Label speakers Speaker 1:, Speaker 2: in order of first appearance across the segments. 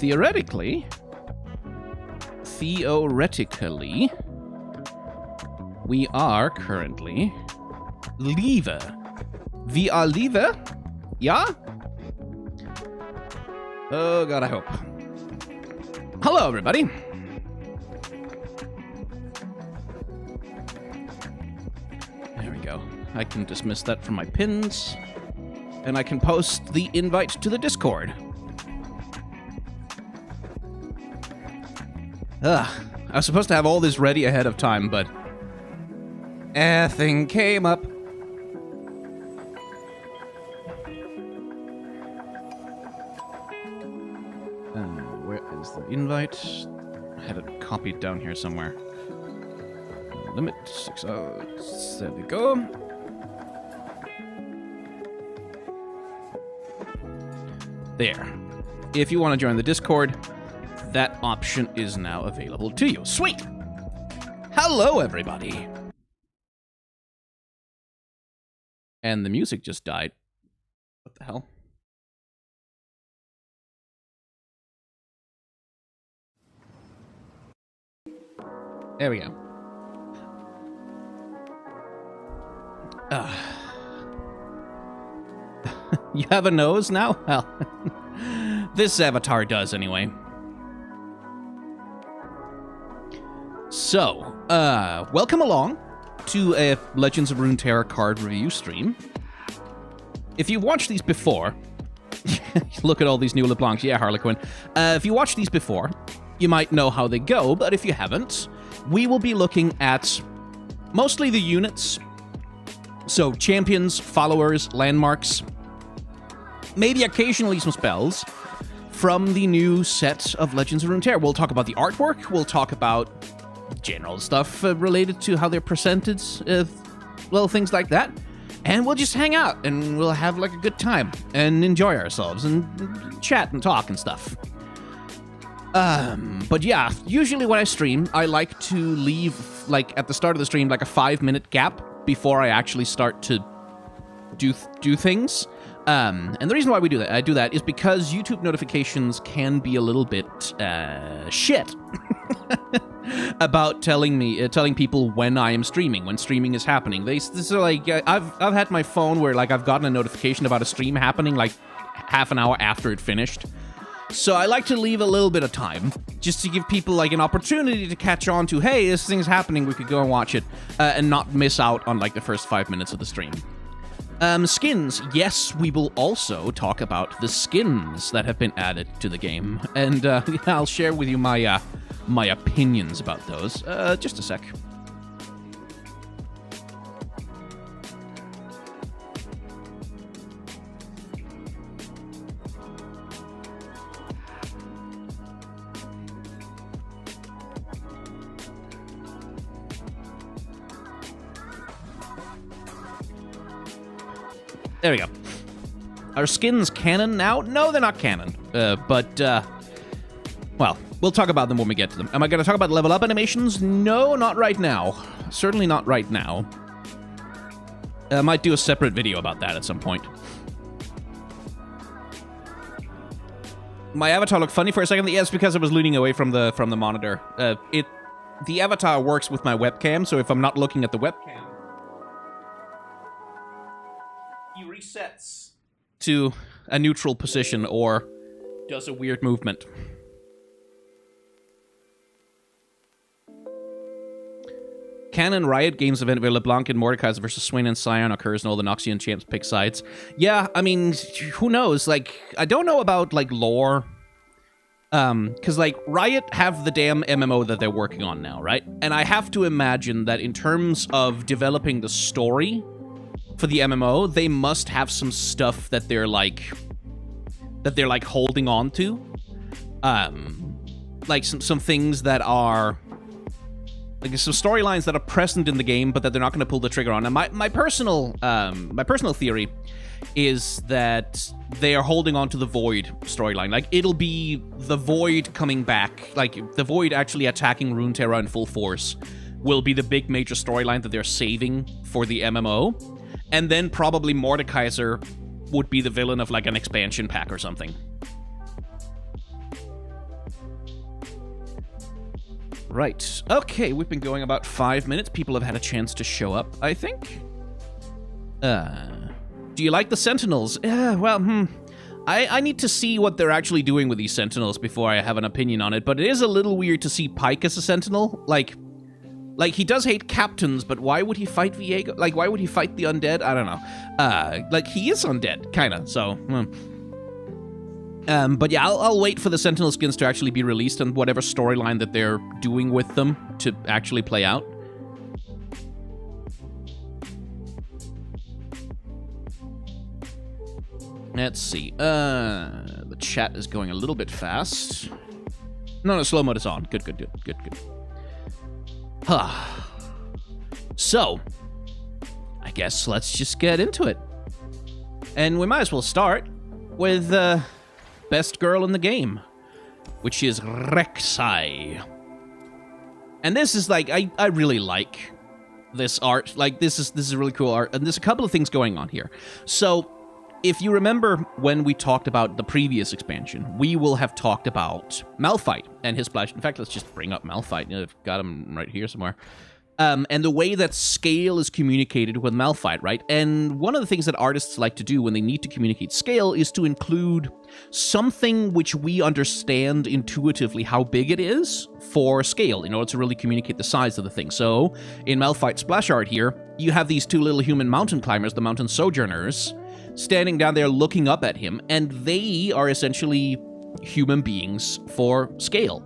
Speaker 1: theoretically, we are currently live. We are live? Yeah? Oh god, I hope. Hello, everybody. There we go. I can dismiss that from my pins, and I can post the invite to the Discord. I was supposed to have all this ready ahead of time, but a thing came up. Where is the invite? I had it copied down here somewhere. Limit 6 hours. There we go. There. If you want to join the Discord, that option is now available to you. Sweet! Hello, everybody! And the music just died. What the hell? There we go. You have a nose now? Well, this avatar does anyway. So, welcome along to a Legends of Runeterra card review stream. If you've watched these before, look at all these new LeBlancs. Yeah, Harlequin. If you watched these before, you might know how they go, but if you haven't, we will be looking at mostly the units. So, champions, followers, landmarks, maybe occasionally some spells from the new set of Legends of Runeterra. We'll talk about the artwork, we'll talk about general stuff related to how they're presented, well, things like that. And we'll just hang out, and we'll have, like, a good time, and enjoy ourselves, and chat and talk and stuff. But yeah, usually when I stream, I like to leave, like, at the start of the stream, like a 5-minute gap before I actually start to do things. And the reason why I do that is because YouTube notifications can be a little bit shit about telling people when I am streaming, when streaming is happening. This are like I've had my phone where like I've gotten a notification about a stream happening like half an hour after it finished. So I like to leave a little bit of time just to give people like an opportunity to catch on to, hey, this thing's happening, we could go and watch it, and not miss out on like the first 5 minutes of the stream. Skins. Yes, we will also talk about the skins that have been added to the game, and I'll share with you my my opinions about those. Just a sec. There we go. Are skins canon now? No, they're not canon. Well, we'll talk about them when we get to them. Am I going to talk about level up animations? No, not right now. Certainly not right now. I might do a separate video about that at some point. My avatar looked funny for a second. Yes, because I was leaning away from the monitor. The avatar works with my webcam, so if I'm not looking at the webcam, he resets to a neutral position or does a weird movement. Canon Riot Games event where LeBlanc and Mordekaiser versus Swain and Scion occurs and all the Noxian champs pick sides. Yeah, I mean, who knows? Like, I don't know about, like, lore. Because, like, Riot have the damn MMO that they're working on now, right? And I have to imagine that in terms of developing the story for the MMO, they must have some stuff that they're like holding on to. Like some things that are like some storylines that are present in the game, but that they're not going to pull the trigger on. And my personal theory is that they are holding on to the Void storyline. Like, it'll be the Void coming back, like the Void actually attacking Runeterra in full force will be the big major storyline that they're saving for the MMO. And then probably Mordekaiser would be the villain of like an expansion pack or something. Right. Okay, we've been going about 5 minutes. People have had a chance to show up, I think. Do you like the Sentinels? I need to see what they're actually doing with these Sentinels before I have an opinion on it, but it is a little weird to see Pyke as a Sentinel. Like, he does hate captains, but why would he fight Viego? Like, why would he fight the undead? I don't know. Like, he is undead, kind of, so... but yeah, I'll wait for the Sentinel skins to actually be released and whatever storyline that they're doing with them to actually play out. Let's see. The chat is going a little bit fast. No, slow mode is on. Good. So, I guess let's just get into it. And we might as well start with best girl in the game, which is Rexi. And this is like, I really like this art. Like, this is really cool art. And there's a couple of things going on here. So, if you remember when we talked about the previous expansion, we will have talked about Malphite and his splash. In fact, let's just bring up Malphite. I've got him right here somewhere. And the way that scale is communicated with Malphite, right? And one of the things that artists like to do when they need to communicate scale is to include something which we understand intuitively how big it is for scale in order to really communicate the size of the thing. So in Malphite's splash art here, you have these two little human mountain climbers, the mountain sojourners, standing down there looking up at him, and they are essentially human beings for scale.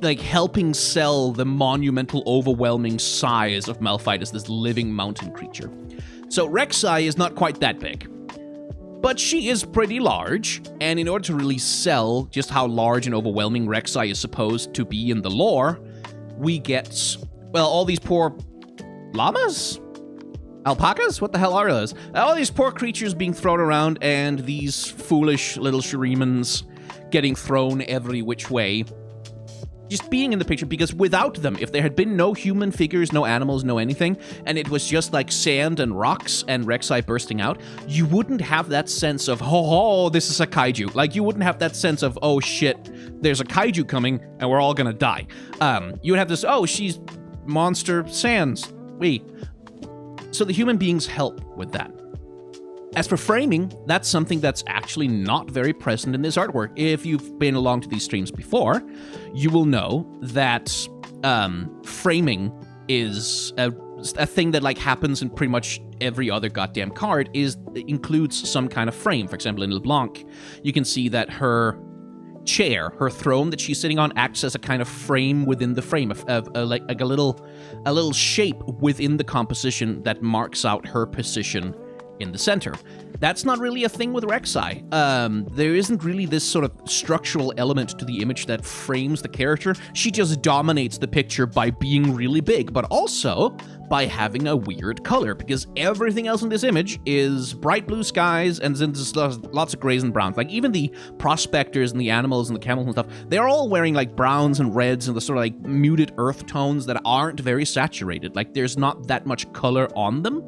Speaker 1: Like, helping sell the monumental, overwhelming size of Malphite as this living mountain creature. So Rexi is not quite that big, but she is pretty large, and in order to really sell just how large and overwhelming Rexi is supposed to be in the lore, we get, well, all these poor llamas? Alpacas? What the hell are those? All these poor creatures being thrown around, and these foolish little Shirimans getting thrown every which way. Just being in the picture, because without them, if there had been no human figures, no animals, no anything, and it was just like sand and rocks and Rexi bursting out, you wouldn't have that sense of, oh, this is a kaiju. Like, you wouldn't have that sense of, oh shit, there's a kaiju coming and we're all gonna die. You would have this, oh, she's monster sands. So the human beings help with that. As for framing, that's something that's actually not very present in this artwork. If you've been along to these streams before, you will know that framing is a thing that like happens in pretty much every other goddamn card. Includes some kind of frame. For example, in LeBlanc, you can see that her chair, her throne that she's sitting on, acts as a kind of frame within the frame, like a little shape within the composition that marks out her position in the center. That's not really a thing with Rexi. There isn't really this sort of structural element to the image that frames the character. She just dominates the picture by being really big, but also by having a weird color, because everything else in this image is bright blue skies and then there's lots of grays and browns. Like, even the prospectors and the animals and the camels and stuff, they're all wearing like browns and reds and the sort of like muted earth tones that aren't very saturated. Like, there's not that much color on them.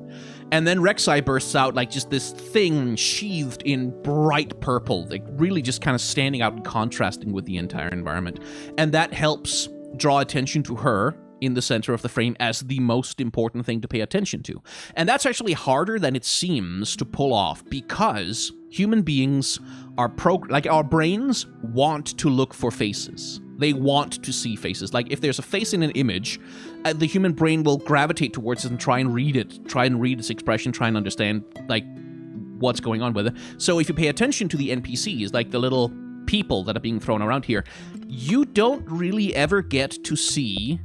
Speaker 1: And then Rexi bursts out like just this thing sheathed in bright purple, like really just kind of standing out and contrasting with the entire environment. And that helps draw attention to her in the center of the frame as the most important thing to pay attention to. And that's actually harder than it seems to pull off, because human beings are like our brains want to look for faces. They want to see faces. Like, if there's a face in an image, the human brain will gravitate towards it and try and read it, try and read its expression, try and understand, like, what's going on with it. So if you pay attention to the NPCs, like the little people that are being thrown around here, you don't really ever get to see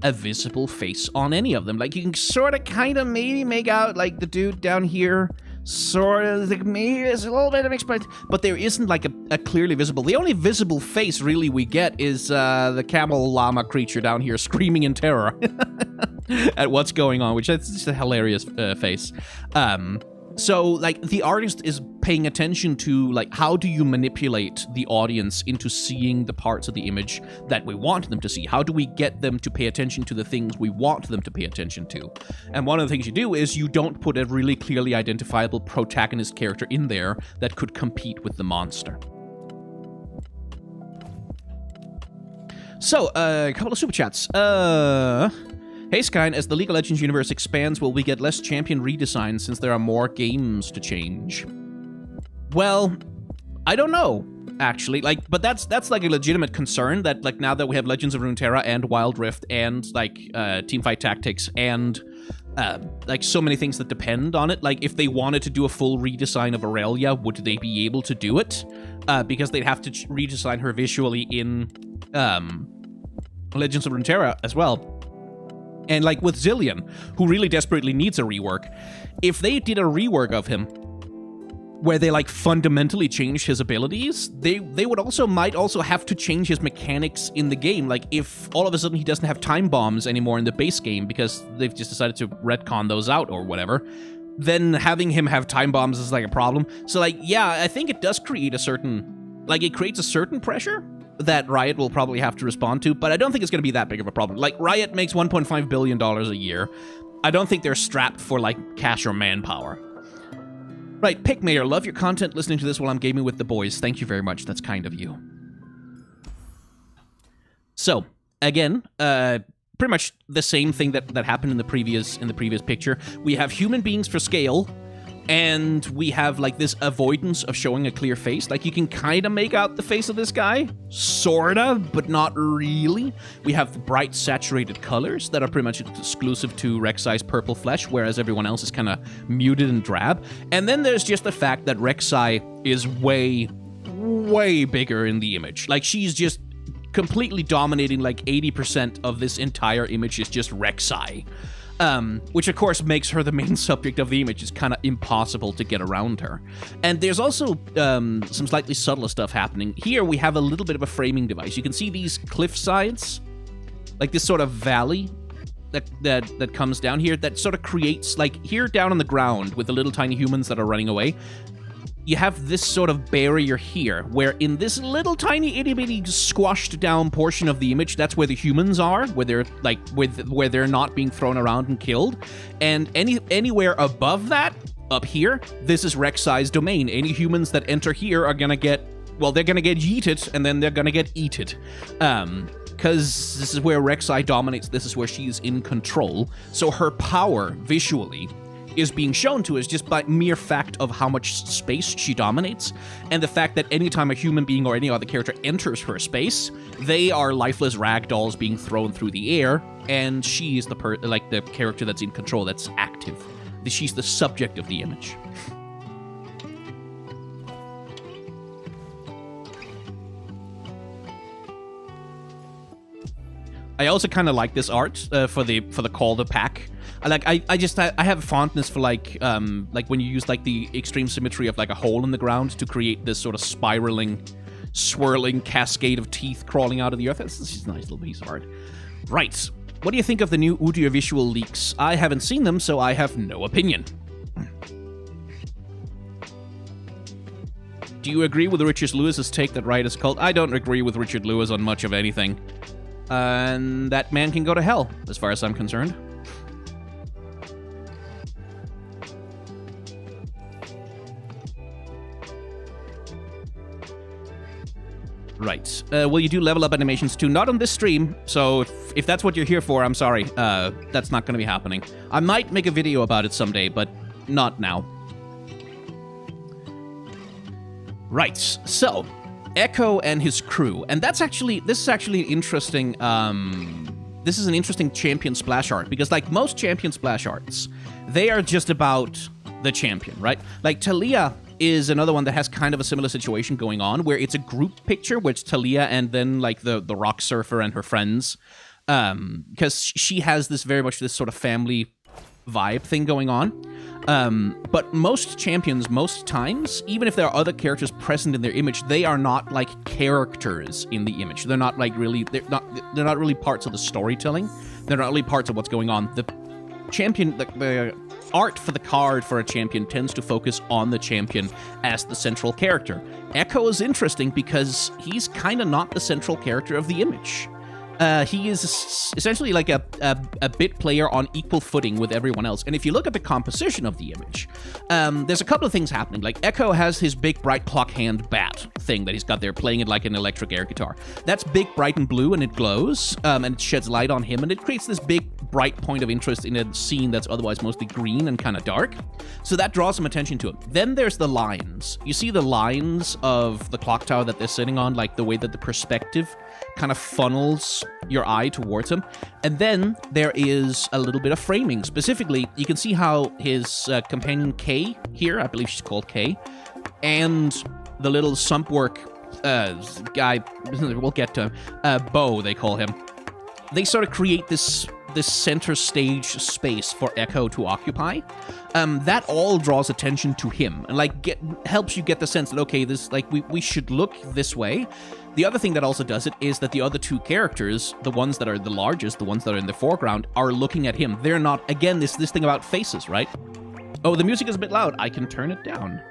Speaker 1: a visible face on any of them. Like, you can sort of kind of maybe make out, like, the dude down here, sort of, like, maybe it's a little bit of expression, but there isn't, like, a clearly visible. The only visible face, really, we get is the camel llama creature down here screaming in terror at what's going on, which is just a hilarious face. So, like, the artist is paying attention to, like, how do you manipulate the audience into seeing the parts of the image that we want them to see? How do we get them to pay attention to the things we want them to pay attention to? And one of the things you do is you don't put a really clearly identifiable protagonist character in there that could compete with the monster. So, a couple of super chats. Hey Skyn, as the League of Legends universe expands, will we get less champion redesigns since there are more games to change? Well, I don't know, actually. Like, but that's like a legitimate concern that, like, now that we have Legends of Runeterra and Wild Rift and, like, Teamfight Tactics and, like, so many things that depend on it. Like, if they wanted to do a full redesign of Aurelia, would they be able to do it? Because they'd have to redesign her visually in, Legends of Runeterra as well. And, like, with Zillion, who really desperately needs a rework, if they did a rework of him where they, like, fundamentally changed his abilities, they might also have to change his mechanics in the game. Like, if all of a sudden he doesn't have time bombs anymore in the base game because they've just decided to retcon those out or whatever, then having him have time bombs is, like, a problem. So, like, yeah, I think it does create a certain... Like, it creates a certain pressure that Riot will probably have to respond to, but I don't think it's going to be that big of a problem. Like, Riot makes $1.5 billion a year. I don't think they're strapped for, like, cash or manpower. Right, Pick Mayor, love your content, listening to this while I'm gaming with the boys. Thank you very much, that's kind of you. So, again, pretty much the same thing that happened in the previous picture. We have human beings for scale, and we have, like, this avoidance of showing a clear face. Like, you can kind of make out the face of this guy, sorta, but not really. We have bright, saturated colors that are pretty much exclusive to Rexi's purple flesh, whereas everyone else is kind of muted and drab. And then there's just the fact that Rexi is way, way bigger in the image. Like, she's just completely dominating, like, 80% of this entire image is just Rexi. Which, of course, makes her the main subject of the image. It's kind of impossible to get around her. And there's also some slightly subtler stuff happening. Here, we have a little bit of a framing device. You can see these cliff sides, like this sort of valley that comes down here, that sort of creates, like, here down on the ground with the little tiny humans that are running away, you have this sort of barrier here, where in this little tiny itty-bitty squashed down portion of the image, that's where the humans are, where they're, like, where they're not being thrown around and killed. And anywhere above that, up here, this is Rexi's domain. Any humans that enter here are gonna get, well, they're gonna get yeeted, and then they're gonna get eated. Because this is where Rexi dominates, this is where she's in control. So her power, visually, is being shown to us just by mere fact of how much space she dominates, and the fact that anytime a human being or any other character enters her space, they are lifeless ragdolls being thrown through the air, and she is the character that's in control, that's active. She's the subject of the image. I also kind of like this art for the call to pack. I have a fondness for like when you use like the extreme symmetry of like a hole in the ground to create this sort of spiraling, swirling cascade of teeth crawling out of the earth. This is a nice little piece of art. Right. What do you think of the new audiovisual leaks? I haven't seen them, so I have no opinion. Do you agree with Richard Lewis's take that Riot is a cult? I don't agree with Richard Lewis on much of anything. And that man can go to hell, as far as I'm concerned. Right. Will you do level up animations too? Not on this stream, so if that's what you're here for, I'm sorry. That's not going to be happening. I might make a video about it someday, but not now. Right, so Ekko and his crew, and this is actually interesting. This is an interesting champion splash art, because like most champion splash arts, they are just about the champion, right? Like Talia is another one that has kind of a similar situation going on, where it's a group picture, where it's Talia and then like the rock surfer and her friends, because she has this very much this sort of family vibe thing going on. But most champions, most times, even if there are other characters present in their image, they are not like characters in the image. They're not like really, they're not really parts of the storytelling. They're not really parts of what's going on. The champion, the art for the card for a champion tends to focus on the champion as the central character. Ekko is interesting because he's kind of not the central character of the image. He is essentially like a bit player on equal footing with everyone else. And if you look at the composition of the image, there's a couple of things happening. Like Ekko has his big, bright clock hand bat thing that he's got there, playing it like an electric air guitar. That's big, bright, and blue, and it glows, and it sheds light on him, and it creates this big, bright point of interest in a scene that's otherwise mostly green and kind of dark. So that draws some attention to him. Then there's the lines. You see the lines of the clock tower that they're sitting on, like the way that the perspective kind of funnels your eye towards him. And then there is a little bit of framing. Specifically, you can see how his companion Kay here, I believe she's called Kay, and the little sumpwork guy, we'll get to him, Bo, they call him. They sort of create this center stage space for Ekko to occupy. That all draws attention to him and like helps you get the sense that, okay, this like we should look this way. The other thing that also does it is that the other two characters, the ones that are the largest, the ones that are in the foreground, are looking at him. They're not, again, this thing about faces, right? Oh, the music is a bit loud. I can turn it down.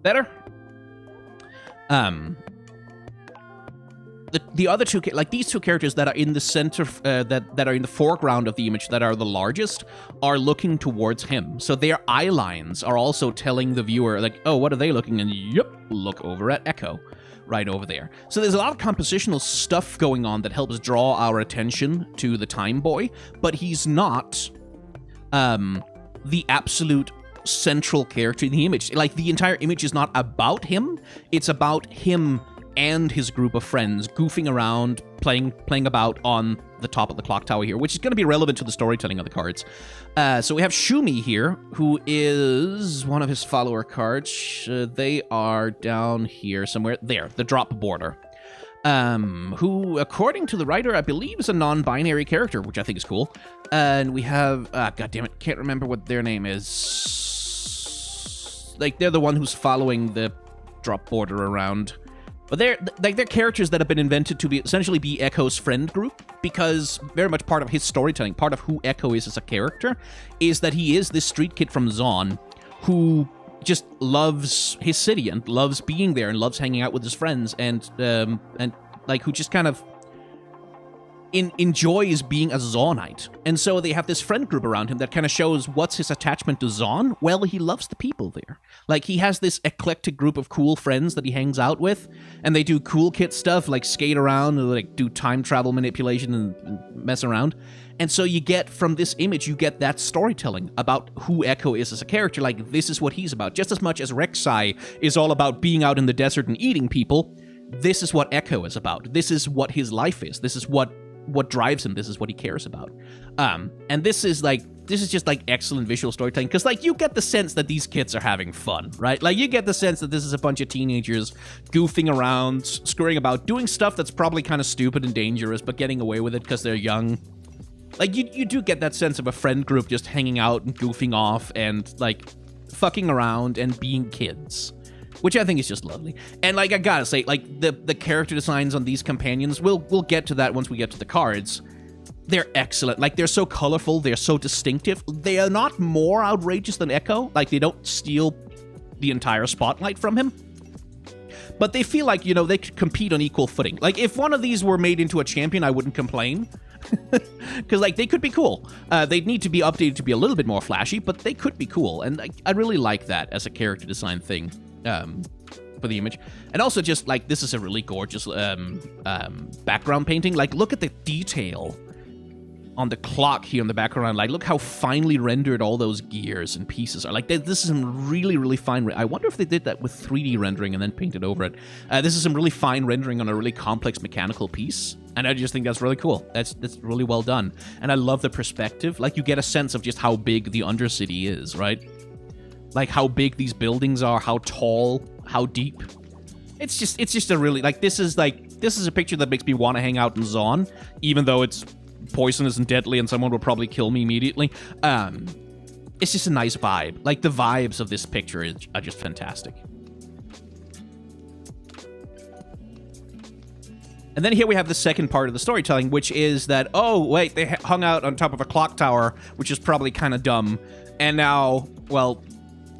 Speaker 1: Better? The other two, like these two characters that are in the center, that are in the foreground of the image, that are the largest, are looking towards him. So their eye lines are also telling the viewer, like, oh, what are they looking? And yep, look over at Ekko, right over there. So there's a lot of compositional stuff going on that helps draw our attention to the Time Boy, but he's not the absolute central character in the image. Like, the entire image is not about him. It's about him and his group of friends goofing around, playing about on the top of the clock tower here, which is going to be relevant to the storytelling of the cards. So we have Shumi here, who is one of his follower cards. They are down here somewhere. There, the drop border. Who, according to the writer, I believe is a non-binary character, which I think is cool. And we have, God damn it, can't remember what their name is. Like, they're the one who's following the drop border around. But they're characters that have been invented to essentially be Ekko's friend group, because very much part of his storytelling, part of who Ekko is as a character, is that he is this street kid from Zaun who just loves his city and loves being there and loves hanging out with his friends and like who just kind of enjoys being a Zaunite. And so they have this friend group around him that kind of shows what's his attachment to Zaun. Well, he loves the people there. Like, he has this eclectic group of cool friends that he hangs out with, and they do cool kid stuff like skate around and like do time travel manipulation and mess around. And so you get, from this image, you get that storytelling about who Ekko is as a character. Like, this is what he's about. Just as much as Rexi is all about being out in the desert and eating people, this is what Ekko is about. This is what his life is. This is what drives him. This is what he cares about. And this is just like excellent visual storytelling, because like you get the sense that these kids are having fun, right? Like, you get the sense that this is a bunch of teenagers goofing around, screwing about, doing stuff that's probably kind of stupid and dangerous, but getting away with it because they're young. Like, you do get that sense of a friend group just hanging out and goofing off and like fucking around and being kids, which I think is just lovely. And like, I gotta say, like, the character designs on these companions, we'll get to that once we get to the cards. They're excellent. Like, they're so colorful, they're so distinctive. They are not more outrageous than Ekko. Like, they don't steal the entire spotlight from him. But they feel like, you know, they could compete on equal footing. Like, if one of these were made into a champion, I wouldn't complain. Because, like, they could be cool. They'd need to be updated to be a little bit more flashy, but they could be cool. And I really like that as a character design thing. For the image. And also just like, this is a really gorgeous background painting. Like, look at the detail on the clock here in the background. Like, look how finely rendered all those gears and pieces are. Like, this is some really, really fine. I wonder if they did that with 3D rendering and then painted over it. This is some really fine rendering on a really complex mechanical piece. And I just think that's really cool. That's really well done. And I love the perspective. Like, you get a sense of just how big the Undercity is, right? Like, how big these buildings are, how tall, how deep. It's just a really, like, this is a picture that makes me want to hang out in Zaun, even though it's poisonous and deadly and someone will probably kill me immediately. It's just a nice vibe. Like, the vibes of this picture are just fantastic. And then here we have the second part of the storytelling, which is that, oh, wait, they hung out on top of a clock tower, which is probably kind of dumb. And now, well,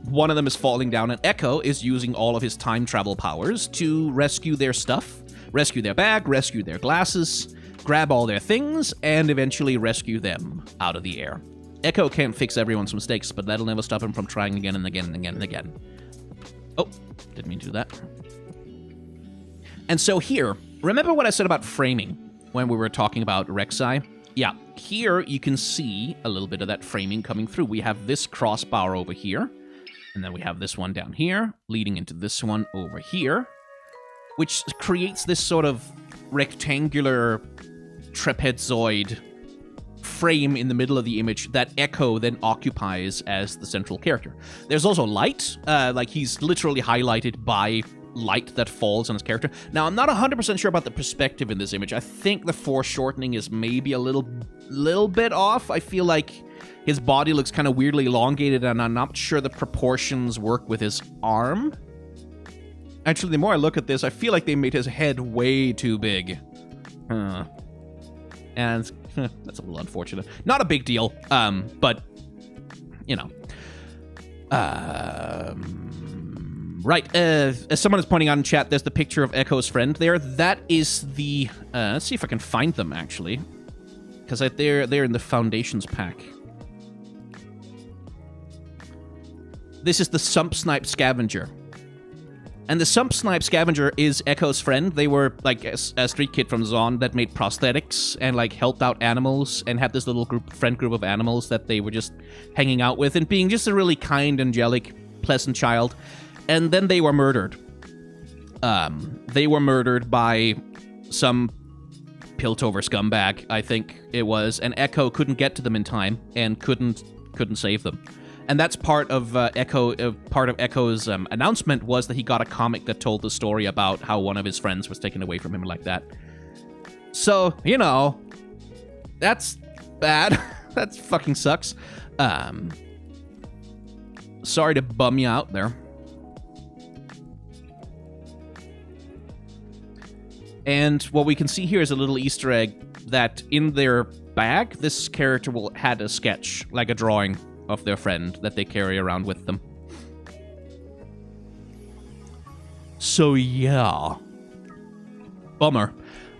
Speaker 1: one of them is falling down, and Ekko is using all of his time travel powers to rescue their stuff, rescue their bag, rescue their glasses, grab all their things, and eventually rescue them out of the air. Ekko can't fix everyone's mistakes, but that'll never stop him from trying again and again and again and again. Oh, didn't mean to do that. And so here, remember what I said about framing when we were talking about Rexi? Yeah, here you can see a little bit of that framing coming through. We have this crossbar over here, and then we have this one down here, leading into this one over here, which creates this sort of rectangular trapezoid frame in the middle of the image that Ekko then occupies as the central character. There's also light, like he's literally highlighted by light that falls on his character. Now, I'm not 100% sure about the perspective in this image. I think the foreshortening is maybe a little bit off. I feel like his body looks kind of weirdly elongated, and I'm not sure the proportions work with his arm. Actually, the more I look at this, I feel like they made his head way too big. And that's a little unfortunate. Not a big deal, but, you know. Right, as someone is pointing out in chat, there's the picture of Ekko's friend there. That is the... let's see if I can find them, actually. Because they're in the Foundations pack. This is the Sump Snipe Scavenger. And the Sump Snipe Scavenger is Ekko's friend. They were, like, a street kid from Zon that made prosthetics and, like, helped out animals and had this little friend group of animals that they were just hanging out with and being just a really kind, angelic, pleasant child. And then they were murdered. They were murdered by some pilt-over scumbag, I think it was, and Ekko couldn't get to them in time and couldn't save them. And that's part of Ekko's announcement was that he got a comic that told the story about how one of his friends was taken away from him like that. So, you know, that's bad. That fucking sucks. Sorry to bum you out there. And what we can see here is a little Easter egg that in their bag, this character had a sketch, like a drawing of their friend that they carry around with them. So yeah. Bummer.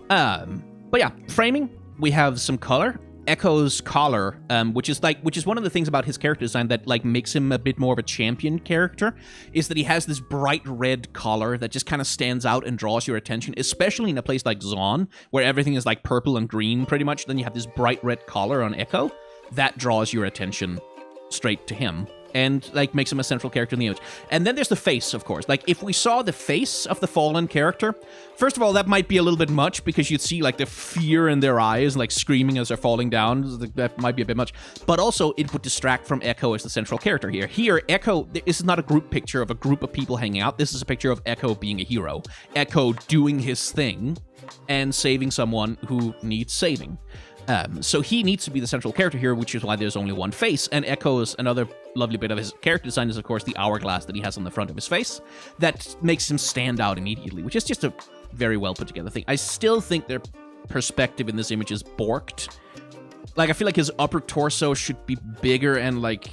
Speaker 1: But yeah, framing, we have some color. Ekko's collar, which is one of the things about his character design that like makes him a bit more of a champion character, is that he has this bright red collar that just kind of stands out and draws your attention, especially in a place like Zon, where everything is like purple and green pretty much. Then you have this bright red collar on Ekko that draws your attention straight to him and like makes him a central character in the image. And then there's the face, of course. Like if we saw the face of the fallen character, first of all, that might be a little bit much because you'd see like the fear in their eyes, like screaming as they're falling down. That might be a bit much. But also it would distract from Ekko as the central character here. Here, Ekko, this is not a group picture of a group of people hanging out. This is a picture of Ekko being a hero. Ekko doing his thing and saving someone who needs saving. So he needs to be the central character here, which is why there's only one face. And Ekko's another lovely bit of his character design is, of course, the hourglass that he has on the front of his face. That makes him stand out immediately, which is just a very well put together thing. I still think their perspective in this image is borked. Like, I feel like his upper torso should be bigger and, like,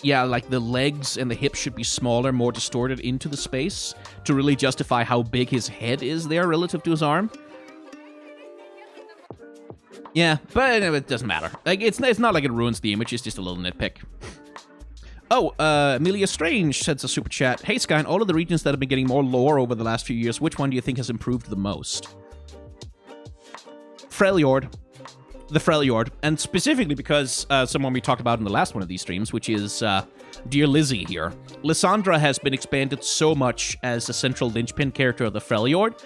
Speaker 1: yeah, like the legs and the hips should be smaller, more distorted into the space to really justify how big his head is there relative to his arm. Yeah, but it doesn't matter. Like it's not like it ruins the image, it's just a little nitpick. Oh, Amelia Strange sends a super chat. Hey, Sky, in all of the regions that have been getting more lore over the last few years, which one do you think has improved the most? Freljord. The Freljord. And specifically because someone we talked about in the last one of these streams, which is Dear Lizzie here. Lysandra has been expanded so much as a central linchpin character of the Freljord,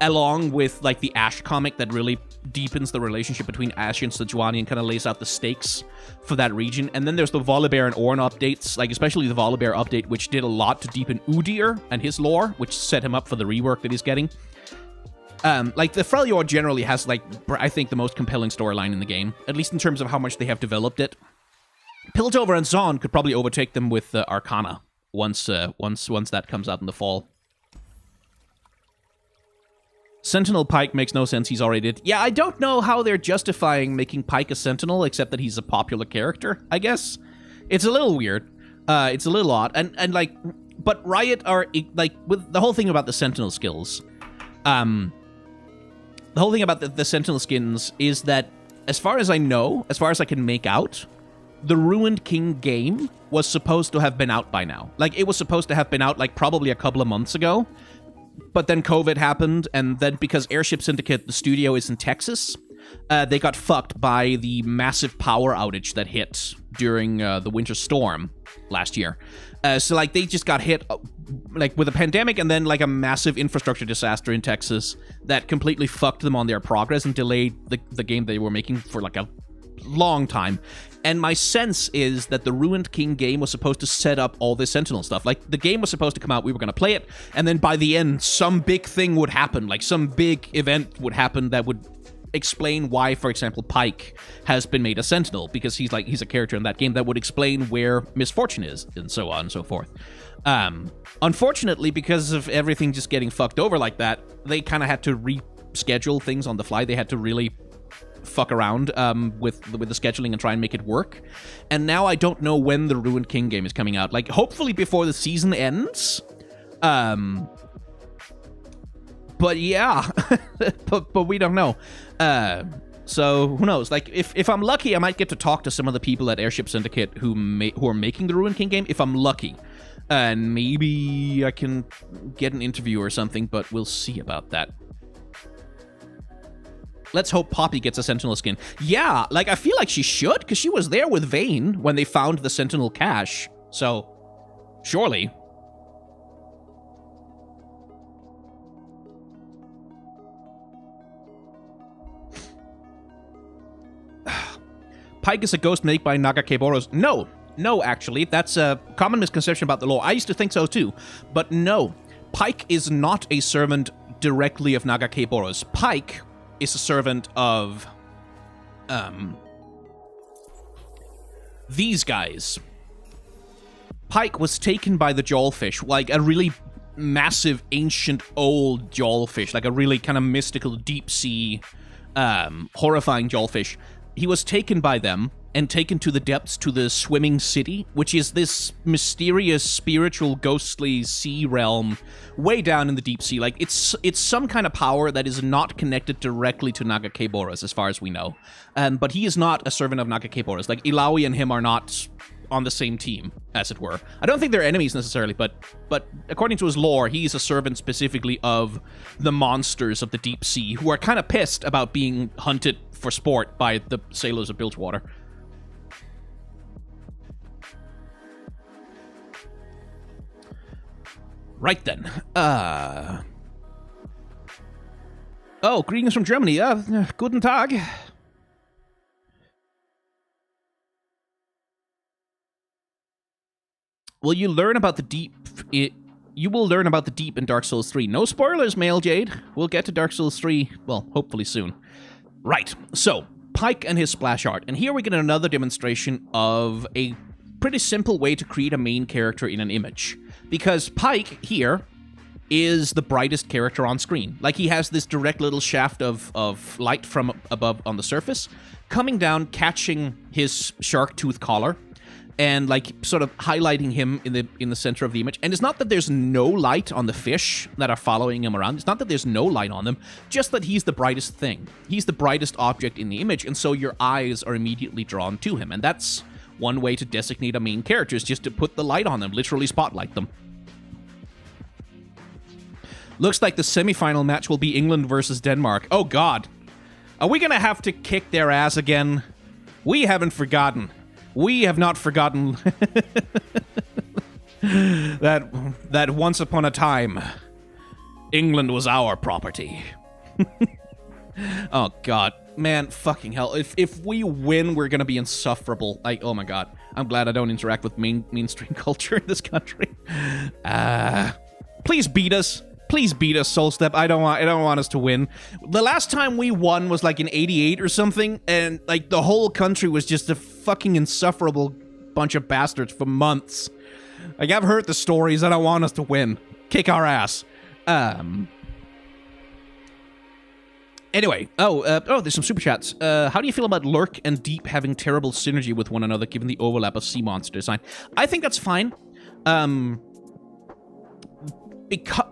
Speaker 1: along with like the Ash comic that really deepens the relationship between Ash and Sejuani and kind of lays out the stakes for that region. And then there's the Volibear and Ornn updates, like especially the Volibear update, which did a lot to deepen Udyr and his lore, which set him up for the rework that he's getting. Like, the Freljord generally has, like, I think the most compelling storyline in the game, at least in terms of how much they have developed it. Piltover and Zon could probably overtake them with Arcana once that comes out in the fall. Sentinel Pyke makes no sense, he's already did. Yeah, I don't know how they're justifying making Pyke a Sentinel, except that he's a popular character, I guess. It's a little weird. It's a little odd. And like, but Riot are, like, with the whole thing about the Sentinel skills, the whole thing about the Sentinel skins is that, as far as I know, as far as I can make out, the Ruined King game was supposed to have been out by now. Like, it was supposed to have been out, like, probably a couple of months ago. But then COVID happened, and then because Airship Syndicate, the studio, is in Texas, they got fucked by the massive power outage that hit during the winter storm last year. So, like, they just got hit, like, with a pandemic and then, like, a massive infrastructure disaster in Texas that completely fucked them on their progress and delayed the game they were making for, like, a long time. And my sense is that the Ruined King game was supposed to set up all this Sentinel stuff. Like, the game was supposed to come out, we were going to play it, and then by the end, some big thing would happen. Like, some big event would happen that would explain why, for example, Pyke has been made a Sentinel, because he's a character in that game that would explain where Misfortune is, and so on and so forth. Unfortunately, because of everything just getting fucked over like that, they kind of had to reschedule things on the fly. They had to really fuck around with the scheduling and try and make it work. And now I don't know when the Ruined King game is coming out. Like, hopefully before the season ends. But yeah, but we don't know. So who knows? Like, if I'm lucky, I might get to talk to some of the people at Airship Syndicate who are making the Ruined King game. If I'm lucky, and maybe I can get an interview or something. But we'll see about that. Let's hope Poppy gets a Sentinel skin. Yeah, like, I feel like she should, because she was there with Vayne when they found the Sentinel cache. So, surely. Pyke is a ghost made by Nagakeboros. No, actually. That's a common misconception about the lore. I used to think so too. But no, Pyke is not a servant directly of Nagakeboros. Pyke is a servant of these guys. Pyke was taken by the jawfish, like a really massive, ancient, old jawfish, like a really kind of mystical, deep sea, horrifying jawfish. He was taken by them and taken to the depths, to the swimming city, which is this mysterious, spiritual, ghostly sea realm way down in the deep sea. Like, it's some kind of power that is not connected directly to Nagakeboros, as far as we know. But he is not a servant of Nagakeboros. Like, Illaoi and him are not on the same team, as it were. I don't think they're enemies necessarily, but according to his lore, he's a servant specifically of the monsters of the deep sea, who are kind of pissed about being hunted for sport by the sailors of Bilgewater. Right then. Oh, greetings from Germany. Guten Tag. Will you learn about the deep? You will learn about the deep in Dark Souls 3. No spoilers, Male Jade. We'll get to Dark Souls 3, well, hopefully soon. Right, so, Pyke and his splash art. And here we get another demonstration of a pretty simple way to create a main character in an image. Because Pyke, here, is the brightest character on screen. Like, he has this direct little shaft of light from above on the surface, coming down, catching his shark tooth collar, and, like, sort of highlighting him in the center of the image. And it's not that there's no light on the fish that are following him around. It's not that there's no light on them, just that he's the brightest thing. He's the brightest object in the image, and so your eyes are immediately drawn to him. And that's one way to designate a main character, is just to put the light on them, literally spotlight them. Looks like the semifinal match will be England versus Denmark. Oh, God. Are we going to have to kick their ass again? We haven't forgotten. We have not forgotten that once upon a time, England was our property. Oh, God. Man, fucking hell. If we win, we're going to be insufferable. Like, oh, my God. I'm glad I don't interact with mainstream culture in this country. Please beat us. Please beat us, Soulstep. I don't want us to win. The last time we won was like in '88 or something, and like the whole country was just a fucking insufferable bunch of bastards for months. Like, I've heard the stories. I don't want us to win. Kick our ass. Anyway, there's some super chats. How do you feel about Lurk and Deep having terrible synergy with one another given the overlap of sea monster design? I think that's fine.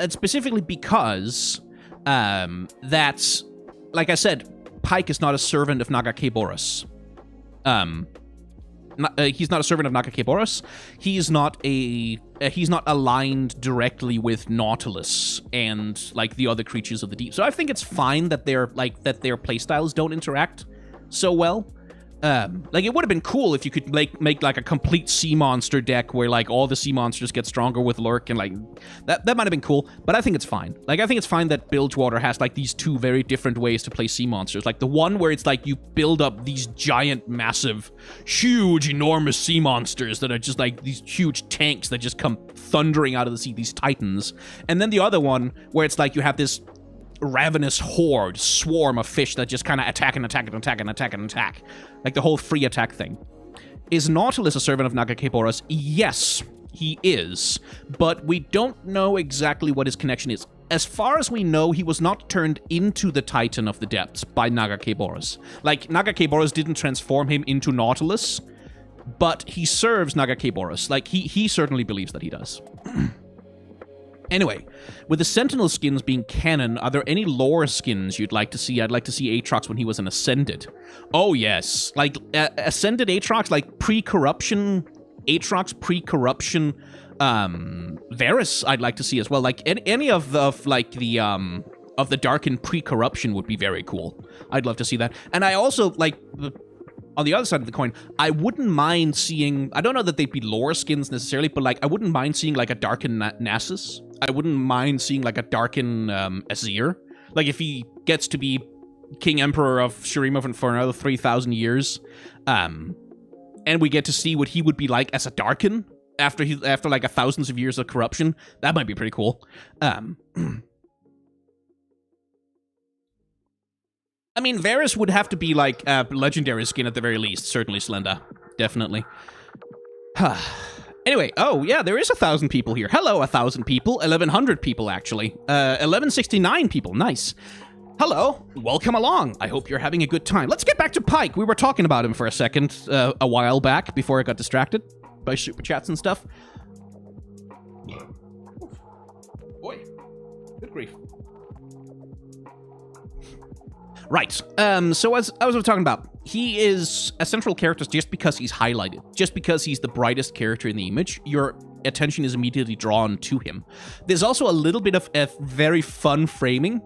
Speaker 1: Specifically because that's, like I said, Pyke is not a servant of Nagakeboros. He's not a servant of Nagakeboros. He's not aligned directly with Nautilus and like the other creatures of the deep. So I think it's fine that their playstyles don't interact so well. Like it would have been cool if you could make like a complete sea monster deck where like all the sea monsters get stronger with Lurk, and like that might have been cool, but I think it's fine. Like I think it's fine that Bilgewater has like these two very different ways to play sea monsters. Like the one where it's like you build up these giant, massive, huge, enormous sea monsters that are just like these huge tanks that just come thundering out of the sea, these titans. And then the other one where it's like you have this ravenous horde, swarm of fish that just kind of attack and attack and attack and attack and attack. Like the whole free attack thing. Is Nautilus a servant of Nagakeboros? Yes, he is. But we don't know exactly what his connection is. As far as we know, he was not turned into the Titan of the Depths by Nagakeboros. Like, Nagakeboros didn't transform him into Nautilus, but he serves Nagakeboros. Like, he certainly believes that he does. Anyway, with the Sentinel skins being canon, are there any lore skins you'd like to see? I'd like to see Aatrox when he was an Ascended. Oh, yes. Like, Ascended Aatrox, like, pre-corruption Aatrox, pre-corruption Varus, I'd like to see as well. Like, any of the Darkened pre-corruption would be very cool. I'd love to see that. And I also, like... On the other side of the coin, I wouldn't mind seeing... I don't know that they'd be lore skins necessarily, but, like, I wouldn't mind seeing, like, a Darken Nasus. I wouldn't mind seeing, like, a Darken Azir. Like, if he gets to be King Emperor of Shurima for another 3,000 years, and we get to see what he would be like as a Darken after, like, thousands of years of corruption, that might be pretty cool. I mean, Varus would have to be, like, a legendary skin at the very least. Certainly, Slenda. Definitely. Anyway, oh, yeah, there is 1,000 people here. Hello, 1,000 people. 1,100 people, actually. 1,169 people. Nice. Hello. Welcome along. I hope you're having a good time. Let's get back to Pyke. We were talking about him for a second a while back before I got distracted by super chats and stuff. Boy. Good grief. Right, so as I was talking about, he is a central character just because he's highlighted. Just because he's the brightest character in the image, your attention is immediately drawn to him. There's also a little bit of a very fun framing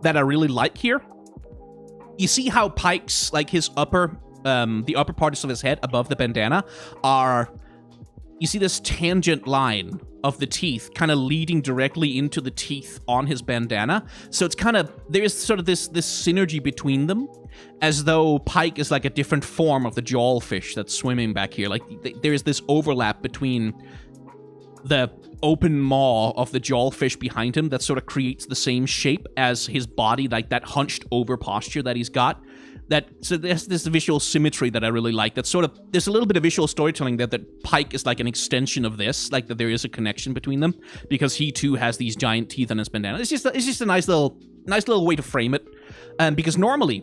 Speaker 1: that I really like here. You see how Pyke's, like his the upper parts of his head above the bandana are... You see this tangent line of the teeth kind of leading directly into the teeth on his bandana. So it's kind of, there's sort of this synergy between them, as though Pyke is like a different form of the jawfish that's swimming back here. Like there's this overlap between the open maw of the jawfish behind him that sort of creates the same shape as his body, like that hunched over posture that he's got. So there's this visual symmetry that I really like. That sort of, there's a little bit of visual storytelling that Pyke is like an extension of this, like that there is a connection between them, because he too has these giant teeth on his bandana. It's just a nice little way to frame it. Because normally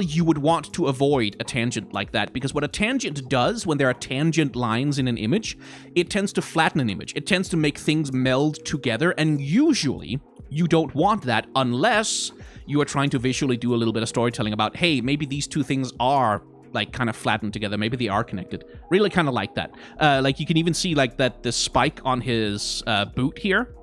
Speaker 1: you would want to avoid a tangent like that, because what a tangent does when there are tangent lines in an image, it tends to flatten an image. It tends to make things meld together, and usually you don't want that unless you are trying to visually do a little bit of storytelling about, hey, maybe these two things are like kind of flattened together. Maybe they are connected. Really kind of like that. Like you can even see like that the spike on his boot here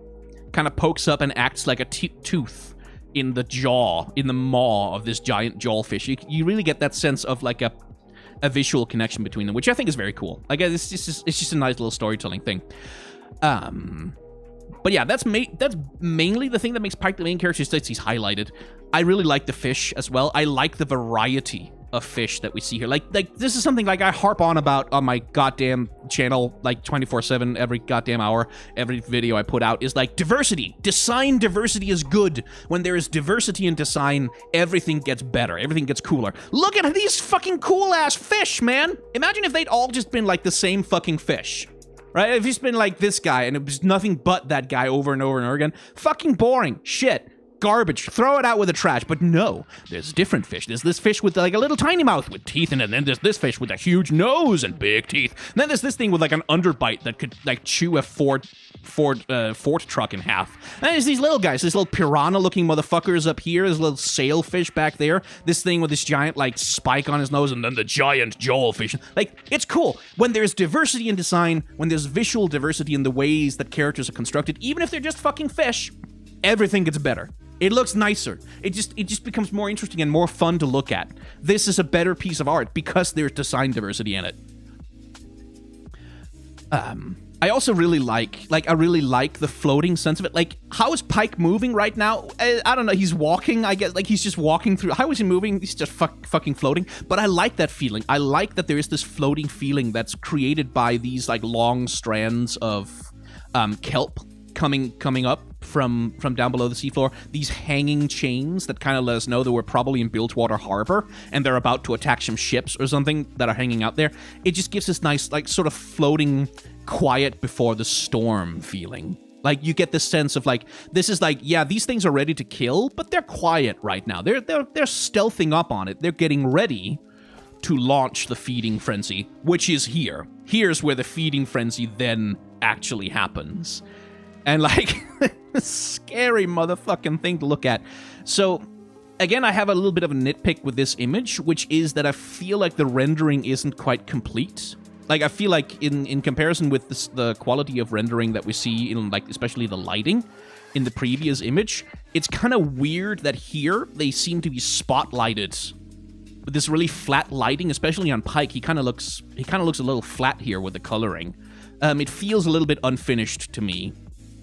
Speaker 1: kind of pokes up and acts like a tooth in the jaw, in the maw of this giant jawfish. You really get that sense of like a visual connection between them, which I think is very cool. Like it's just a nice little storytelling thing. But yeah, that's mainly the thing that makes Pyke the main character, is that he's highlighted. I really like the fish as well. I like the variety of fish that we see here. Like this is something like I harp on about on my goddamn channel, like 24/7, every goddamn hour, every video I put out is like diversity. Design diversity is good. When there is diversity in design, everything gets better. Everything gets cooler. Look at these fucking cool-ass fish, man. Imagine if they'd all just been like the same fucking fish. Right? If it's been like this guy and it was nothing but that guy over and over and over again. Fucking boring. Shit. garbage. Throw it out with the trash. But no, there's different fish. There's this fish with like a little tiny mouth with teeth in it. And then there's this fish with a huge nose and big teeth. And then there's this thing with like an underbite that could like chew a Ford truck in half. And there's these little guys, these little piranha-looking motherfuckers up here. There's a little sailfish back there. This thing with this giant like spike on his nose, and then the giant jawfish. Like, it's cool when there's diversity in design, when there's visual diversity in the ways that characters are constructed. Even if they're just fucking fish, everything gets better. It looks nicer. It just becomes more interesting and more fun to look at. This is a better piece of art because there's design diversity in it. I also really like the floating sense of it. Like, how is Pyke moving right now? I don't know. He's walking, I guess. Like, he's just walking through. How is he moving? He's just fucking floating. But I like that feeling. I like that there is this floating feeling that's created by these, like, long strands of kelp coming up from down below the seafloor. These hanging chains that kind of let us know that we're probably in Bilgewater Harbor and they're about to attack some ships or something that are hanging out there. It just gives this nice, like, sort of floating, quiet before the storm feeling. Like, you get this sense of, like, this is like, yeah, these things are ready to kill, but they're quiet right now. They're stealthing up on it. They're getting ready to launch the feeding frenzy, which is here. Here's where the feeding frenzy then actually happens. And, like, scary motherfucking thing to look at. So, again, I have a little bit of a nitpick with this image, which is that I feel like the rendering isn't quite complete. Like, I feel like in comparison with the quality of rendering that we see in, like, especially the lighting in the previous image, it's kind of weird that here they seem to be spotlighted with this really flat lighting, especially on Pyke. He kind of looks a little flat here with the coloring. It feels a little bit unfinished to me,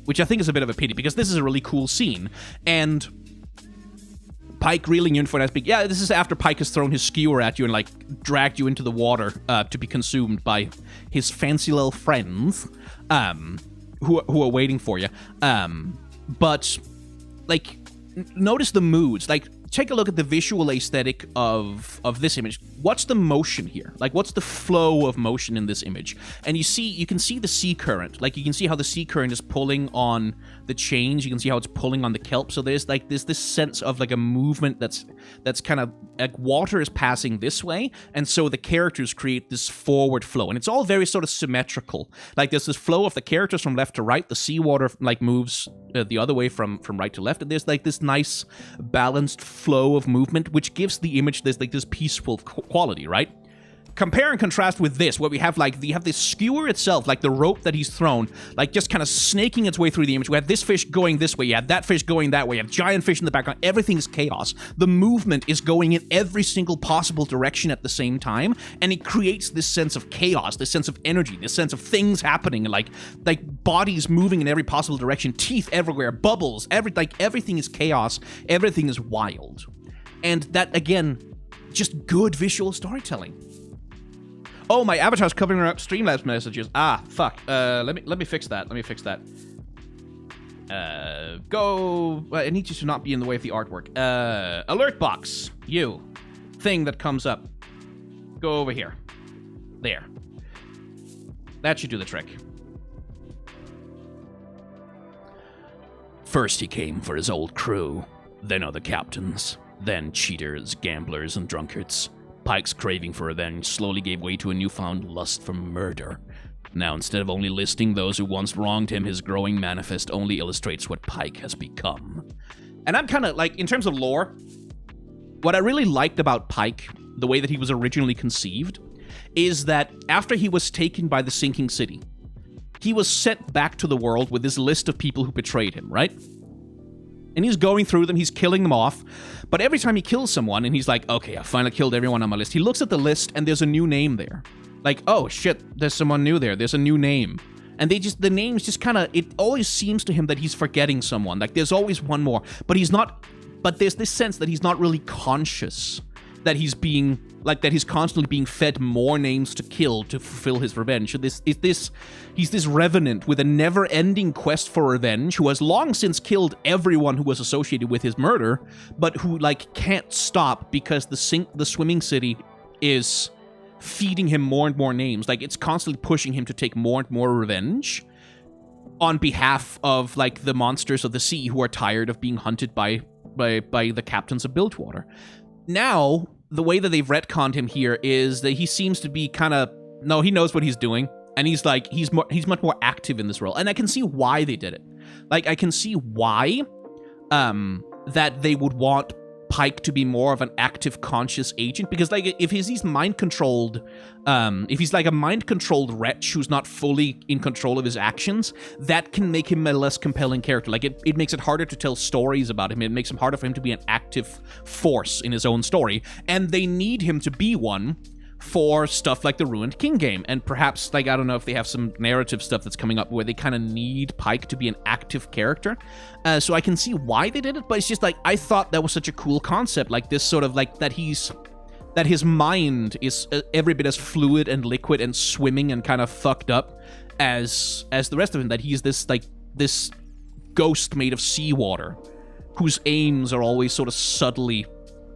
Speaker 1: which I think is a bit of a pity, because this is a really cool scene. And Pyke reeling you in for a nice big... Yeah, this is after Pyke has thrown his skewer at you and, like, dragged you into the water to be consumed by his fancy little friends who are waiting for you. But, like, notice the moods. Like, take a look at the visual aesthetic of this image. What's the motion here? Like, what's the flow of motion in this image? And you can see the sea current. Like, you can see how the sea current is pulling on the chains. You can see how it's pulling on the kelp. So there's this sense of, like, a movement that's kind of like water is passing this way, and so the characters create this forward flow, and it's all very sort of symmetrical. Like, there's this flow of the characters from left to right. The seawater, like, moves the other way from right to left, and there's, like, this nice balanced flow of movement, which gives the image this, like, this peaceful quality, right? Compare and contrast with this, where we have, like, this skewer itself, like the rope that he's thrown, like, just kind of snaking its way through the image. We have this fish going this way, you have that fish going that way, you have giant fish in the background. Everything is chaos. The movement is going in every single possible direction at the same time, and it creates this sense of chaos, this sense of energy, this sense of things happening, like bodies moving in every possible direction, teeth everywhere, bubbles, everything is chaos, everything is wild. And that, again, just good visual storytelling. Oh, my avatar's covering up Streamlabs messages. Ah, fuck. Let me fix that. Go. I need you to not be in the way of the artwork. Alert box. You. Thing that comes up. Go over here. There. That should do the trick. First he came for his old crew, then other captains, then cheaters, gamblers, and drunkards. Pyke's craving for revenge slowly gave way to a newfound lust for murder. Now, instead of only listing those who once wronged him, his growing manifest only illustrates what Pyke has become. And I'm kind of, like, in terms of lore, what I really liked about Pyke, the way that he was originally conceived, is that after he was taken by the sinking city, he was sent back to the world with this list of people who betrayed him, right? And he's going through them, he's killing them off. But every time he kills someone, and he's like, okay, I finally killed everyone on my list, he looks at the list, and there's a new name there. Like, oh, shit, there's someone new there. There's a new name. And the names just kind of, it always seems to him that he's forgetting someone. Like, there's always one more. But there's this sense that he's not really conscious that he's being, like, that he's constantly being fed more names to kill to fulfill his revenge. So he's this revenant with a never-ending quest for revenge who has long since killed everyone who was associated with his murder, but who, like, can't stop because the swimming city is feeding him more and more names. Like, it's constantly pushing him to take more and more revenge. on behalf of, like, the monsters of the sea who are tired of being hunted by the captains of Bilgewater. Now, the way that they've retconned him here is that he seems to be kind of... No, he knows what he's doing, and he's much more active in this role. And I can see why they did it. Like, I can see why that they would want Pyke to be more of an active, conscious agent, because, like, if he's mind-controlled, if he's like a mind-controlled wretch who's not fully in control of his actions, that can make him a less compelling character. Like, it makes it harder to tell stories about him. It makes him harder for him to be an active force in his own story, and they need him to be one for stuff like the Ruined King game, and perhaps, like, I don't know if they have some narrative stuff that's coming up where they kind of need Pyke to be an active character. So I can see why they did it, but it's just, like, I thought that was such a cool concept, like, this sort of, like, that his mind is every bit as fluid and liquid and swimming and kind of fucked up as the rest of him, that he's this, like, this ghost made of seawater whose aims are always sort of subtly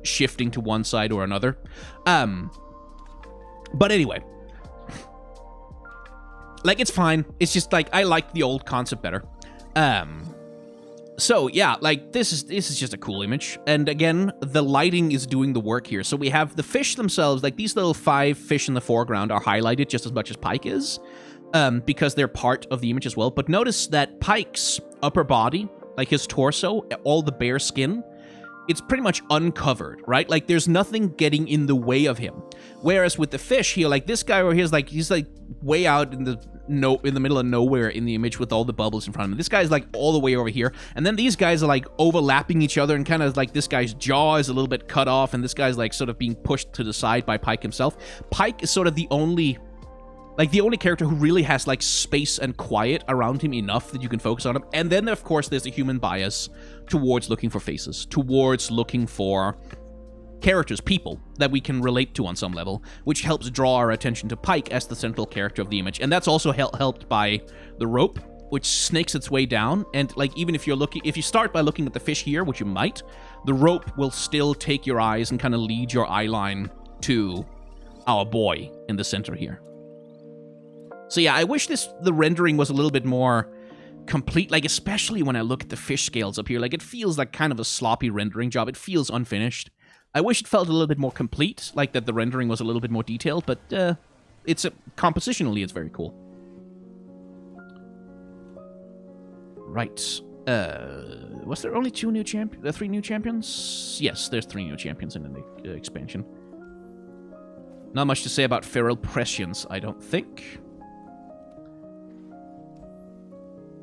Speaker 1: shifting to one side or another. But anyway, like, it's fine. It's just, like, I like the old concept better. So yeah, like, this is just a cool image. And again, the lighting is doing the work here. So we have the fish themselves, like, these little 5 fish in the foreground are highlighted just as much as Pyke is, because they're part of the image as well. But notice that Pyke's upper body, like his torso, all the bare skin, it's pretty much uncovered, right? Like, there's nothing getting in the way of him. Whereas with the fish here, like, this guy over here is like, he's like way out in the middle of nowhere in the image with all the bubbles in front of him. This guy's like all the way over here. And then these guys are like overlapping each other, and kind of like this guy's jaw is a little bit cut off, and this guy's like sort of being pushed to the side by Pyke himself. Pyke is sort of the only character who really has, like, space and quiet around him enough that you can focus on him. And then, of course, there's a human bias towards looking for faces, towards looking for characters, people that we can relate to on some level, which helps draw our attention to Pyke as the central character of the image. And that's also helped by the rope, which snakes its way down. And, like, even if you start by looking at the fish here, which you might, the rope will still take your eyes and kind of lead your eye line to our boy in the center here. So yeah, I wish the rendering was a little bit more complete, like, especially when I look at the fish scales up here. Like, it feels like kind of a sloppy rendering job. It feels unfinished. I wish it felt a little bit more complete, like that the rendering was a little bit more detailed, but compositionally it's very cool. Right. Was there only 3 new champions? Yes, there's 3 new champions in the expansion. Not much to say about feral prescience, I don't think.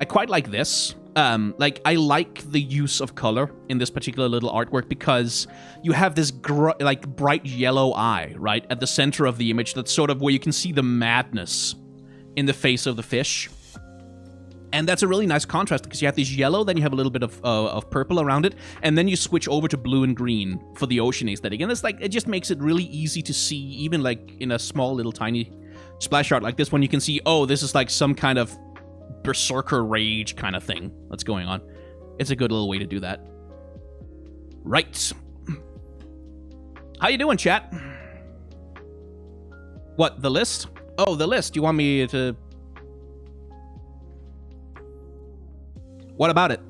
Speaker 1: I quite like this. Like, I like the use of color in this particular little artwork, because you have this like bright yellow eye right at the center of the image. That's sort of where you can see the madness in the face of the fish, and that's a really nice contrast, because you have this yellow, then you have a little bit of purple around it, and then you switch over to blue and green for the ocean aesthetic. And it's like, it just makes it really easy to see, even like in a small little tiny splash art like this one. You can see, oh, this is like some kind of berserker rage kind of thing that's going on. It's a good little way to do that. Right. How you doing, chat? What, the list? Oh, the list. You want me to... What about it?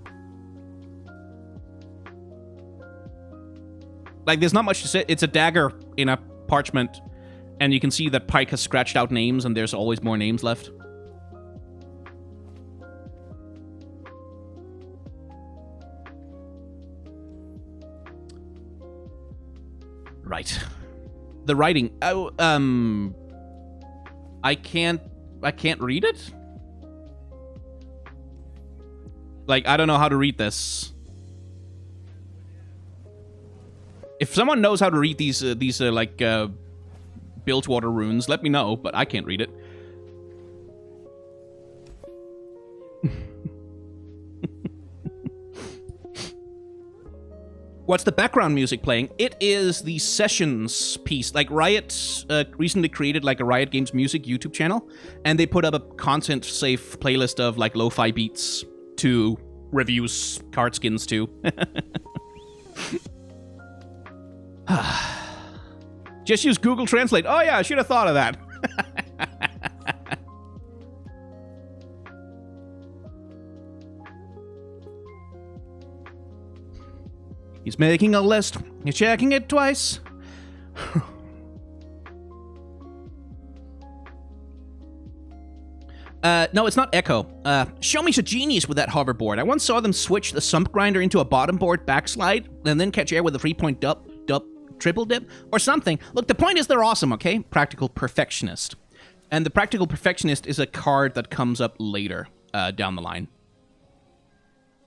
Speaker 1: Like, there's not much to say. It's a dagger in a parchment, and you can see that Pyke has scratched out names, and there's always more names left. Right. The writing. Oh, I can't read it? Like, I don't know how to read this. If someone knows how to read these like, Bilgewater runes, let me know, but I can't read it. What's the background music playing? It is the Sessions piece. Like, Riot recently created like a Riot Games music YouTube channel, and they put up a content-safe playlist of like lo-fi beats to reviews card skins too. Just use Google Translate. Oh yeah, I should have thought of that. He's making a list. He's checking it twice. No, it's not Ekko. Show me's a genius with that hoverboard. I once saw them switch the sump grinder into a bottom board backslide and then catch air with a 3-point triple dip or something. Look, the point is they're awesome, okay? Practical Perfectionist. And the Practical Perfectionist is a card that comes up later down the line.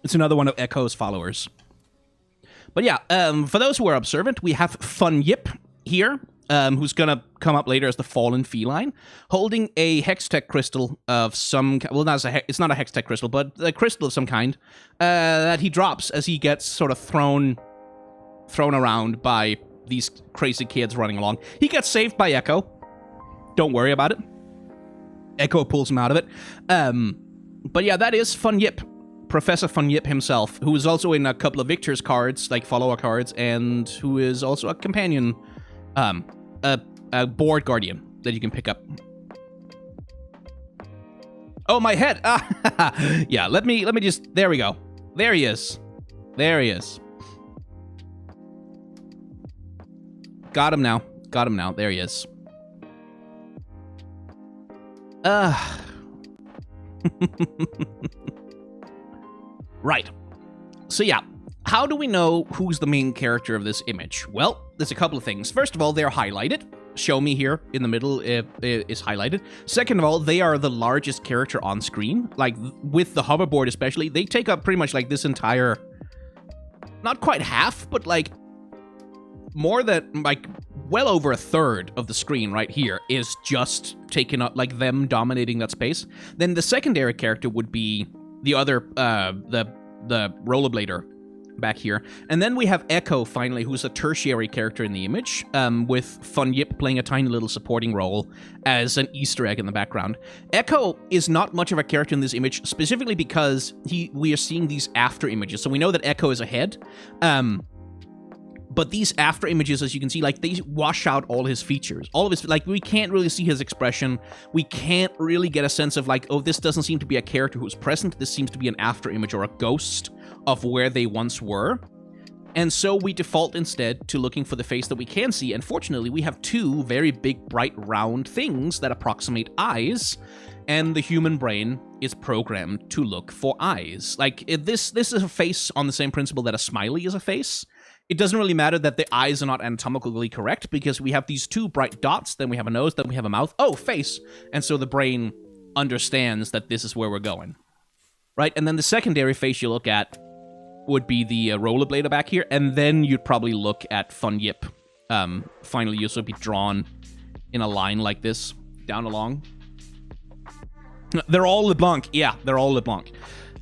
Speaker 1: It's another one of Ekko's followers. But yeah, for those who are observant, we have Fun Yip here, who's gonna come up later as the Fallen Feline, holding a Hextech crystal of some... Well, it's not a Hextech crystal, but a crystal of some kind that he drops as he gets sort of thrown around by these crazy kids running along. He gets saved by Ekko. Don't worry about it. Ekko pulls him out of it. But yeah, that is Fun Yip. Professor Fun Yip himself, who is also in a couple of Victor's cards, like follower cards, and who is also a companion, a board guardian that you can pick up. Oh, my head! Yeah, let me just... There we go. There he is. There he is. Got him now. Got him now. There he is. Right. So yeah, how do we know who's the main character of this image? Well, there's a couple of things. First of all, they're highlighted. Show me here in the middle is highlighted. Second of all, they are the largest character on screen. Like, with the hoverboard especially, they take up pretty much like this entire... Not quite half, but like... More than, like, well over a third of the screen right here is just taken up, like, them dominating that space. Then the secondary character would be the other, the rollerblader back here. And then we have Ekko, finally, who's a tertiary character in the image, with Fun Yip playing a tiny little supporting role as an Easter egg in the background. Ekko is not much of a character in this image, specifically because we are seeing these after images. So we know that Ekko is ahead, but these after images, as you can see, like, they wash out all his features. All of his, like, we can't really see his expression. We can't really get a sense of, like, oh, this doesn't seem to be a character who's present. This seems to be an after image or a ghost of where they once were. And so we default instead to looking for the face that we can see. And fortunately, we have two very big, bright, round things that approximate eyes. And the human brain is programmed to look for eyes. Like, this is a face on the same principle that a smiley is a face. It doesn't really matter that the eyes are not anatomically correct, because we have these two bright dots, then we have a nose, then we have a mouth. Oh, face! And so the brain understands that this is where we're going. Right? And then the secondary face you look at would be the rollerblader back here, and then you'd probably look at Fun Yip. Finally, you'll be drawn in a line like this, down along. They're all LeBlanc. Yeah, they're all LeBlanc.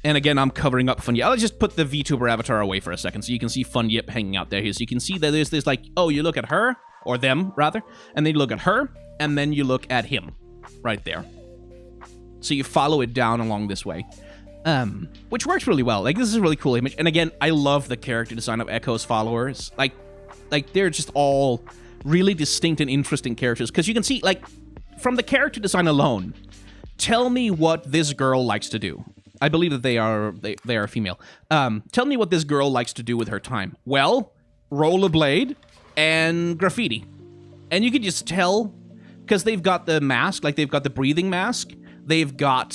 Speaker 1: And again, I'm covering up Fun Yip. I'll just put the VTuber avatar away for a second so you can see Fun Yip hanging out there here. So you can see that there's this, like, oh, you look at her, or them, rather, and then you look at her, and then you look at him, right there. So you follow it down along this way, which works really well. Like, this is a really cool image. And again, I love the character design of Ekko's followers. Like they're just all really distinct and interesting characters, because you can see, like, from the character design alone, tell me what this girl likes to do. I believe that they are female. Tell me what this girl likes to do with her time. Well, rollerblade and graffiti. And you can just tell, because they've got the mask, like they've got the breathing mask, they've got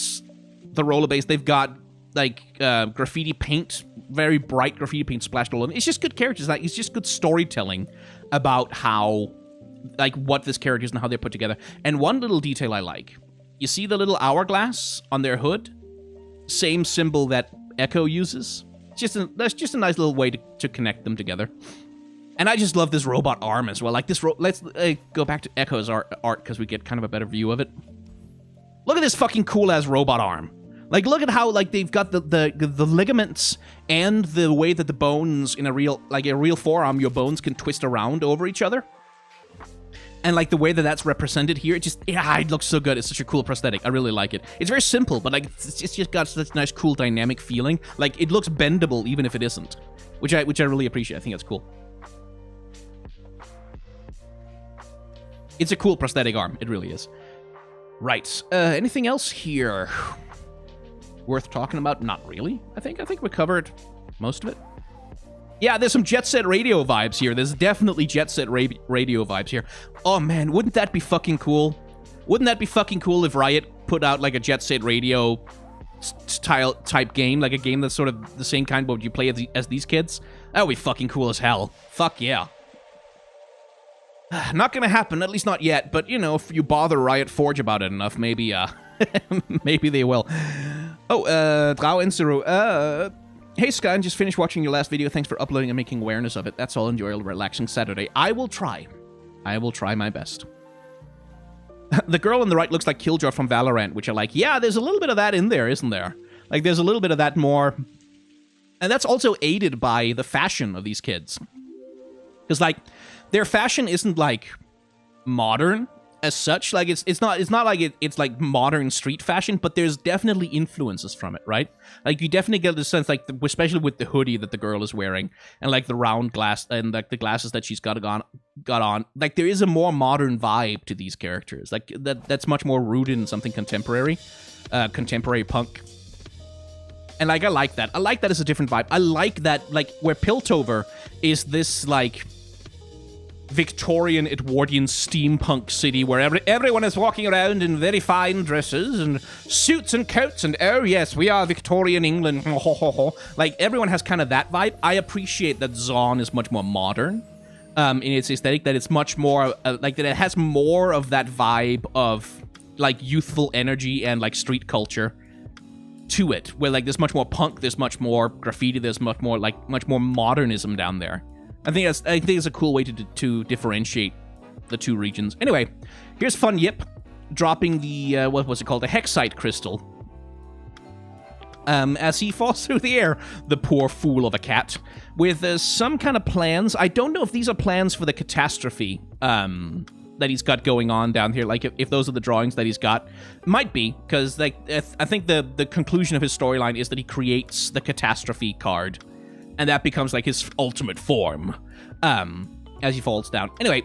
Speaker 1: the rollerblades, they've got like graffiti paint, very bright graffiti paint splashed all over. It's just good characters. Like, it's just good storytelling about how, like, what this character is and how they're put together. And one little detail I like, you see the little hourglass on their hood? Same symbol that Ekko uses. That's just a nice little way to connect them together. And I just love this robot arm as well. Like, this let's go back to Ekko's art because we get kind of a better view of it. Look at this fucking cool ass robot arm. Like, look at how, like, they've got the ligaments and the way that the bones in a real forearm, your bones can twist around over each other. And, like, the way that that's represented here, it looks so good. It's such a cool prosthetic. I really like it. It's very simple, but, like, it's just got such a nice, cool, dynamic feeling. Like, it looks bendable even if it isn't, which I really appreciate. I think that's cool. It's a cool prosthetic arm. It really is. Right. Anything else here worth talking about? Not really. I think we covered most of it. Yeah, there's some Jet Set Radio vibes here. There's definitely Jet Set Radio vibes here. Oh, man, wouldn't that be fucking cool? Wouldn't that be fucking cool if Riot put out, like, a Jet Set Radio type game? Like, a game that's sort of the same kind, but you play as these kids? That would be fucking cool as hell. Fuck yeah. Not gonna happen, at least not yet, but, you know, if you bother Riot Forge about it enough, maybe, maybe they will. Oh, Drau Insiru, hey, Sky, just finished watching your last video. Thanks for uploading and making awareness of it. That's all. Enjoy a relaxing Saturday. I will try. I will try my best. The girl on the right looks like Killjoy from Valorant, which I like. Yeah, there's a little bit of that in there, isn't there? Like, there's a little bit of that more... And that's also aided by the fashion of these kids. Because, like, their fashion isn't, like, modern as such. Like, it's not like it's like modern street fashion, but there's definitely influences from it, right? Like, you definitely get the sense, like, especially with the hoodie that the girl is wearing, and, like, the round glass, and, like, the glasses that she's got on. Like, there is a more modern vibe to these characters. Like, that's much more rooted in something contemporary. Contemporary punk. And, like, I like that. I like that it's a different vibe. I like that, like, where Piltover is this, like... Victorian Edwardian steampunk city where everyone is walking around in very fine dresses and suits and coats and oh yes, we are Victorian England. Like everyone has kind of that vibe. I appreciate that Zaun is much more modern in its aesthetic, that it's much more like that it has more of that vibe of like youthful energy and like street culture to it, where like there's much more punk, there's much more graffiti, there's much more modernism down there. I think it's a cool way to differentiate the two regions. Anyway, here's Fun Yip dropping the, what was it called? The Hexite Crystal. As he falls through the air, the poor fool of a cat, with some kind of plans. I don't know if these are plans for the catastrophe that he's got going on down here. Like, if those are the drawings that he's got. Might be, because like I think the conclusion of his storyline is that he creates the catastrophe card. And that becomes, like, his ultimate form, as he falls down. Anyway,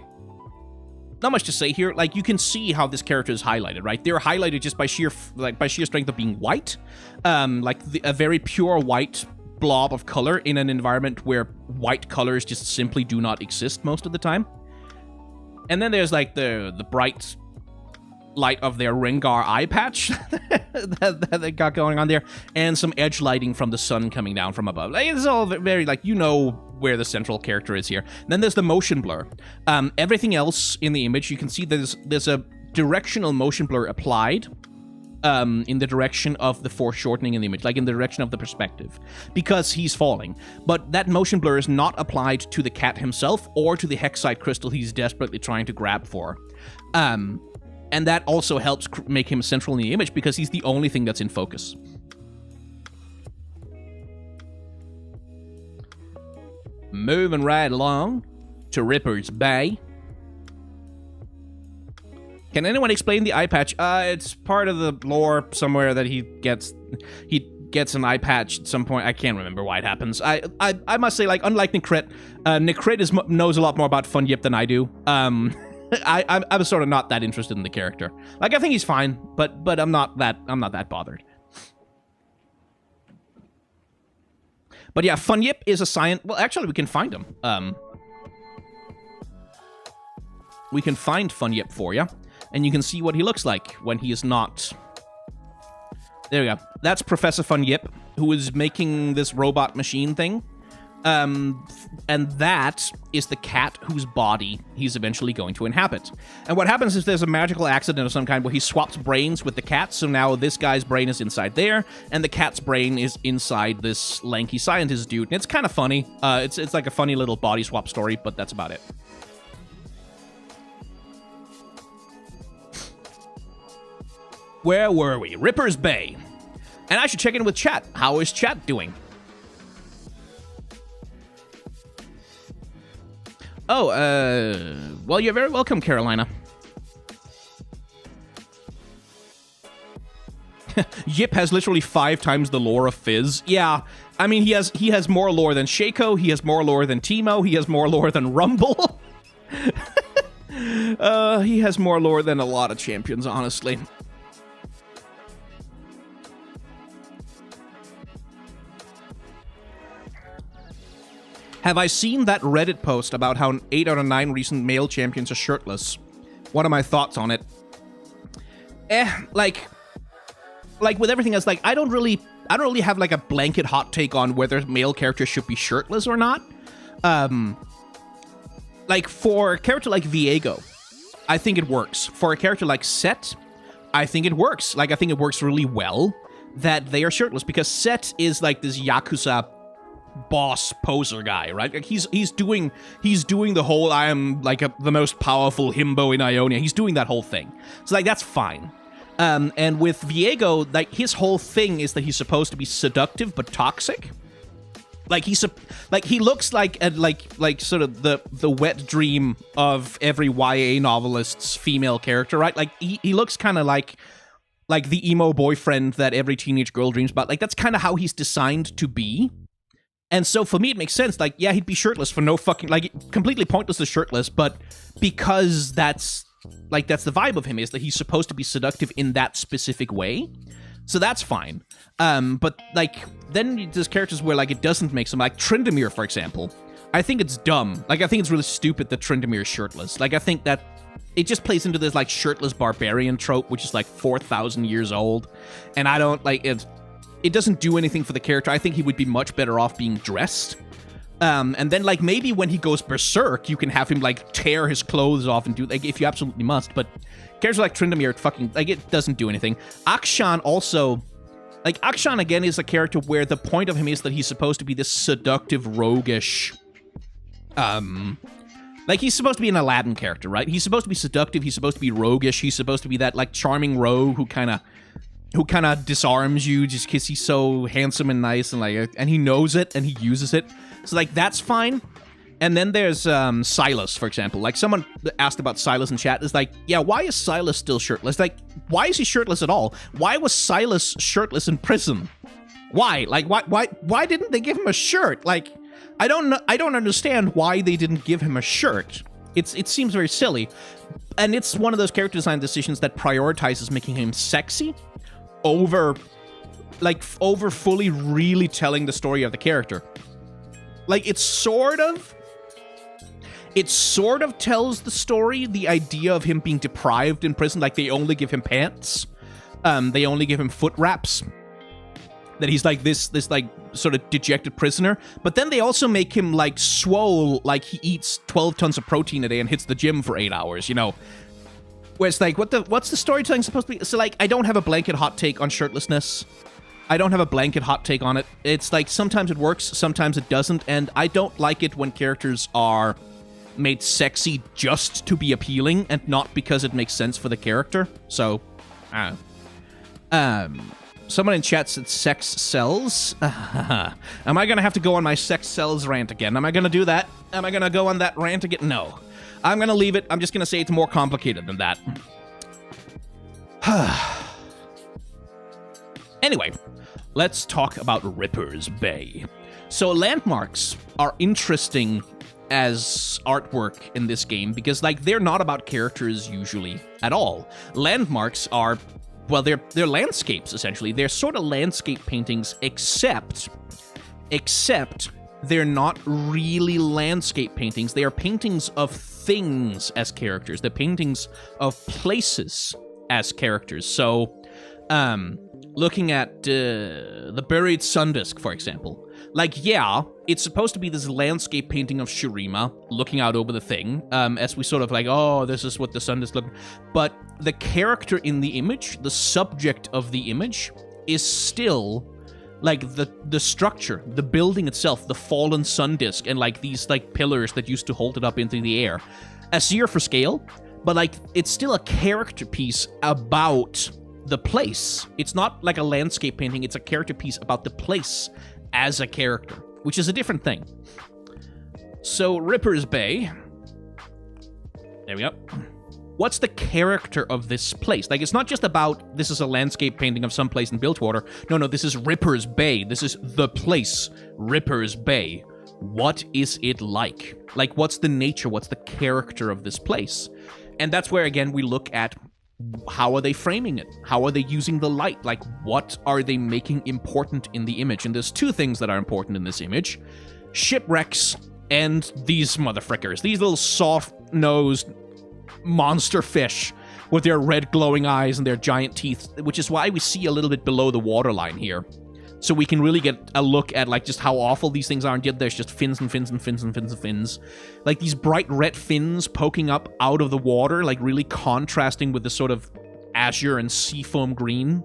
Speaker 1: not much to say here. Like, you can see how this character is highlighted, right? They're highlighted just by sheer strength of being white. Like, a very pure white blob of color in an environment where white colors just simply do not exist most of the time. And then there's, like, the bright light of their Rengar eye patch that they got going on there, and some edge lighting from the sun coming down from above. Like, it's all very, like, you know where the central character is here. Then there's the motion blur. Everything else in the image, you can see there's a directional motion blur applied in the direction of the foreshortening in the image, like in the direction of the perspective, because he's falling. But that motion blur is not applied to the cat himself or to the Hexite crystal he's desperately trying to grab for. And that also helps make him central in the image because he's the only thing that's in focus. Moving right along to Ripper's Bay. Can anyone explain the eye patch? It's part of the lore somewhere that he gets an eye patch at some point. I can't remember why it happens. I must say, like, unlike Nikrit, Nikrit knows a lot more about Fun Yip than I do. I'm sort of not that interested in the character. Like, I think he's fine, but I'm not that bothered. But yeah, Fun Yip is a science. Well, actually, we can find him. We can find Fun Yip for you, and you can see what he looks like when he is not. There we go. That's Professor Fun Yip, who is making this robot machine thing. And that is the cat whose body he's eventually going to inhabit. And what happens is there's a magical accident of some kind where he swaps brains with the cat, so now this guy's brain is inside there, and the cat's brain is inside this lanky scientist dude. And it's kind of funny. It's like a funny little body swap story, but that's about it. Where were we? Ripper's Bay. And I should check in with chat. How is chat doing? Oh, well, you're very welcome, Carolina. Yip has literally 5 times the lore of Fizz. Yeah, I mean, he has more lore than Shaco, he has more lore than Teemo, he has more lore than Rumble. He has more lore than a lot of champions, honestly. Have I seen that Reddit post about how 8 out of 9 recent male champions are shirtless? What are my thoughts on it? Like with everything else, like I don't really have like a blanket hot take on whether male characters should be shirtless or not. Like for a character like Viego, I think it works. For a character like Set, I think it works. Like I think it works really well that they are shirtless because Set is like this Yakuza boss poser guy, right? Like he's doing the whole I am like the most powerful himbo in Ionia. He's doing that whole thing. So like that's fine. And with Viego, like his whole thing is that he's supposed to be seductive but toxic. Like he looks like sort of the wet dream of every YA novelist's female character, right? Like he looks kind of like the emo boyfriend that every teenage girl dreams about. Like that's kind of how he's designed to be. And so for me, it makes sense. Like, yeah, he'd be shirtless for no fucking, like, completely pointless as shirtless, but because that's the vibe of him, is that he's supposed to be seductive in that specific way. So that's fine. But, like, then there's characters where, like, it doesn't make some, like, Tryndamere, for example. I think it's dumb. Like, I think it's really stupid that Tryndamere is shirtless. Like, I think that it just plays into this, like, shirtless barbarian trope, which is, like, 4,000 years old. And I don't, like, it doesn't do anything for the character. I think he would be much better off being dressed. And then, like, maybe when he goes berserk, you can have him, like, tear his clothes off and do, like, if you absolutely must. But characters like Tryndamere, fucking, like, it doesn't do anything. Akshan also, like, Akshan, again, is a character where the point of him is that he's supposed to be this seductive, roguish, like, he's supposed to be an Aladdin character, right? He's supposed to be seductive, he's supposed to be roguish, he's supposed to be that, like, charming rogue who kind of disarms you just because he's so handsome and nice and like, and he knows it and he uses it. So like that's fine. And then there's Silas, for example. Like someone asked about Silas in chat. Is like, yeah, why is Silas still shirtless? Like, why is he shirtless at all? Why was Silas shirtless in prison? Why? Like, why didn't they give him a shirt? Like, I don't understand why they didn't give him a shirt. It seems very silly, and it's one of those character design decisions that prioritizes making him sexy over fully really telling the story of the character. Like, it sort of tells the story, the idea of him being deprived in prison. Like, they only give him pants. They only give him foot wraps. That he's like this like sort of dejected prisoner. But then they also make him like swole, like he eats 12 tons of protein a day and hits the gym for 8 hours, you know. Where it's like, what's the storytelling supposed to be? So like, I don't have a blanket hot take on shirtlessness. I don't have a blanket hot take on it. It's like, sometimes it works, sometimes it doesn't, and I don't like it when characters are made sexy just to be appealing and not because it makes sense for the character. So, someone in chat said sex sells. Am I gonna have to go on my sex sells rant again? Am I gonna do that? Am I gonna go on that rant again? No. I'm gonna leave it. I'm just gonna say it's more complicated than that. Anyway, let's talk about Ripper's Bay. So landmarks are interesting as artwork in this game because, like, they're not about characters usually at all. Landmarks are, well, they're landscapes, essentially. They're sort of landscape paintings, except they're not really landscape paintings. They are paintings of things as characters. They're paintings of places as characters. So, looking at the Buried Sundisk, for example. Like, yeah, it's supposed to be this landscape painting of Shurima looking out over the thing, as we sort of like, oh, this is what the Sundisk look. But the character in the image, the subject of the image, is still like the structure, the building itself, the fallen Sundisk, and like these like pillars that used to hold it up into the air. Azir for scale, but like it's still a character piece about the place. It's not like a landscape painting, it's a character piece about the place as a character, which is a different thing. So, Ripper's Bay. There we go. What's the character of this place? Like, it's not just about, this is a landscape painting of some place in Bilgewater. No, this is Ripper's Bay. This is the place, Ripper's Bay. What is it like? Like, what's the nature? What's the character of this place? And that's where, again, we look at how are they framing it? How are they using the light? Like, what are they making important in the image? And there's two things that are important in this image. Shipwrecks and these motherfrickers, these little soft-nosed monster fish with their red glowing eyes and their giant teeth, which is why we see a little bit below the waterline here. So we can really get a look at, like, just how awful these things are, and yet there's just fins and fins and fins and fins and fins. Like, these bright red fins poking up out of the water, like, really contrasting with the sort of azure and seafoam green.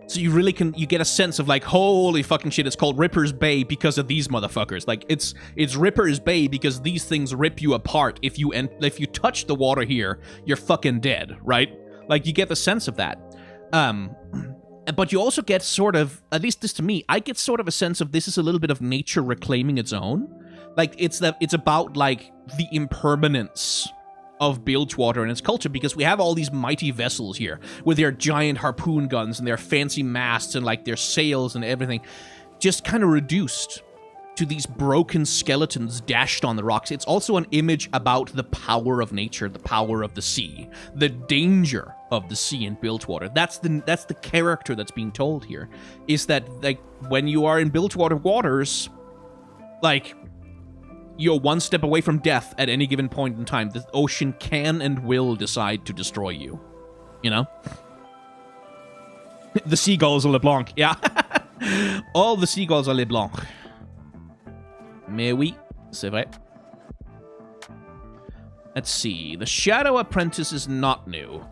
Speaker 1: So you really you get a sense of, like, holy fucking shit, it's called Ripper's Bay because of these motherfuckers. Like, it's Ripper's Bay because these things rip you apart. If you touch the water here, you're fucking dead, right? Like, you get the sense of that. But you also get sort of, at least this to me, I get sort of a sense of this is a little bit of nature reclaiming its own. Like, it's about, like, the impermanence of Bilgewater and its culture, because we have all these mighty vessels here with their giant harpoon guns and their fancy masts and, like, their sails and everything, just kind of reduced to these broken skeletons dashed on the rocks. It's also an image about the power of nature, the power of the sea, the danger of the sea in Bilgewater. That's the character that's being told here, is that, like, when you are in Bilgewater waters, like, you're one step away from death at any given point in time. The ocean can and will decide to destroy you. You know? The seagulls are LeBlanc, yeah. All the seagulls are LeBlanc. Mais oui, c'est vrai. Let's see. The Shadow Apprentice is not new,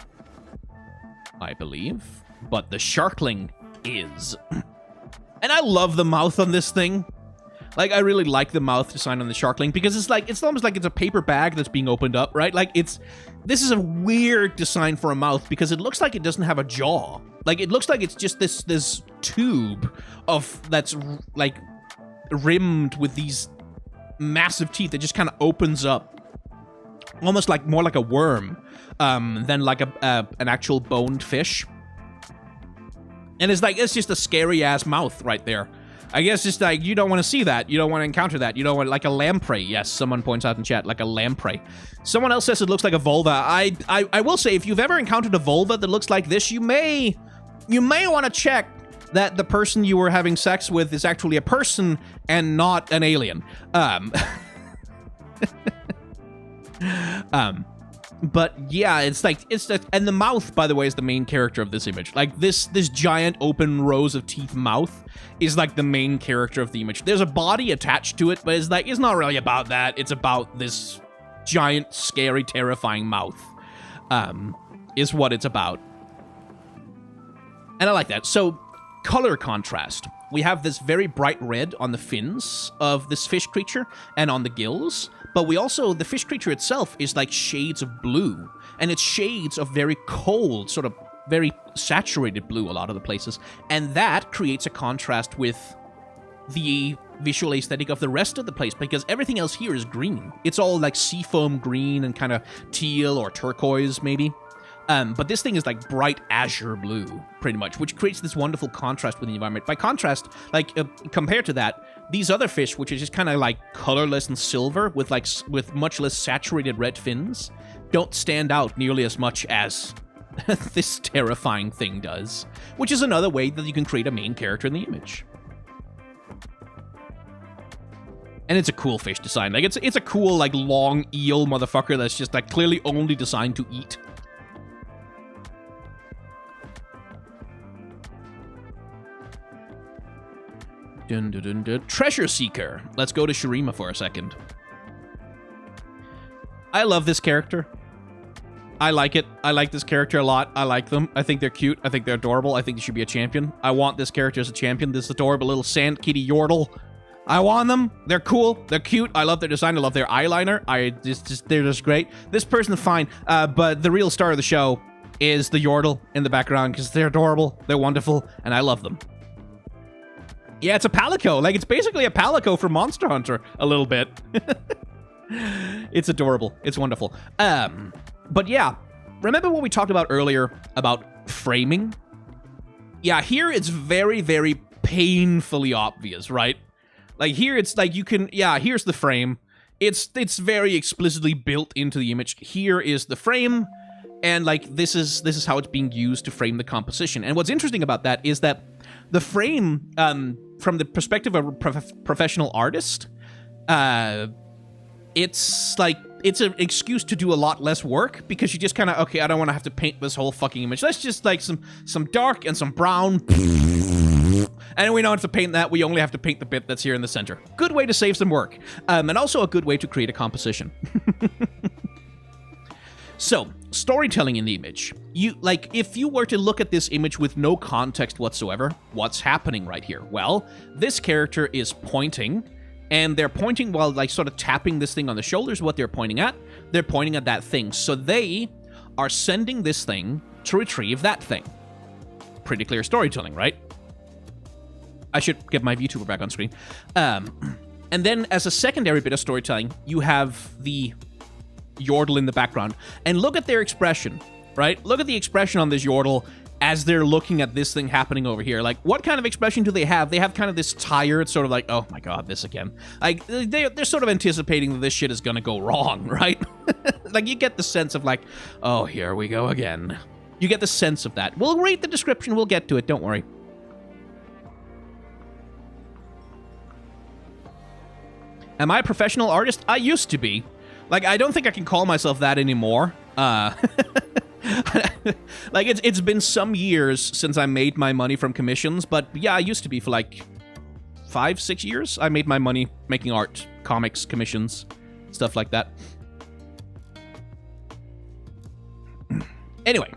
Speaker 1: I believe. But the Sharkling is. And I love the mouth on this thing. Like, I really like the mouth design on the Sharkling, because it's almost like it's a paper bag that's being opened up, right? Like, this is a weird design for a mouth, because it looks like it doesn't have a jaw. Like, it looks like it's just this tube that's, like, rimmed with these massive teeth that just kind of opens up, almost like more like a worm than like an actual boned fish. And it's just a scary ass mouth right there. I guess just like, you don't want to see that. You don't want to encounter that. You don't want, like, a lamprey. Yes, someone points out in chat, like a lamprey. Someone else says it looks like a vulva. I will say, if you've ever encountered a vulva that looks like this, you may want to check that the person you were having sex with is actually a person and not an alien. But yeah, it's and the mouth, by the way, is the main character of this image. Like, this giant open rows of teeth mouth is like the main character of the image. There's a body attached to it, but it's not really about that. It's about this giant, scary, terrifying mouth, is what it's about. And I like that. So, color contrast. We have this very bright red on the fins of this fish creature and on the gills, but the fish creature itself is like shades of blue, and it's shades of very cold, sort of very saturated blue a lot of the places, and that creates a contrast with the visual aesthetic of the rest of the place, because everything else here is green. It's all like seafoam green and kind of teal or turquoise, maybe. But this thing is like bright azure blue, pretty much, which creates this wonderful contrast with the environment. By contrast, like, compared to that, these other fish, which is just kind of like colorless and silver with much less saturated red fins, don't stand out nearly as much as this terrifying thing does, which is another way that you can create a main character in the image. And it's a cool fish design. Like, it's a cool, like, long eel motherfucker that's just, like, clearly only designed to eat. Dun, dun, dun, dun. Treasure Seeker. Let's go to Shurima for a second. I love this character. I like it. I like this character a lot. I like them. I think they're cute. I think they're adorable. I think they should be a champion. I want this character as a champion. This adorable little sand kitty yordle. I want them. They're cool. They're cute. I love their design. I love their eyeliner. They're just great. This person's fine. But the real star of the show is the yordle in the background, because they're adorable. They're wonderful. And I love them. Yeah, it's a palico. Like, it's basically a palico for Monster Hunter, a little bit. It's adorable. It's wonderful. But yeah, remember what we talked about earlier about framing? Yeah, here it's very, very painfully obvious, right? Like, here it's like you can, yeah, here's the frame. It's very explicitly built into the image. Here is the frame, and like this is how it's being used to frame the composition. And what's interesting about that is that the frame, from the perspective of a professional artist, it's like, it's an excuse to do a lot less work, because you just kind of, okay, I don't want to have to paint this whole fucking image. Let's just like some dark and some brown. And we don't have to paint that. We only have to paint the bit that's here in the center. Good way to save some work. And also a good way to create a composition. So, storytelling in the image. If you were to look at this image with no context whatsoever, what's happening right here? Well, this character is pointing, and they're pointing while, like, sort of tapping this thing on the shoulders. What they're pointing at? They're pointing at that thing. So they are sending this thing to retrieve that thing. Pretty clear storytelling, right? I should get my VTuber back on screen. And then, as a secondary bit of storytelling, you have the Yordle in the background. And look at their expression, right? Look at the expression on this Yordle as they're looking at this thing happening over here. Like, what kind of expression do they have? They have kind of this tired, sort of like, oh my god, this again. Like, they're sort of anticipating that this shit is gonna go wrong, right? Like, you get the sense of like, oh, here we go again. You get the sense of that. We'll read the description, we'll get to it, don't worry. Am I a professional artist? I used to be. Like, I don't think I can call myself that anymore. Like, it's been some years since I made my money from commissions, but yeah, I used to be for like 5-6 years. I made my money making art, comics, commissions, stuff like that. Anyway,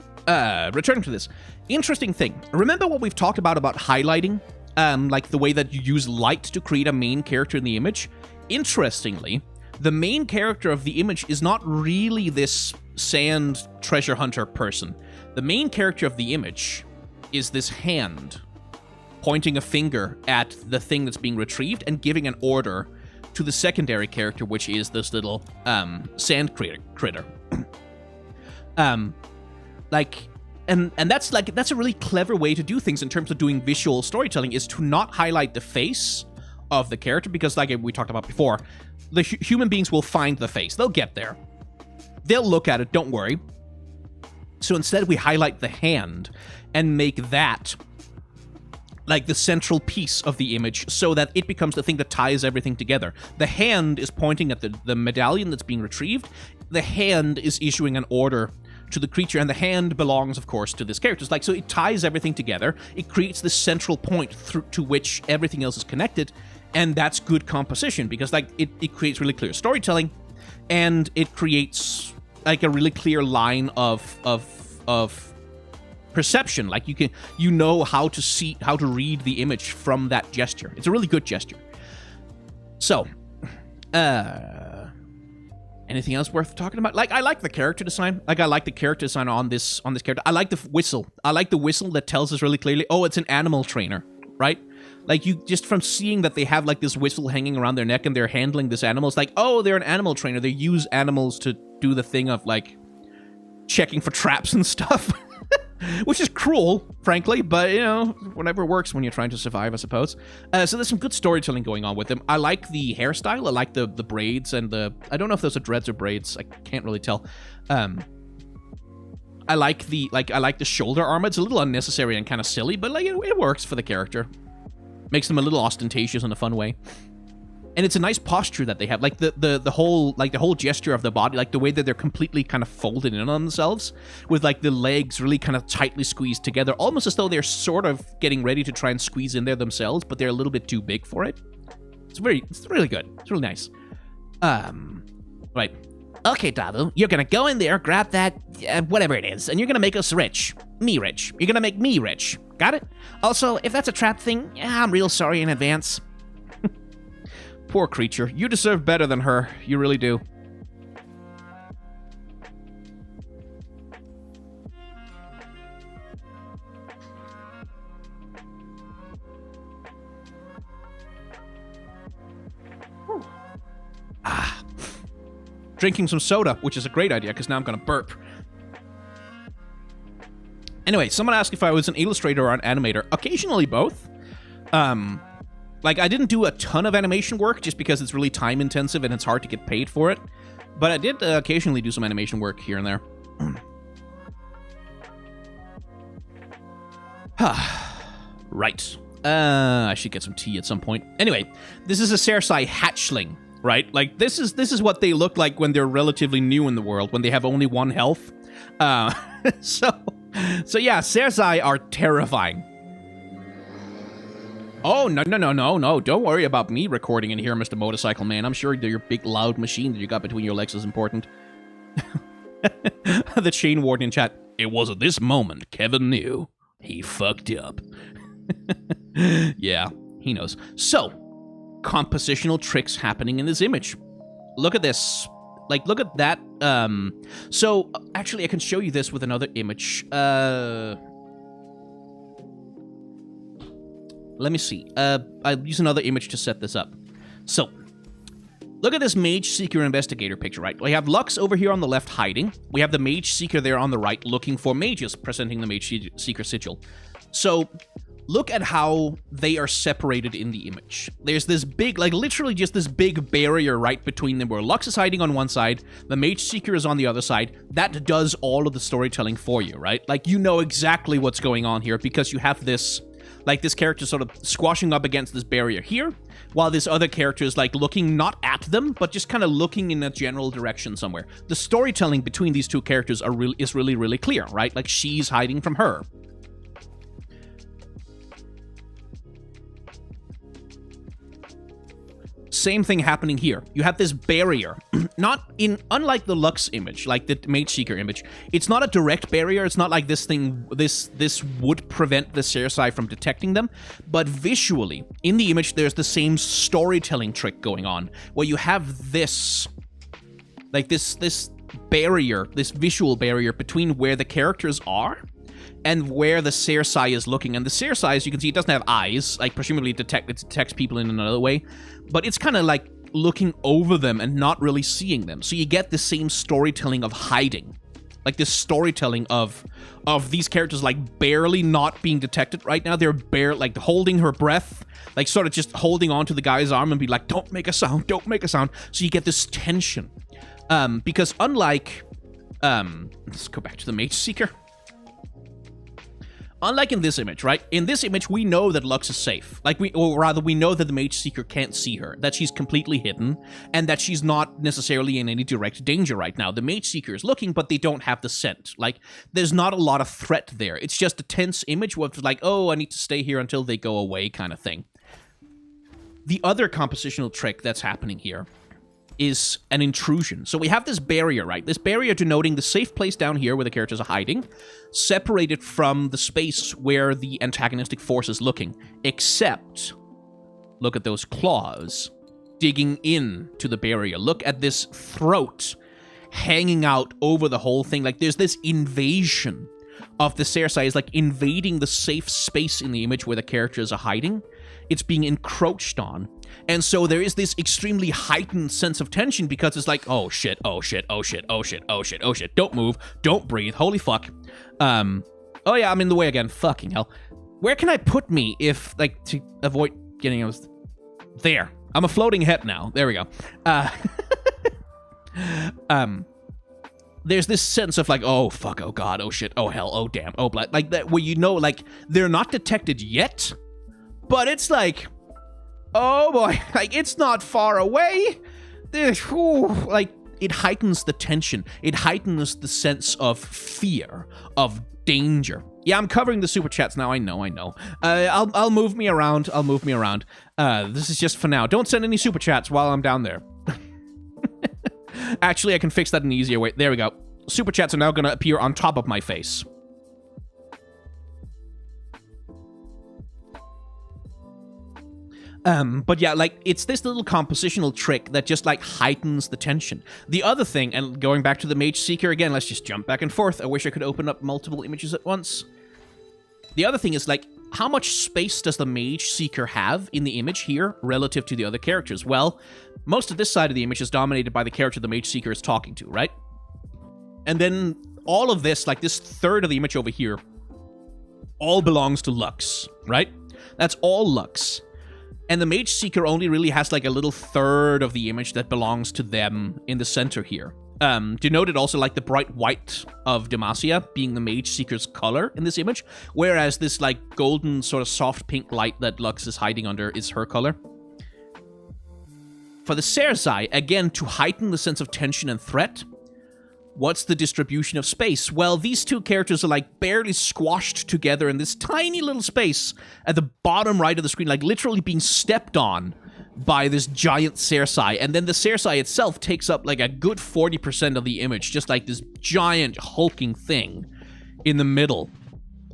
Speaker 1: returning to this. Interesting thing. Remember what we've talked about highlighting? Like the way that you use light to create a main character in the image? Interestingly, the main character of the image is not really this sand treasure hunter person. The main character of the image is this hand pointing a finger at the thing that's being retrieved and giving an order to the secondary character, which is this little sand critter. And that's a really clever way to do things in terms of doing visual storytelling, is to not highlight the face of the character, because like we talked about before, the human beings will find the face. They'll get there. They'll look at it, don't worry. So instead we highlight the hand and make that like the central piece of the image, so that it becomes the thing that ties everything together. The hand is pointing at the medallion that's being retrieved. The hand is issuing an order to the creature, and the hand belongs, of course, to this character. It's like, so it ties everything together. It creates this central point to which everything else is connected, and that's good composition, because like it creates really clear storytelling, and it creates like a really clear line of perception. Like you know how to read the image from that gesture. It's a really good gesture. So, anything else worth talking about? Like, I like the character design. Like, I like the character design on this character. I like the whistle. I like the whistle that tells us really clearly, oh, it's an animal trainer, right? Like, you just from seeing that they have like this whistle hanging around their neck and they're handling this animal, it's like, oh, they're an animal trainer. They use animals to do the thing of like checking for traps and stuff. Which is cruel, frankly, but, you know, whatever works when you're trying to survive, I suppose. So there's some good storytelling going on with them. I like the hairstyle. I like the braids and the... I don't know if those are dreads or braids. I can't really tell. I like the shoulder armor. It's a little unnecessary and kind of silly, but, like, it works for the character. Makes them a little ostentatious in a fun way. And it's a nice posture that they have, like the whole gesture of the body, like the way that they're completely kind of folded in on themselves, with like the legs really kind of tightly squeezed together, almost as though they're sort of getting ready to try and squeeze in there themselves, but they're a little bit too big for it. It's really good. It's really nice. Right. Okay, Dabu, you're gonna go in there, grab that, whatever it is, and you're gonna make us rich. Me rich. You're gonna make me rich. Got it? Also, if that's a trap thing, I'm real sorry in advance. Poor creature. You deserve better than her. You really do. Drinking some soda, which is a great idea, because now I'm going to burp. Anyway, someone asked if I was an illustrator or an animator. Occasionally both. Like, I didn't do a ton of animation work just because it's really time-intensive and it's hard to get paid for it. But I did occasionally do some animation work here and there. Right. I should get some tea at some point. Anyway, this is a Cersei hatchling. right? Like, this is what they look like when they're relatively new in the world, when they have only 1 health. So yeah, Cersei are terrifying. Oh, no, don't worry about me recording in here, Mr. Motorcycle Man. I'm sure your big loud machine that you got between your legs is important. The Chain Warden in chat. It was at this moment Kevin knew he fucked up. Yeah, he knows. So, compositional tricks happening in this image. Look at this. Like, look at that. So, actually, I can show you this with another image. Let me see. I'll use another image to set this up. So, look at this Mage Seeker Investigator picture, right? We have Lux over here on the left hiding. We have the Mage Seeker there on the right looking for mages, presenting the Mage Seeker sigil. So, look at how they are separated in the image. There's this big, like literally just this big barrier right between them where Lux is hiding on one side, the Mage Seeker is on the other side. That does all of the storytelling for you, right? Like, you know exactly what's going on here because you have this... like, this character sort of squashing up against this barrier here, while this other character is, like, looking not at them, but just kind of looking in a general direction somewhere. The storytelling between these two characters is really, really clear, right? Like, she's hiding from her. Same thing happening here. You have this barrier. Unlike the Lux image, like the Mage Seeker image, it's not a direct barrier. It's not like this thing, this would prevent the Cersei from detecting them. But visually, in the image, there's the same storytelling trick going on, where you have this, like this barrier, this visual barrier between where the characters are and where the Cersei is looking. And the Cersei, as you can see, it doesn't have eyes. Like, presumably it detects people in another way. But it's kind of like looking over them and not really seeing them. So you get the same storytelling of hiding. Like, this storytelling of these characters, like, barely not being detected right now. They're like, holding her breath. Like, sort of just holding on to the guy's arm and be like, don't make a sound, don't make a sound. So you get this tension. Because unlike... let's go back to the Mage Seeker. Unlike in this image, right? In this image, we know that Lux is safe. Like, we know that the Mage Seeker can't see her, that she's completely hidden, and that she's not necessarily in any direct danger right now. The Mage Seeker is looking, but they don't have the scent. Like, there's not a lot of threat there. It's just a tense image where it's like, oh, I need to stay here until they go away kind of thing. The other compositional trick that's happening here is an intrusion. So we have this barrier, right? This barrier denoting the safe place down here where the characters are hiding, separated from the space where the antagonistic force is looking. Except, look at those claws digging in to the barrier. Look at this throat hanging out over the whole thing. Like, there's this invasion of the Cersei is like invading the safe space in the image where the characters are hiding. It's being encroached on. And so there is this extremely heightened sense of tension because it's like, oh shit, oh shit, oh shit, oh shit, oh shit, oh shit. Don't move, don't breathe, holy fuck. Oh yeah, I'm in the way again, fucking hell. Where can I put me if, like, to avoid getting... There. I'm a floating head now. There we go. There's this sense of like, oh fuck, oh god, oh shit, oh hell, oh damn, oh blood. Like that, where you know, like, they're not detected yet, but it's like, oh boy, like, it's not far away. Like, it heightens the tension. It heightens the sense of fear, of danger. Yeah, I'm covering the super chats now. I know. I'll move me around. This is just for now. Don't send any super chats while I'm down there. Actually, I can fix that in an easier way. There we go. Super chats are now going to appear on top of my face. But yeah, like, it's this little compositional trick that just, like, heightens the tension. The other thing, and going back to the Mage Seeker again, let's just jump back and forth. I wish I could open up multiple images at once. The other thing is, like, how much space does the Mage Seeker have in the image here relative to the other characters? Well, most of this side of the image is dominated by the character the Mage Seeker is talking to, right? And then all of this, like this third of the image over here, all belongs to Lux, right? That's all Lux. And the Mage Seeker only really has like a little third of the image that belongs to them in the center here. Denoted also like the bright white of Demacia being the Mage Seeker's color in this image, whereas this like golden sort of soft pink light that Lux is hiding under is her color. For the Cersei, again, to heighten the sense of tension and threat, what's the distribution of space? Well, these two characters are like barely squashed together in this tiny little space at the bottom right of the screen, like literally being stepped on by this giant Cersei. And then the Cersei itself takes up like a good 40% of the image, just like this giant hulking thing in the middle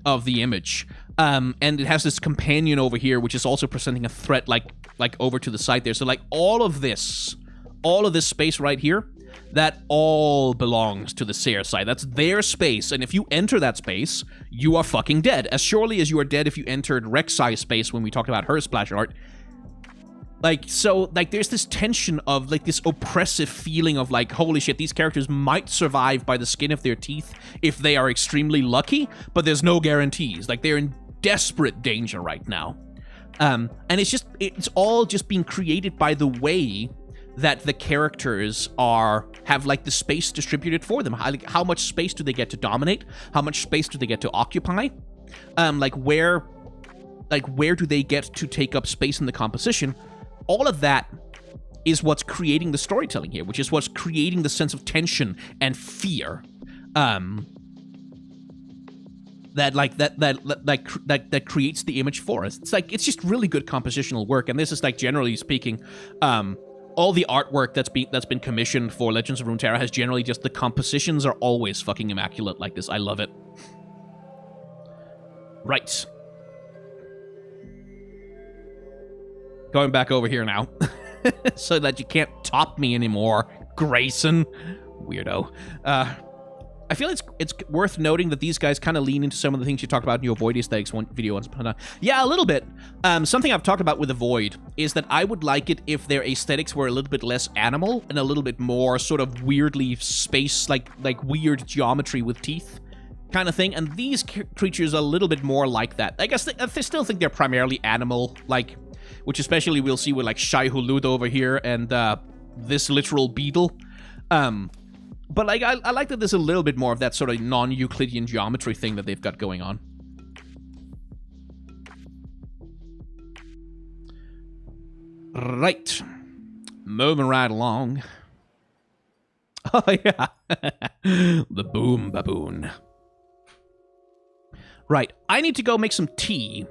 Speaker 1: of the image. And it has this companion over here, which is also presenting a threat like over to the side there. So like all of this space right here, that all belongs to the Cersei. That's their space, and if you enter that space, you are fucking dead. As surely as you are dead if you entered Rexi's space when we talked about her splash art. Like, so, like, there's this tension of, like, this oppressive feeling of, like, holy shit, these characters might survive by the skin of their teeth if they are extremely lucky, but there's no guarantees. Like, they're in desperate danger right now. And it's all just being created by the way that the characters have like the space distributed for them. How much space do they get to dominate? How much space do they get to occupy? Where do they get to take up space in the composition? All of that is what's creating the storytelling here, which is what's creating the sense of tension and fear. That creates the image for us. It's just really good compositional work, and this is like, generally speaking, all the artwork that's been commissioned for Legends of Runeterra has generally just, the compositions are always fucking immaculate like this. I love it. Right. Going back over here now. So that you can't top me anymore, Grayson. Weirdo. I feel it's worth noting that these guys kind of lean into some of the things you talked about in your Void aesthetics video once upon a time. Yeah, a little bit. Something I've talked about with the Void is that I would like it if their aesthetics were a little bit less animal and a little bit more sort of weirdly space, like weird geometry with teeth kind of thing. And these creatures are a little bit more like that. I guess they still think they're primarily animal, like, which especially we'll see with like Shai Hulud over here and this literal beetle. But like, I like that there's a little bit more of that sort of non-Euclidean geometry thing that they've got going on. Right. Moving right along. Oh, yeah. The boom baboon. Right. I need to go make some tea.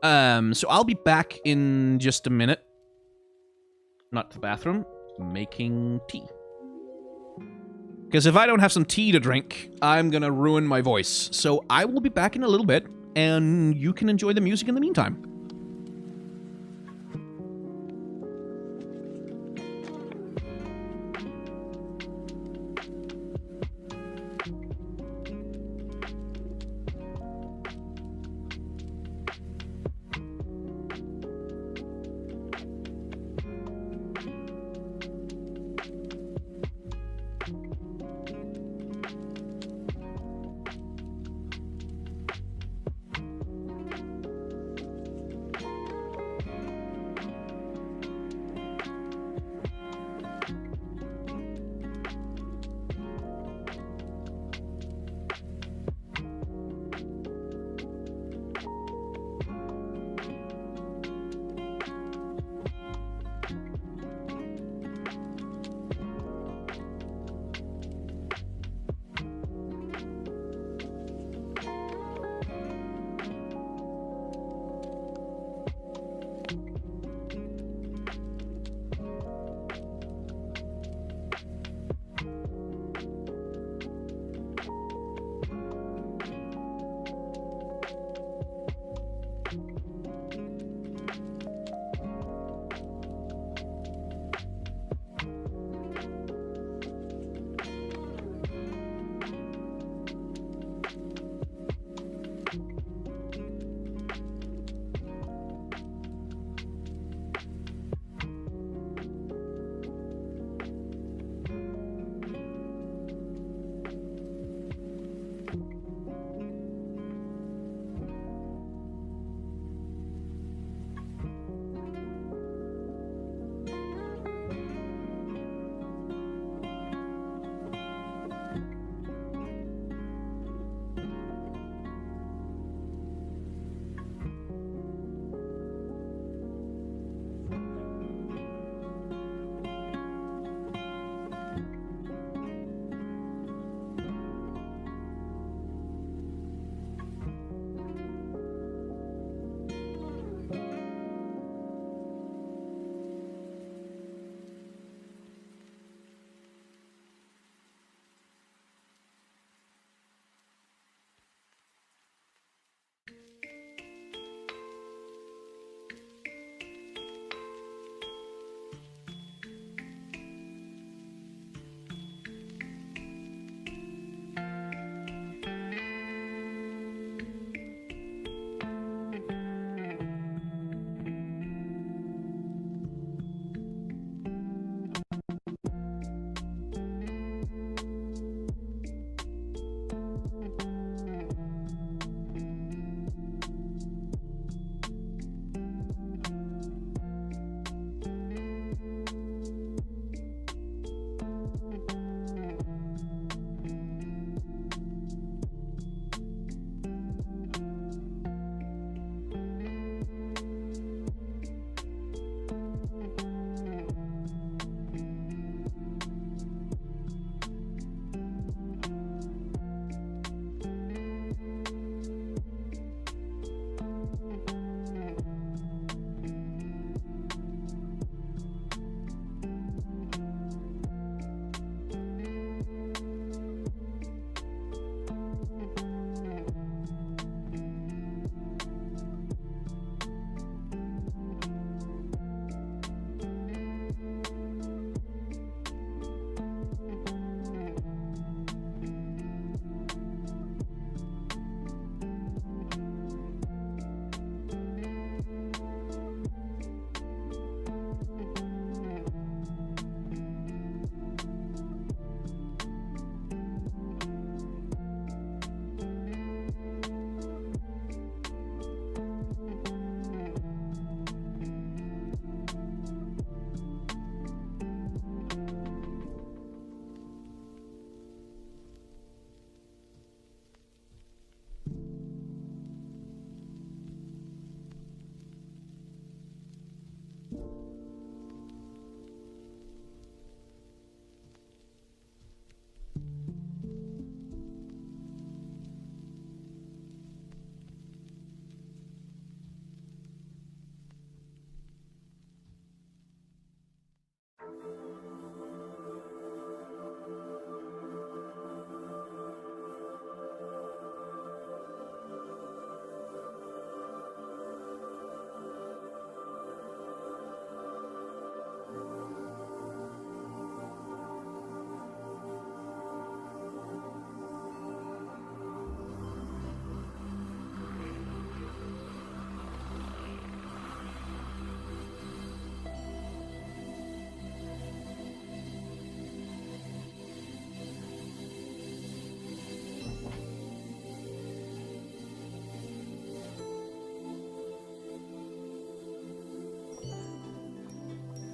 Speaker 1: So I'll be back in just a minute. Not the bathroom. Making tea. Because if I don't have some tea to drink, I'm gonna ruin my voice. So I will be back in a little bit, and you can enjoy the music in the meantime.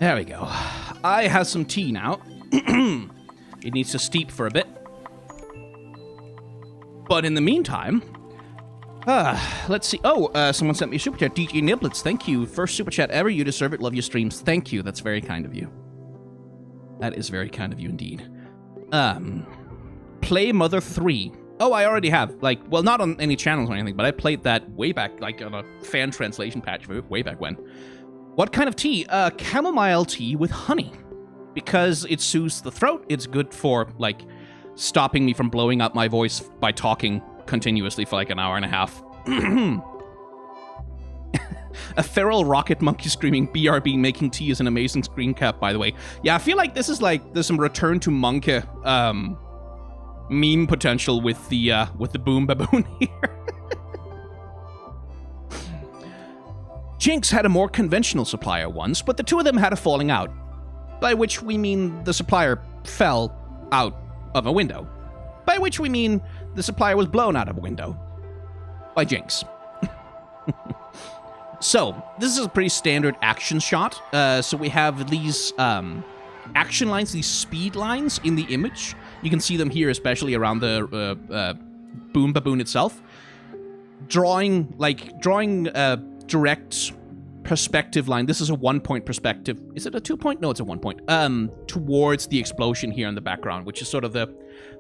Speaker 1: There we go. I have some tea now. It needs to steep for a bit. But in the meantime, let's see. Oh, someone sent me a super chat. DJ Niblets, thank you. First super chat ever. You deserve it. Love your streams. Thank you. That's very kind of you. That is very kind of you indeed. Play Mother 3. Oh, I already have. Like, well, not on any channels or anything, but I played that way back, like on a fan translation patch way back when. What kind of tea? Chamomile tea with honey. Because it soothes the throat. It's good for, like, stopping me from blowing up my voice by talking continuously for like an hour and a half. A feral rocket monkey screaming BRB making tea is an amazing screen cap, by the way. Yeah, I feel like this is like, there's some return to monkey, meme potential with the boom baboon here. Jinx had a more conventional supplier once, but the two of them had a falling out. By which we mean the supplier fell out of a window. By which we mean the supplier was blown out of a window. By Jinx. So, this is a pretty standard action shot. So we have these action lines, these speed lines in the image. You can see them here, especially around the boom baboon itself. Drawing a direct perspective line. This is a 1 point perspective. Is it a 2 point? No, it's a 1 point. Towards the explosion here in the background, which is sort of the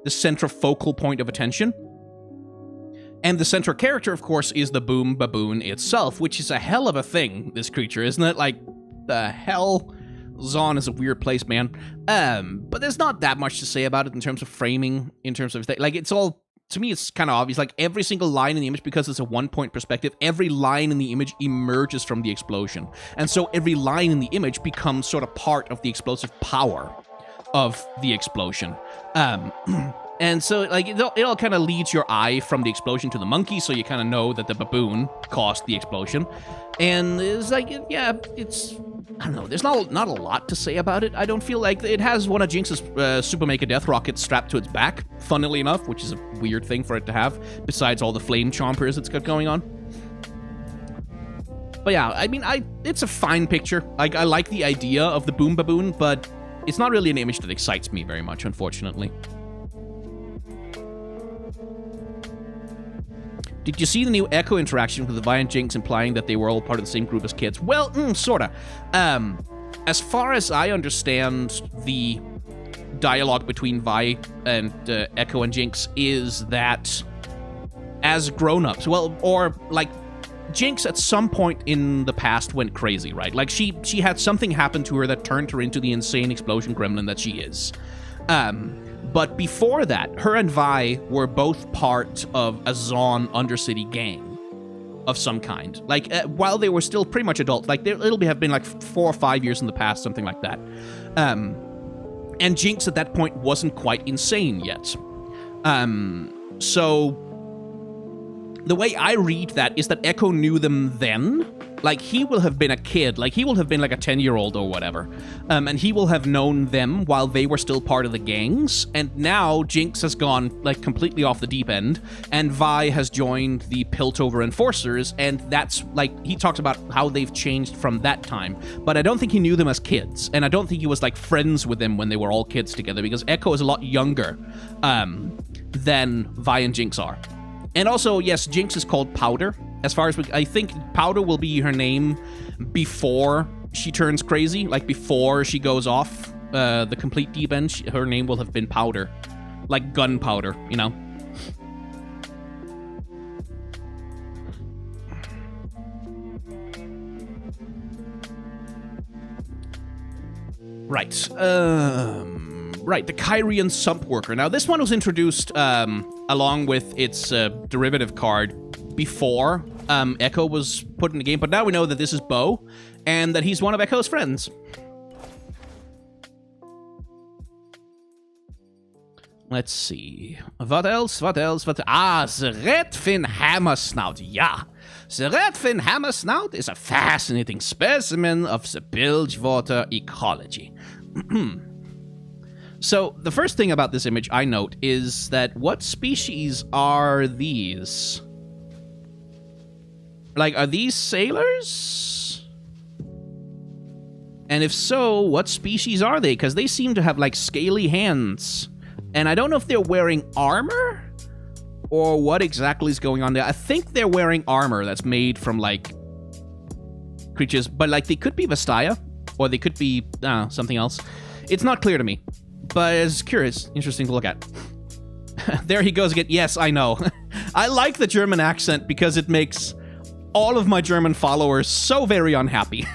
Speaker 1: central focal point of attention. And the central character, of course, is the boom baboon itself, which is a hell of a thing, this creature, isn't it? Like, the hell? Zon is a weird place, man. But there's not that much to say about it in terms of framing, in terms of, like, it's all, to me, it's kind of obvious. Like, every single line in the image, because it's a 1 point perspective, every line in the image emerges from the explosion. And so every line in the image becomes sort of part of the explosive power of the explosion. And so, like, it all kind of leads your eye from the explosion to the monkey, so you kind of know that the baboon caused the explosion. And it's like, yeah, it's, I don't know, there's not a lot to say about it. I don't feel like it has one of Jinx's Super Mega Death Rockets strapped to its back, funnily enough, which is a weird thing for it to have, besides all the flame chompers it's got going on. But yeah, I mean, it's a fine picture. Like, I like the idea of the boom baboon, but it's not really an image that excites me very much, unfortunately. Did you see the new Ekko interaction with the Vi and Jinx implying that they were all part of the same group as kids? Well, sorta. As far as I understand, the dialogue between Vi and Ekko and Jinx is that as grown-ups, well, or like Jinx at some point in the past went crazy, right? Like she had something happen to her that turned her into the insane explosion gremlin that she is. But before that, her and Vi were both part of a Zon Undercity gang of some kind. Like, while they were still pretty much adults. Like, it'll have been like 4 or 5 years in the past, something like that. And Jinx at that point wasn't quite insane yet. So the way I read that is that Ekko knew them then. Like, he will have been a kid. Like, he will have been like a 10-year-old or whatever. And he will have known them while they were still part of the gangs. And now Jinx has gone, like, completely off the deep end. And Vi has joined the Piltover Enforcers. And that's, like, he talks about how they've changed from that time. But I don't think he knew them as kids. And I don't think he was, like, friends with them when they were all kids together. Because Ekko is a lot younger than Vi and Jinx are. And also, yes, Jinx is called Powder. As far as I think Powder will be her name before she turns crazy, like before she goes off the complete deep end. Her name will have been Powder, like gunpowder, you know. Right. Right, the Kyrian Sump Worker. Now, this one was introduced along with its derivative card before Ekko was put in the game, but now we know that this is Bo, and that he's one of Ekko's friends. Let's see. What else? Ah, the Redfin Hammer Snout. Yeah. The Redfin Hammer Snout is a fascinating specimen of the bilgewater ecology. So, the first thing about this image I note is that what species are these? Like, are these sailors? And if so, what species are they? Because they seem to have, like, scaly hands. And I don't know if they're wearing armor or what exactly is going on there. I think they're wearing armor that's made from, like, creatures. But, like, they could be Vastaya or they could be something else. It's not clear to me. But it's curious. Interesting to look at. There he goes again. Yes, I know. I like the German accent because it makes all of my German followers so very unhappy.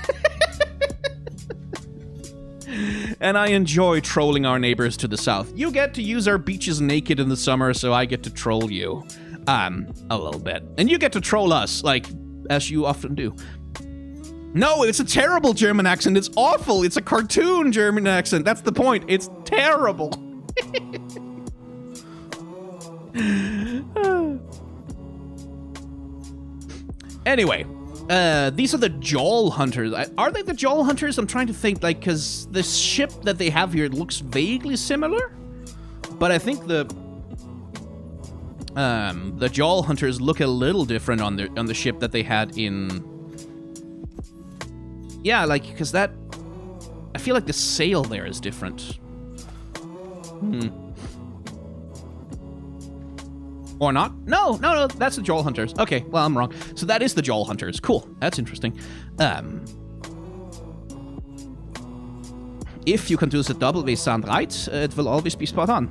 Speaker 1: And I enjoy trolling our neighbors to the south. You get to use our beaches naked in the summer, so I get to troll you. A little bit. And you get to troll us, like, as you often do. No, it's a terrible German accent. It's awful. It's a cartoon German accent. That's the point. It's terrible. Anyway. These are the Jawl Hunters. Are they the Jawl Hunters? I'm trying to think, like, because the ship that they have here looks vaguely similar. But I think the Jawl Hunters look a little different on the ship that they had in... Yeah, like, because that... I feel like the sail there is different. Or not? No, that's the Jawl Hunters. Okay, well, I'm wrong. So that is the Jawl Hunters. Cool. That's interesting. If you can do the W sound right, it will always be spot on.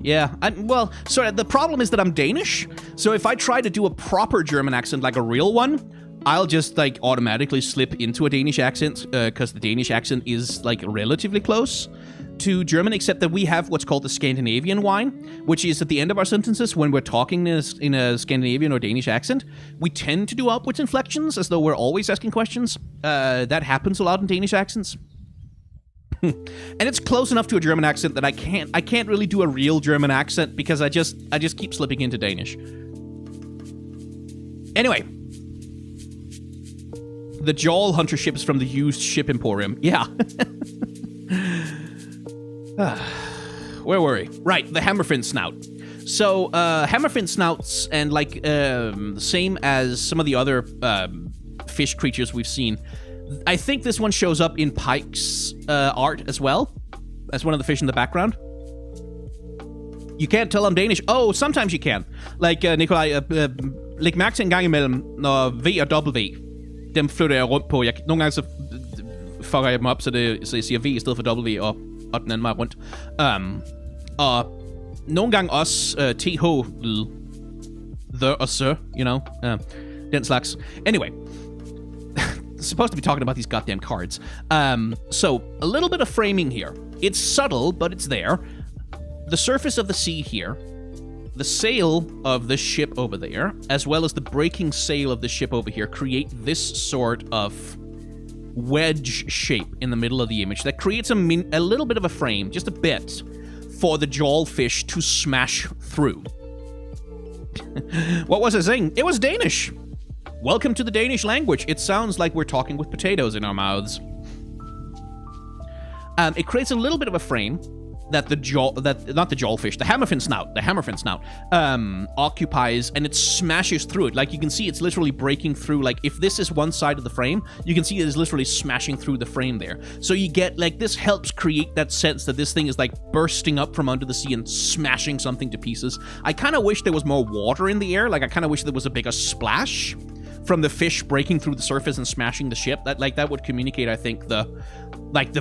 Speaker 1: Yeah. Well, sorry, the problem is that I'm Danish. So if I try to do a proper German accent, like a real one, I'll just, like, automatically slip into a Danish accent, because the Danish accent is, like, relatively close to German, except that we have what's called the Scandinavian whine, which is at the end of our sentences when we're talking in a Scandinavian or Danish accent. We tend to do upwards inflections as though we're always asking questions. That happens a lot in Danish accents. And it's close enough to a German accent that I can't really do a real German accent because I just keep slipping into Danish. Anyway, the Jawl Hunter ship is from the used ship emporium. Yeah. Where were we? Right, the hammerfin snout. So, hammerfin snouts, and like the same as some of the other fish creatures we've seen, I think this one shows up in Pyke's art as well, as one of the fish in the background. You can't tell I'm Danish. Oh, sometimes you can. Like, Nikolaj, læg mærke til en gang imellem, når V og W, dem flytter jeg rundt på. Nogle gange så fucker jeg dem op, så jeg siger V i stedet for W, og den anden vej rundt. Og nogle gange også TH-lyd. The og sir, you know. Den slags. Anyway. Supposed to be talking about these goddamn cards. So, a little bit of framing here. It's subtle, but it's there. The surface of the sea here, the sail of the ship over there, as well as the breaking sail of the ship over here, create this sort of wedge shape in the middle of the image that creates a little bit of a frame, just a bit, for the jawfish to smash through. What was I saying? It was Danish. Welcome to the Danish language. It sounds like we're talking with potatoes in our mouths. It creates a little bit of a frame that the hammerfin snout occupies, and it smashes through it. Like, you can see it's literally breaking through. Like, if this is one side of the frame, you can see it is literally smashing through the frame there. So you get, like, this helps create that sense that this thing is, like, bursting up from under the sea and smashing something to pieces. I kind of wish there was more water in the air. Like, I kind of wish there was a bigger splash from the fish breaking through the surface and smashing the ship. That would communicate, I think, the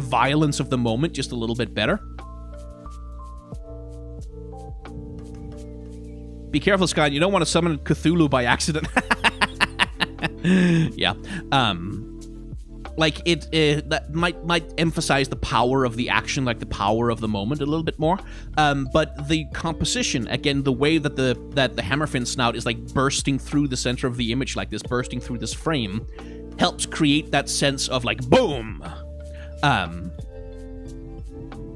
Speaker 1: violence of the moment just a little bit better. Be careful, Scott. You don't want to summon Cthulhu by accident. Yeah. Like, that might emphasize the power of the action, like the power of the moment a little bit more. But the composition, again, the way that the hammerfin snout is, like, bursting through the center of the image like this, bursting through this frame, helps create that sense of, like, boom!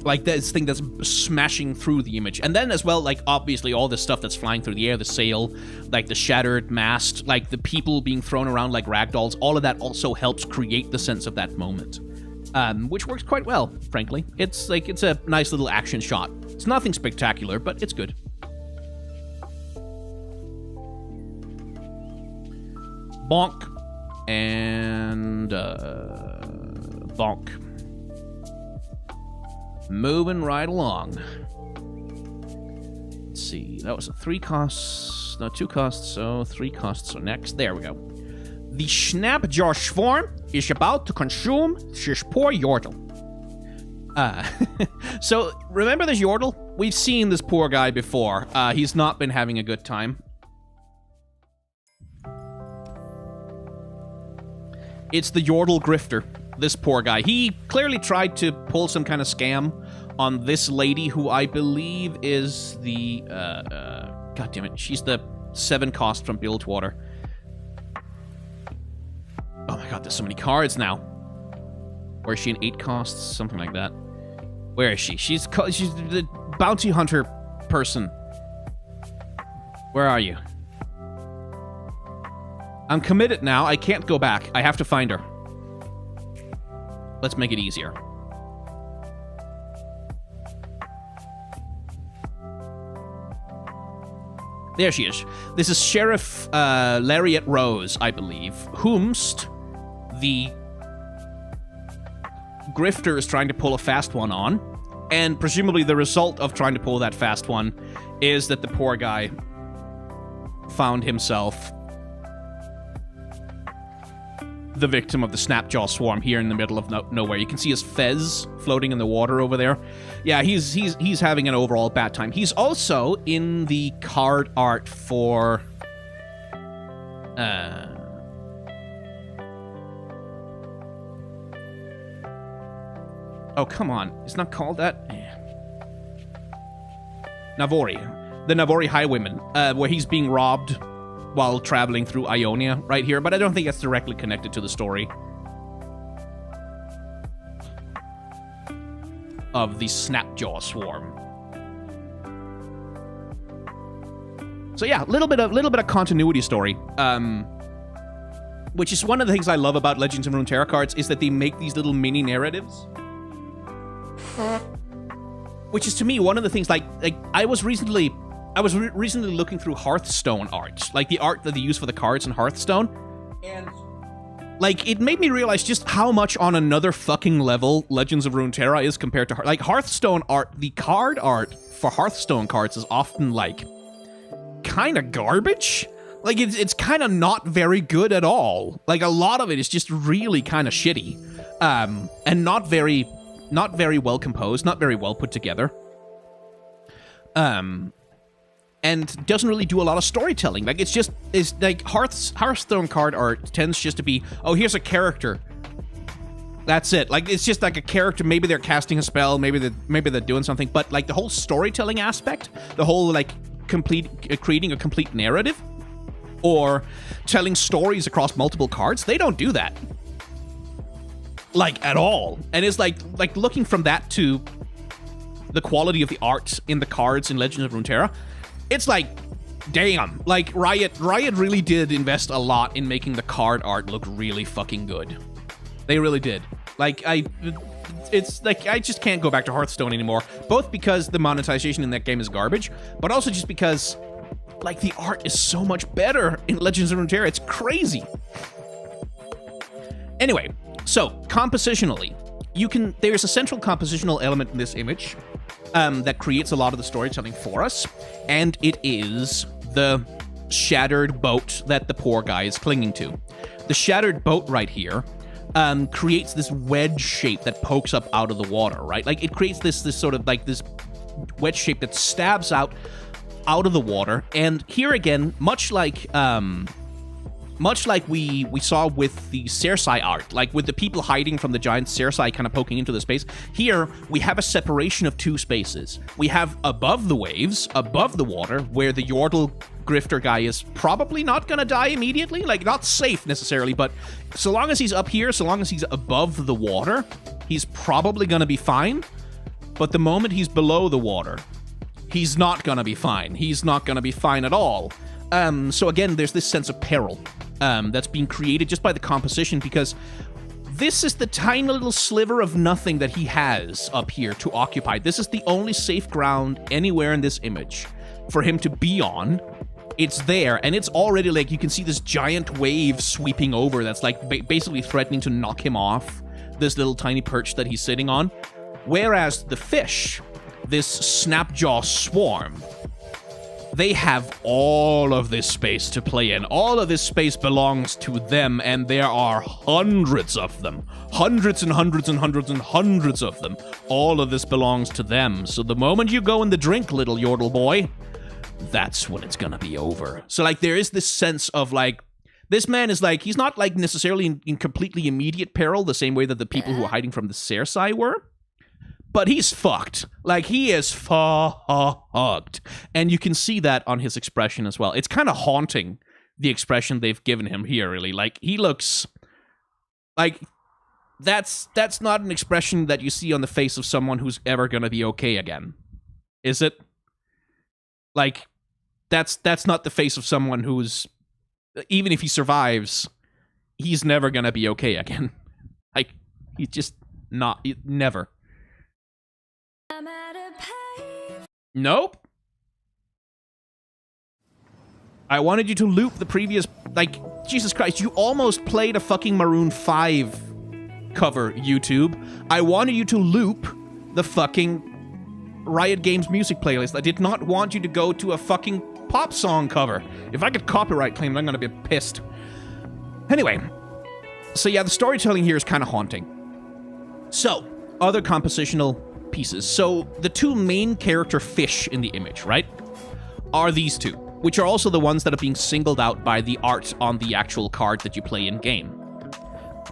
Speaker 1: Like, this thing that's smashing through the image. And then, as well, like, obviously, all this stuff that's flying through the air, the sail, like, the shattered mast, like, the people being thrown around like ragdolls, all of that also helps create the sense of that moment. Which works quite well, frankly. It's a nice little action shot. It's nothing spectacular, but it's good. Bonk. And, Bonk. Moving right along. Let's see. That was 3 costs. No, 2 costs, so 3 costs. So next. There we go. The Snapjaw swarm is about to consume this poor Yordle. So, remember this Yordle? We've seen this poor guy before. He's not been having a good time. It's the Yordle grifter. This poor guy. He clearly tried to pull some kind of scam on this lady who I believe is the... God damn it. She's the 7 cost from Bilgewater. Oh my god, there's so many cards now. Or is she an 8 costs? Something like that. Where is she? She's the bounty hunter person. Where are you? I'm committed now. I can't go back. I have to find her. Let's make it easier. There she is. This is Sheriff Lariat Rose, I believe. Whomst the grifter is trying to pull a fast one on. And presumably the result of trying to pull that fast one is that the poor guy found himself the victim of the Snapjaw swarm here in the middle of nowhere. You can see his fez floating in the water over there. Yeah, he's having an overall bad time. He's also in the card art for oh, come on. It's not called that. Navori. The Navori Highwayman, where he's being robbed while traveling through Ionia right here, but I don't think that's directly connected to the story of the Snapjaw swarm. So yeah, a little bit of continuity story, which is one of the things I love about Legends of Runeterra cards, is that they make these little mini narratives, which is to me one of the things. Like I was recently looking through Hearthstone art, like the art that they use for the cards in Hearthstone, and like it made me realize just how much on another fucking level Legends of Runeterra is compared to like Hearthstone art. The card art for Hearthstone cards is often like kind of garbage. Like it's kind of not very good at all. Like a lot of it is just really kind of shitty, and not very well composed, not very well put together. And doesn't really do a lot of storytelling. Like, it's like Hearthstone card art tends just to be, oh, here's a character. That's it. Like, it's just like a character. Maybe they're casting a spell. Maybe they're doing something. But like the whole storytelling aspect, the whole like creating a complete narrative, or telling stories across multiple cards, they don't do that. Like at all. And it's like looking from that to the quality of the art in the cards in Legends of Runeterra. It's like, damn, like Riot really did invest a lot in making the card art look really fucking good. They really did. Like, it's like, I just can't go back to Hearthstone anymore, both because the monetization in that game is garbage, but also just because, like, the art is so much better in Legends of Runeterra. It's crazy. Anyway, so, compositionally, there's a central compositional element in this image that creates a lot of the storytelling for us, and it is the shattered boat that the poor guy is clinging to. The shattered boat right here creates this wedge shape that pokes up out of the water, right? Like, it creates this sort of, like, this wedge shape that stabs out of the water, and here again, much like we saw with the Cersei art, like with the people hiding from the giant Cersei kind of poking into the space, here we have a separation of 2 spaces. We have above the waves, above the water, where the Yordle grifter guy is probably not going to die immediately, like not safe necessarily, but so long as he's up here, so long as he's above the water, he's probably going to be fine. But the moment he's below the water, he's not going to be fine. He's not going to be fine at all. So again, there's this sense of peril that's being created just by the composition, because this is the tiny little sliver of nothing that he has up here to occupy. This is the only safe ground anywhere in this image for him to be on. It's there, and it's already like you can see this giant wave sweeping over that's like basically threatening to knock him off this little tiny perch that he's sitting on. Whereas the fish, this snapjaw swarm, they have all of this space to play in. All of this space belongs to them, and there are hundreds of them. Hundreds and hundreds and hundreds and hundreds of them. All of this belongs to them. So the moment you go in the drink, little yordle boy, that's when it's gonna be over. So, like, there is this sense of, like, this man is, like, he's not, like, necessarily in completely immediate peril, the same way that the people who are hiding from the Cersei were. But he's fucked. Like, he is fucked. And you can see that on his expression as well. It's kind of haunting, the expression they've given him here, really. Like, he looks... Like, that's not an expression that you see on the face of someone who's ever gonna be okay again. Is it? Like, that's not the face of someone who's... Even if he survives, he's never gonna be okay again. Like, he's just not... Never. Nope. I wanted you to loop the previous... Like, Jesus Christ, you almost played a fucking Maroon 5 cover, YouTube. I wanted you to loop the fucking Riot Games music playlist. I did not want you to go to a fucking pop song cover. If I get copyright claimed, I'm gonna be pissed. Anyway. So yeah, the storytelling here is kind of haunting. So, other compositional pieces. So the two main character fish in the image, right, are these two, which are also the ones that are being singled out by the art on the actual card that you play in game.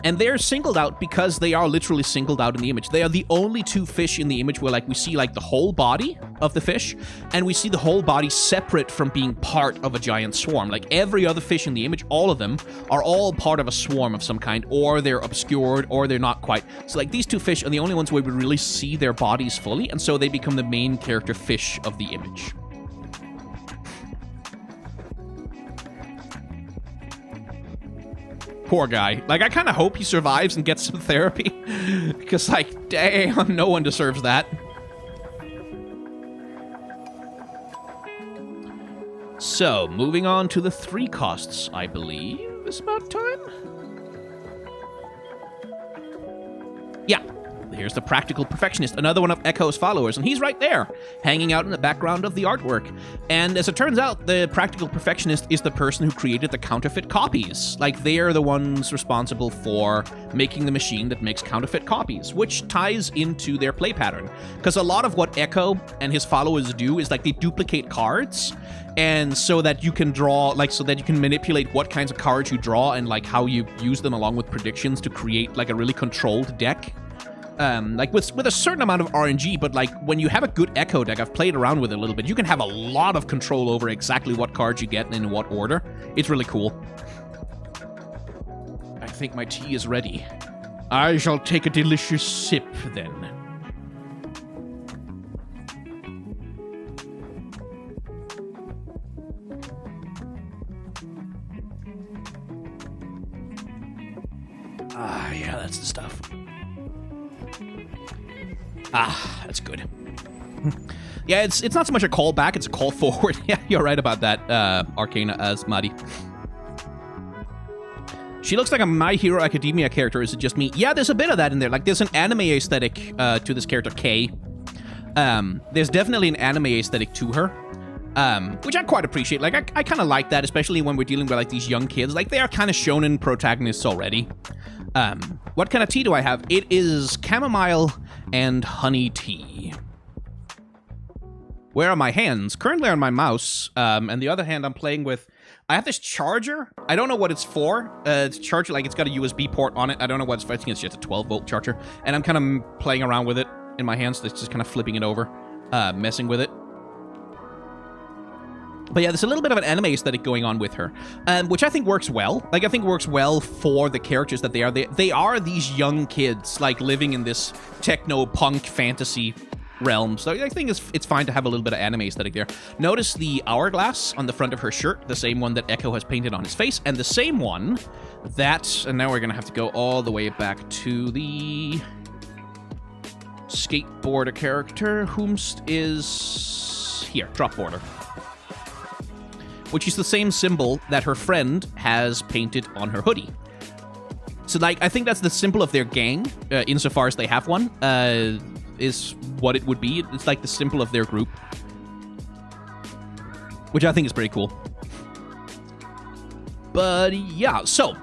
Speaker 1: And they're singled out because they are literally singled out in the image. They are the only two fish in the image where, like, we see, like, the whole body of the fish, and we see the whole body separate from being part of a giant swarm. Like, every other fish in the image, all of them, are all part of a swarm of some kind, or they're obscured, or they're not quite. So, like, these two fish are the only ones where we really see their bodies fully, and so they become the main character fish of the image. Poor guy. Like, I kind of hope he survives and gets some therapy. Because, like, damn, no one deserves that. So, moving on to the 3 costs, I believe. Is about time? Yeah. Here's the Practical Perfectionist, another one of Ekko's followers, and he's right there, hanging out in the background of the artwork. And as it turns out, the Practical Perfectionist is the person who created the counterfeit copies. Like, they are the ones responsible for making the machine that makes counterfeit copies, which ties into their play pattern. Because a lot of what Ekko and his followers do is, like, they duplicate cards, and so that you can draw, like, so that you can manipulate what kinds of cards you draw and, like, how you use them along with predictions to create, like, a really controlled deck. Like, with a certain amount of RNG, but, like, when you have a good Ekko deck, I've played around with it a little bit, you can have a lot of control over exactly what cards you get and in what order. It's really cool. I think my tea is ready. I shall take a delicious sip, then. Ah, yeah, that's the stuff. Ah, that's good. Yeah, it's not so much a call back, it's a call forward. Yeah, you're right about that, Arcana as Madi. She looks like a My Hero Academia character, is it just me? Yeah, there's a bit of that in there. Like, there's an anime aesthetic to this character, Kay. There's definitely an anime aesthetic to her, which I quite appreciate. Like, I kind of like that, especially when we're dealing with, like, these young kids. Like, they are kind of shonen protagonists already. What kind of tea do I have? It is chamomile and honey tea. Where are my hands? Currently on my mouse, and the other hand I'm playing with... I have this charger. I don't know what it's for. It's a charger, like, it's got a USB port on it. I don't know what it's for. I think it's just a 12-volt charger. And I'm kind of playing around with it in my hands. It's just kind of flipping it over, messing with it. But yeah, there's a little bit of an anime aesthetic going on with her, which I think works well. Like, I think works well for the characters that they are. They are these young kids, like, living in this techno-punk fantasy realm. So I think it's fine to have a little bit of anime aesthetic there. Notice the hourglass on the front of her shirt, the same one that Ekko has painted on his face, and the same one that... And now we're going to have to go all the way back to the skateboarder character, whomst is... Here, drop border. Which is the same symbol that her friend has painted on her hoodie. So, like, I think that's the symbol of their gang, insofar as they have one, is what it would be. It's like the symbol of their group, which I think is pretty cool. But, yeah, so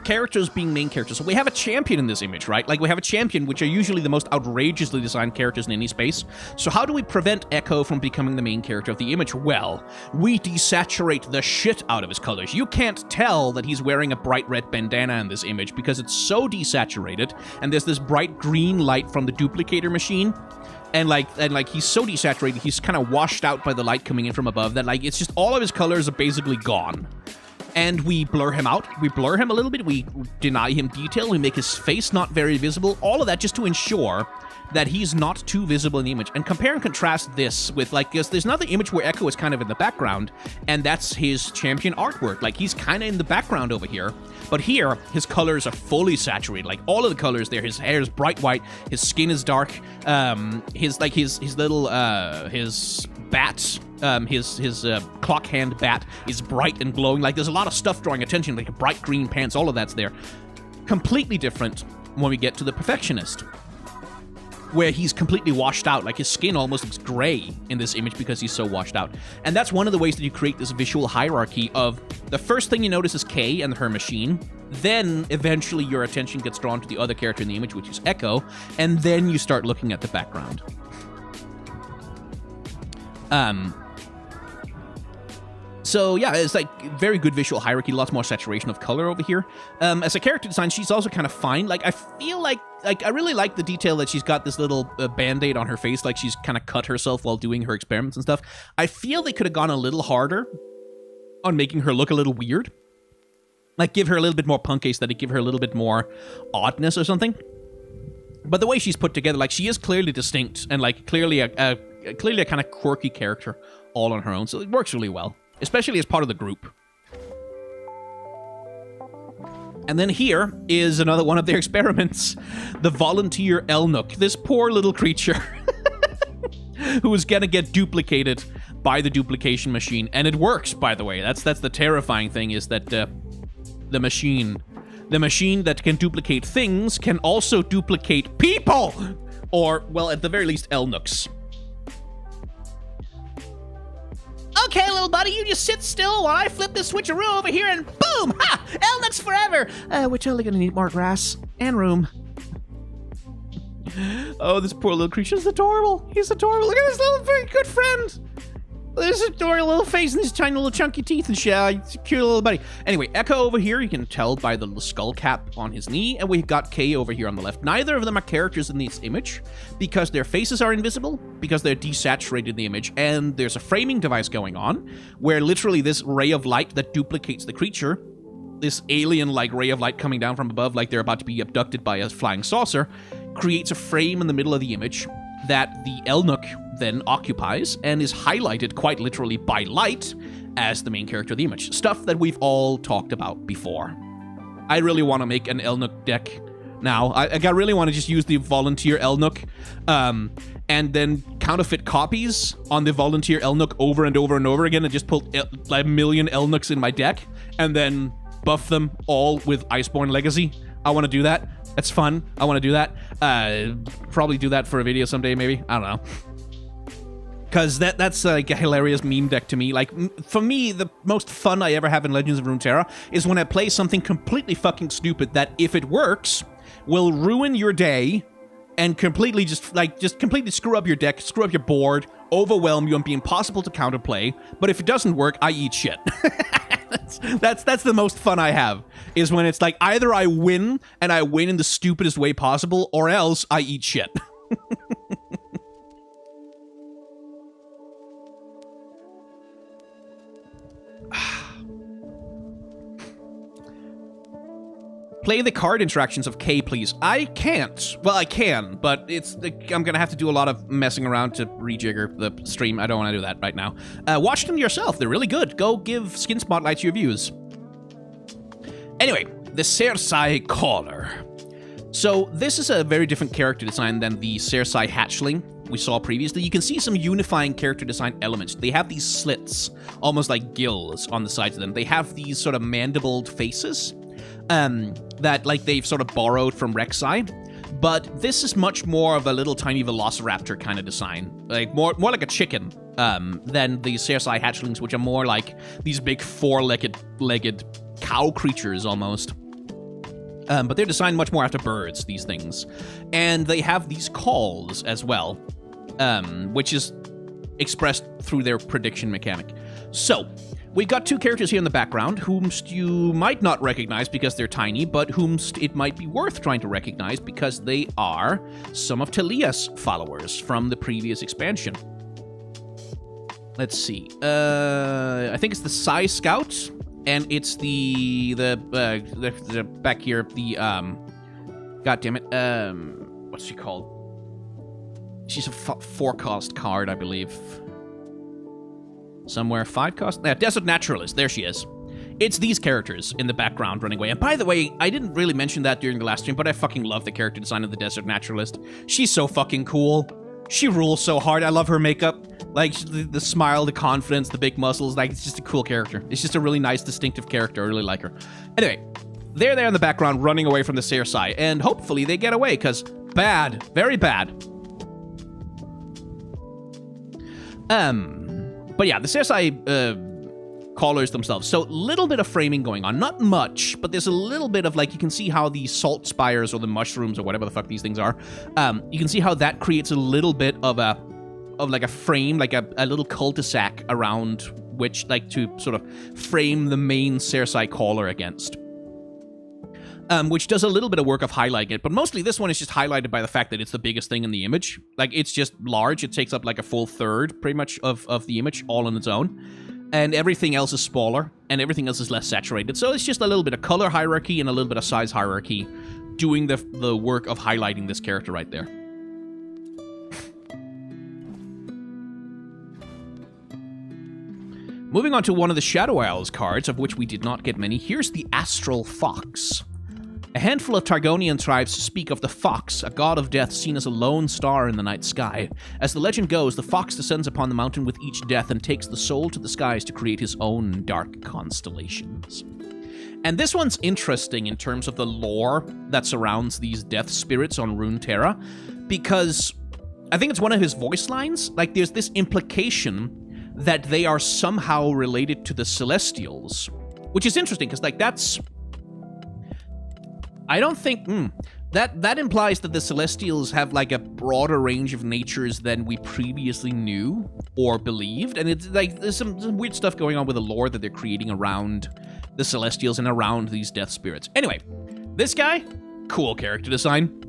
Speaker 1: characters being main characters. So we have a champion in this image, right? Like, we have a champion, which are usually the most outrageously designed characters in any space. So how do we prevent Ekko from becoming the main character of the image? Well, we desaturate the shit out of his colors. You can't tell that he's wearing a bright red bandana in this image because it's so desaturated, and there's this bright green light from the duplicator machine. And like he's so desaturated, he's kind of washed out by the light coming in from above that, like, it's just all of his colors are basically gone. And we blur him out. We blur him a little bit. We deny him detail. We make his face not very visible. All of that just to ensure that he's not too visible in the image. And compare and contrast this with, like, there's another image where Ekko is kind of in the background, and that's his champion artwork. Like, he's kind of in the background over here. But here, his colors are fully saturated. Like, all of the colors there. His hair is bright white. His skin is dark. His little, his bat, his clock hand bat is bright and glowing. Like, there's a lot of stuff drawing attention, like bright green pants, all of that's there. Completely different when we get to the Perfectionist, where he's completely washed out. Like, his skin almost looks gray in this image because he's so washed out. And that's one of the ways that you create this visual hierarchy of the first thing you notice is Kay and her machine. Then, eventually, your attention gets drawn to the other character in the image, which is Ekko. And then you start looking at the background. So, yeah, it's like very good visual hierarchy, lots more saturation of color over here. As a character design, she's also kind of fine. Like, I feel like I really like the detail that she's got this little band-aid on her face, like she's kind of cut herself while doing her experiments and stuff. I feel they could have gone a little harder on making her look a little weird. Like, give her a little bit more punk aesthetic, give her a little bit more oddness or something. But the way she's put together, like, she is clearly distinct and, like, clearly a kind of quirky character all on her own, so it works really well, especially as part of the group. And then here is another one of their experiments, the volunteer Elnook, this poor little creature who is gonna get duplicated by the duplication machine, and it works, by the way. That's the terrifying thing, is that the machine that can duplicate things can also duplicate people, or, well, at the very least, Elnooks. Okay, little buddy, you just sit still while I flip this switcheroo over here and boom! Ha! Elnooks forever! We're totally gonna need more grass and room. Oh, this poor little creature is adorable. He's adorable. Look at his little very good friend. There's a adorable little face and his tiny little chunky teeth and shit. He's a cute little buddy. Anyway, Ekko over here, you can tell by the little skull cap on his knee, and we've got Kay over here on the left. Neither of them are characters in this image because their faces are invisible, because they're desaturated in the image, and there's a framing device going on where literally this ray of light that duplicates the creature, this alien-like ray of light coming down from above like they're about to be abducted by a flying saucer, creates a frame in the middle of the image that the Elnook then occupies and is highlighted quite literally by light as the main character of the image. Stuff that we've all talked about before. I really want to make an Elnook deck now. I really want to just use the volunteer Elnook and then counterfeit copies on the volunteer Elnook over and over and over again and just pull like a million Elnooks in my deck and then buff them all with Iceborne Legacy. I want to do that. That's fun. I want to do that. Probably do that for a video someday, maybe. I don't know. Because that's like a hilarious meme deck to me. Like, for me, the most fun I ever have in Legends of Runeterra is when I play something completely fucking stupid that, if it works, will ruin your day and completely just completely screw up your deck, screw up your board, overwhelm you, and be impossible to counterplay. But if it doesn't work, I eat shit. That's the most fun I have, is when it's like either I win, and I win in the stupidest way possible, or else I eat shit. Play the card interactions of Kay, please. I can't. Well, I can, but I'm gonna have to do a lot of messing around to rejigger the stream. I don't want to do that right now. Watch them yourself. They're really good. Go give Skin Spotlights your views. Anyway, the Cersei Caller. So this is a very different character design than the Cersei Hatchling we saw previously. You can see some unifying character design elements. They have these slits, almost like gills on the sides of them. They have these sort of mandibuled faces. that, like, they've sort of borrowed from Rexi. But this is much more of a little tiny velociraptor kind of design. Like, more like a chicken than the CSI hatchlings, which are more like these big four-legged cow creatures, almost. But they're designed much more after birds, these things. And they have these calls as well, which is expressed through their prediction mechanic. So, we've got two characters here in the background, whomst you might not recognize because they're tiny, but whomst it might be worth trying to recognize because they are some of Talia's followers from the previous expansion. Let's see. I think it's the Psy Scout, and it's the back here, the, God damn it, what's she called? She's a 4-cost card, I believe. Somewhere 5-cost? Yeah, Desert Naturalist. There she is. It's these characters in the background running away. And by the way, I didn't really mention that during the last stream, but I fucking love the character design of the Desert Naturalist. She's so fucking cool. She rules so hard. I love her makeup. Like, the smile, the confidence, the big muscles. Like, it's just a cool character. It's just a really nice, distinctive character. I really like her. Anyway, they're there in the background running away from the CSI. And hopefully they get away, because bad. Very bad. But yeah, the CSI callers themselves. So, little bit of framing going on. Not much, but there's a little bit of, like, you can see how the salt spires or the mushrooms or whatever the fuck these things are. You can see how that creates a little bit of like a frame, like a little cul-de-sac around which, like, to sort of frame the main CSI caller against. Which does a little bit of work of highlighting it, but mostly this one is just highlighted by the fact that it's the biggest thing in the image. Like, it's just large. It takes up like a full third, pretty much, of the image, all on its own. And everything else is smaller, and everything else is less saturated. So it's just a little bit of color hierarchy and a little bit of size hierarchy doing the work of highlighting this character right there. Moving on to one of the Shadow Isles cards, of which we did not get many, here's the Astral Fox. A handful of Targonian tribes speak of the Fox, a god of death seen as a lone star in the night sky. As the legend goes, the Fox descends upon the mountain with each death and takes the soul to the skies to create his own dark constellations. And this one's interesting in terms of the lore that surrounds these death spirits on Runeterra, because I think it's one of his voice lines. Like, there's this implication that they are somehow related to the Celestials, which is interesting, because, like, that's... I don't think... That implies that the Celestials have, like, a broader range of natures than we previously knew or believed. And it's, like, there's some weird stuff going on with the lore that they're creating around the Celestials and around these death spirits. Anyway, this guy, cool character design.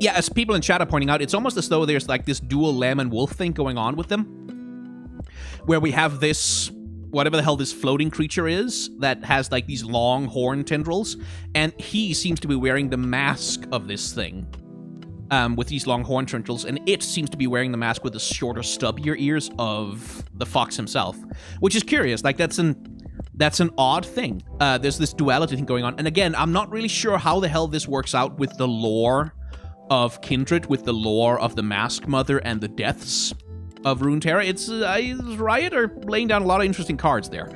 Speaker 1: Yeah, as people in chat are pointing out, it's almost as though there's, like, this dual lamb and wolf thing going on with them. Where we have this... whatever the hell this floating creature is that has, like, these long horn tendrils, and he seems to be wearing the mask of this thing with these long horn tendrils, and it seems to be wearing the mask with the shorter, stubbier ears of the fox himself, which is curious. Like, that's an odd thing. There's this duality thing going on, and again, I'm not really sure how the hell this works out with the lore of Kindred, with the lore of the Mask Mother and the deaths of Runeterra. It's Riot are laying down a lot of interesting cards there.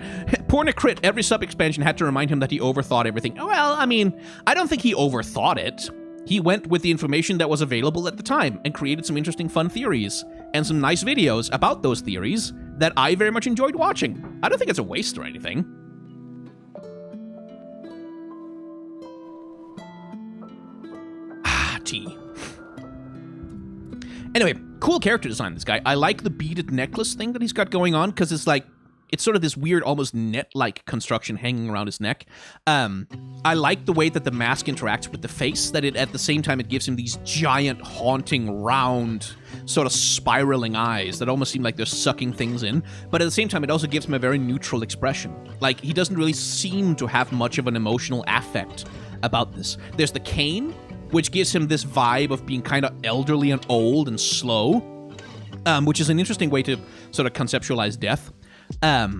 Speaker 1: Porn crit, every sub-expansion had to remind him that he overthought everything. Well, I mean, I don't think he overthought it. He went with the information that was available at the time and created some interesting fun theories and some nice videos about those theories that I very much enjoyed watching. I don't think it's a waste or anything. Tea. Anyway, cool character design, this guy. I like the beaded necklace thing that he's got going on, because it's like, it's sort of this weird, almost net-like construction hanging around his neck. I like the way that the mask interacts with the face, that it, at the same time, it gives him these giant, haunting, round, sort of spiraling eyes that almost seem like they're sucking things in. But at the same time, it also gives him a very neutral expression. Like, he doesn't really seem to have much of an emotional affect about this. There's the cane, which gives him this vibe of being kind of elderly and old and slow, which is an interesting way to sort of conceptualize death. That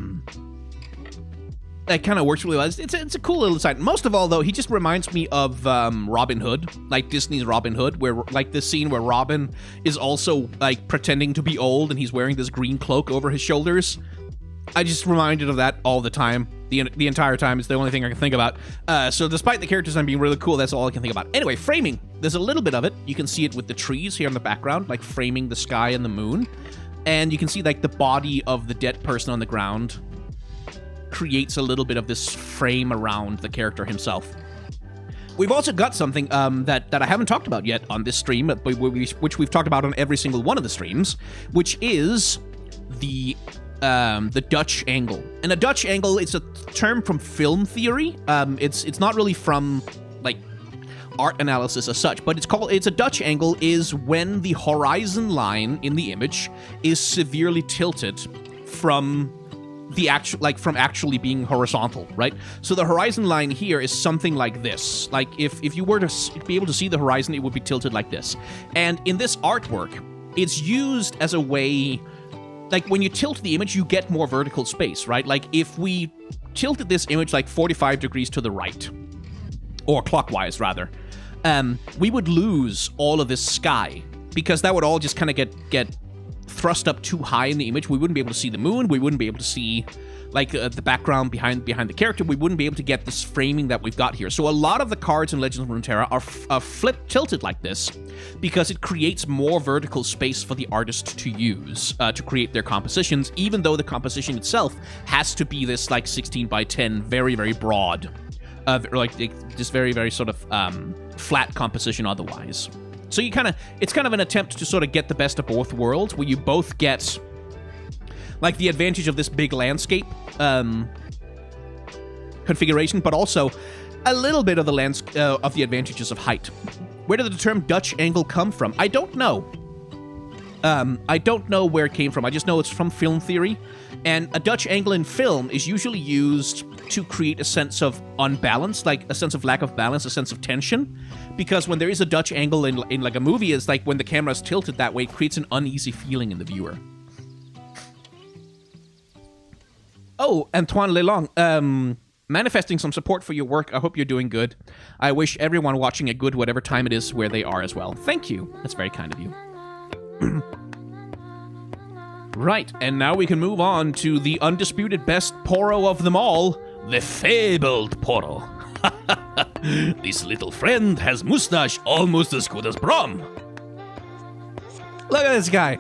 Speaker 1: kind of works really well. It's a cool little design. Most of all, though, he just reminds me of Robin Hood, like Disney's Robin Hood, where, like, this scene where Robin is also, like, pretending to be old and he's wearing this green cloak over his shoulders. I just reminded of that all the time. The entire time. It's the only thing I can think about. So despite the character design being really cool, that's all I can think about. Anyway, framing. There's a little bit of it. You can see it with the trees here in the background, like framing the sky and the moon. And you can see like the body of the dead person on the ground creates a little bit of this frame around the character himself. We've also got something that I haven't talked about yet on this stream, which we've talked about on every single one of the streams, which is the Dutch angle. And a Dutch angle, it's a term from film theory. It's not really from like art analysis as such, but it's a Dutch angle is when the horizon line in the image is severely tilted from the actually being horizontal, right? So the horizon line here is something like this. Like if you were to be able to see the horizon, it would be tilted like this. And in this artwork, it's used as a way, like when you tilt the image, you get more vertical space, right? Like if we tilted this image like 45 degrees to the right, or clockwise rather, we would lose all of this sky because that would all just kind of get thrust up too high in the image. We wouldn't be able to see the moon. We wouldn't be able to see like the background behind the character. We wouldn't be able to get this framing that we've got here. So a lot of the cards in Legends of Runeterra are tilted like this because it creates more vertical space for the artist to use to create their compositions, even though the composition itself has to be this like 16 by 10, very, very broad, like this very, very sort of flat composition otherwise. So it's kind of an attempt to sort of get the best of both worlds, where you both get like the advantage of this big landscape configuration, but also a little bit of the advantages of height. Where did the term Dutch angle come from? I don't know. I don't know where it came from. I just know it's from film theory. And a Dutch angle in film is usually used to create a sense of unbalance, like a sense of lack of balance, a sense of tension. Because when there is a Dutch angle in like a movie, it's like when the camera is tilted that way, it creates an uneasy feeling in the viewer. Oh, Antoine Lelong, manifesting some support for your work. I hope you're doing good. I wish everyone watching a good whatever time it is where they are as well. Thank you. That's very kind of you. Right, and now we can move on to the undisputed best Poro of them all, the fabled Poro. This little friend has mustache almost as good as Brom. Look at this guy.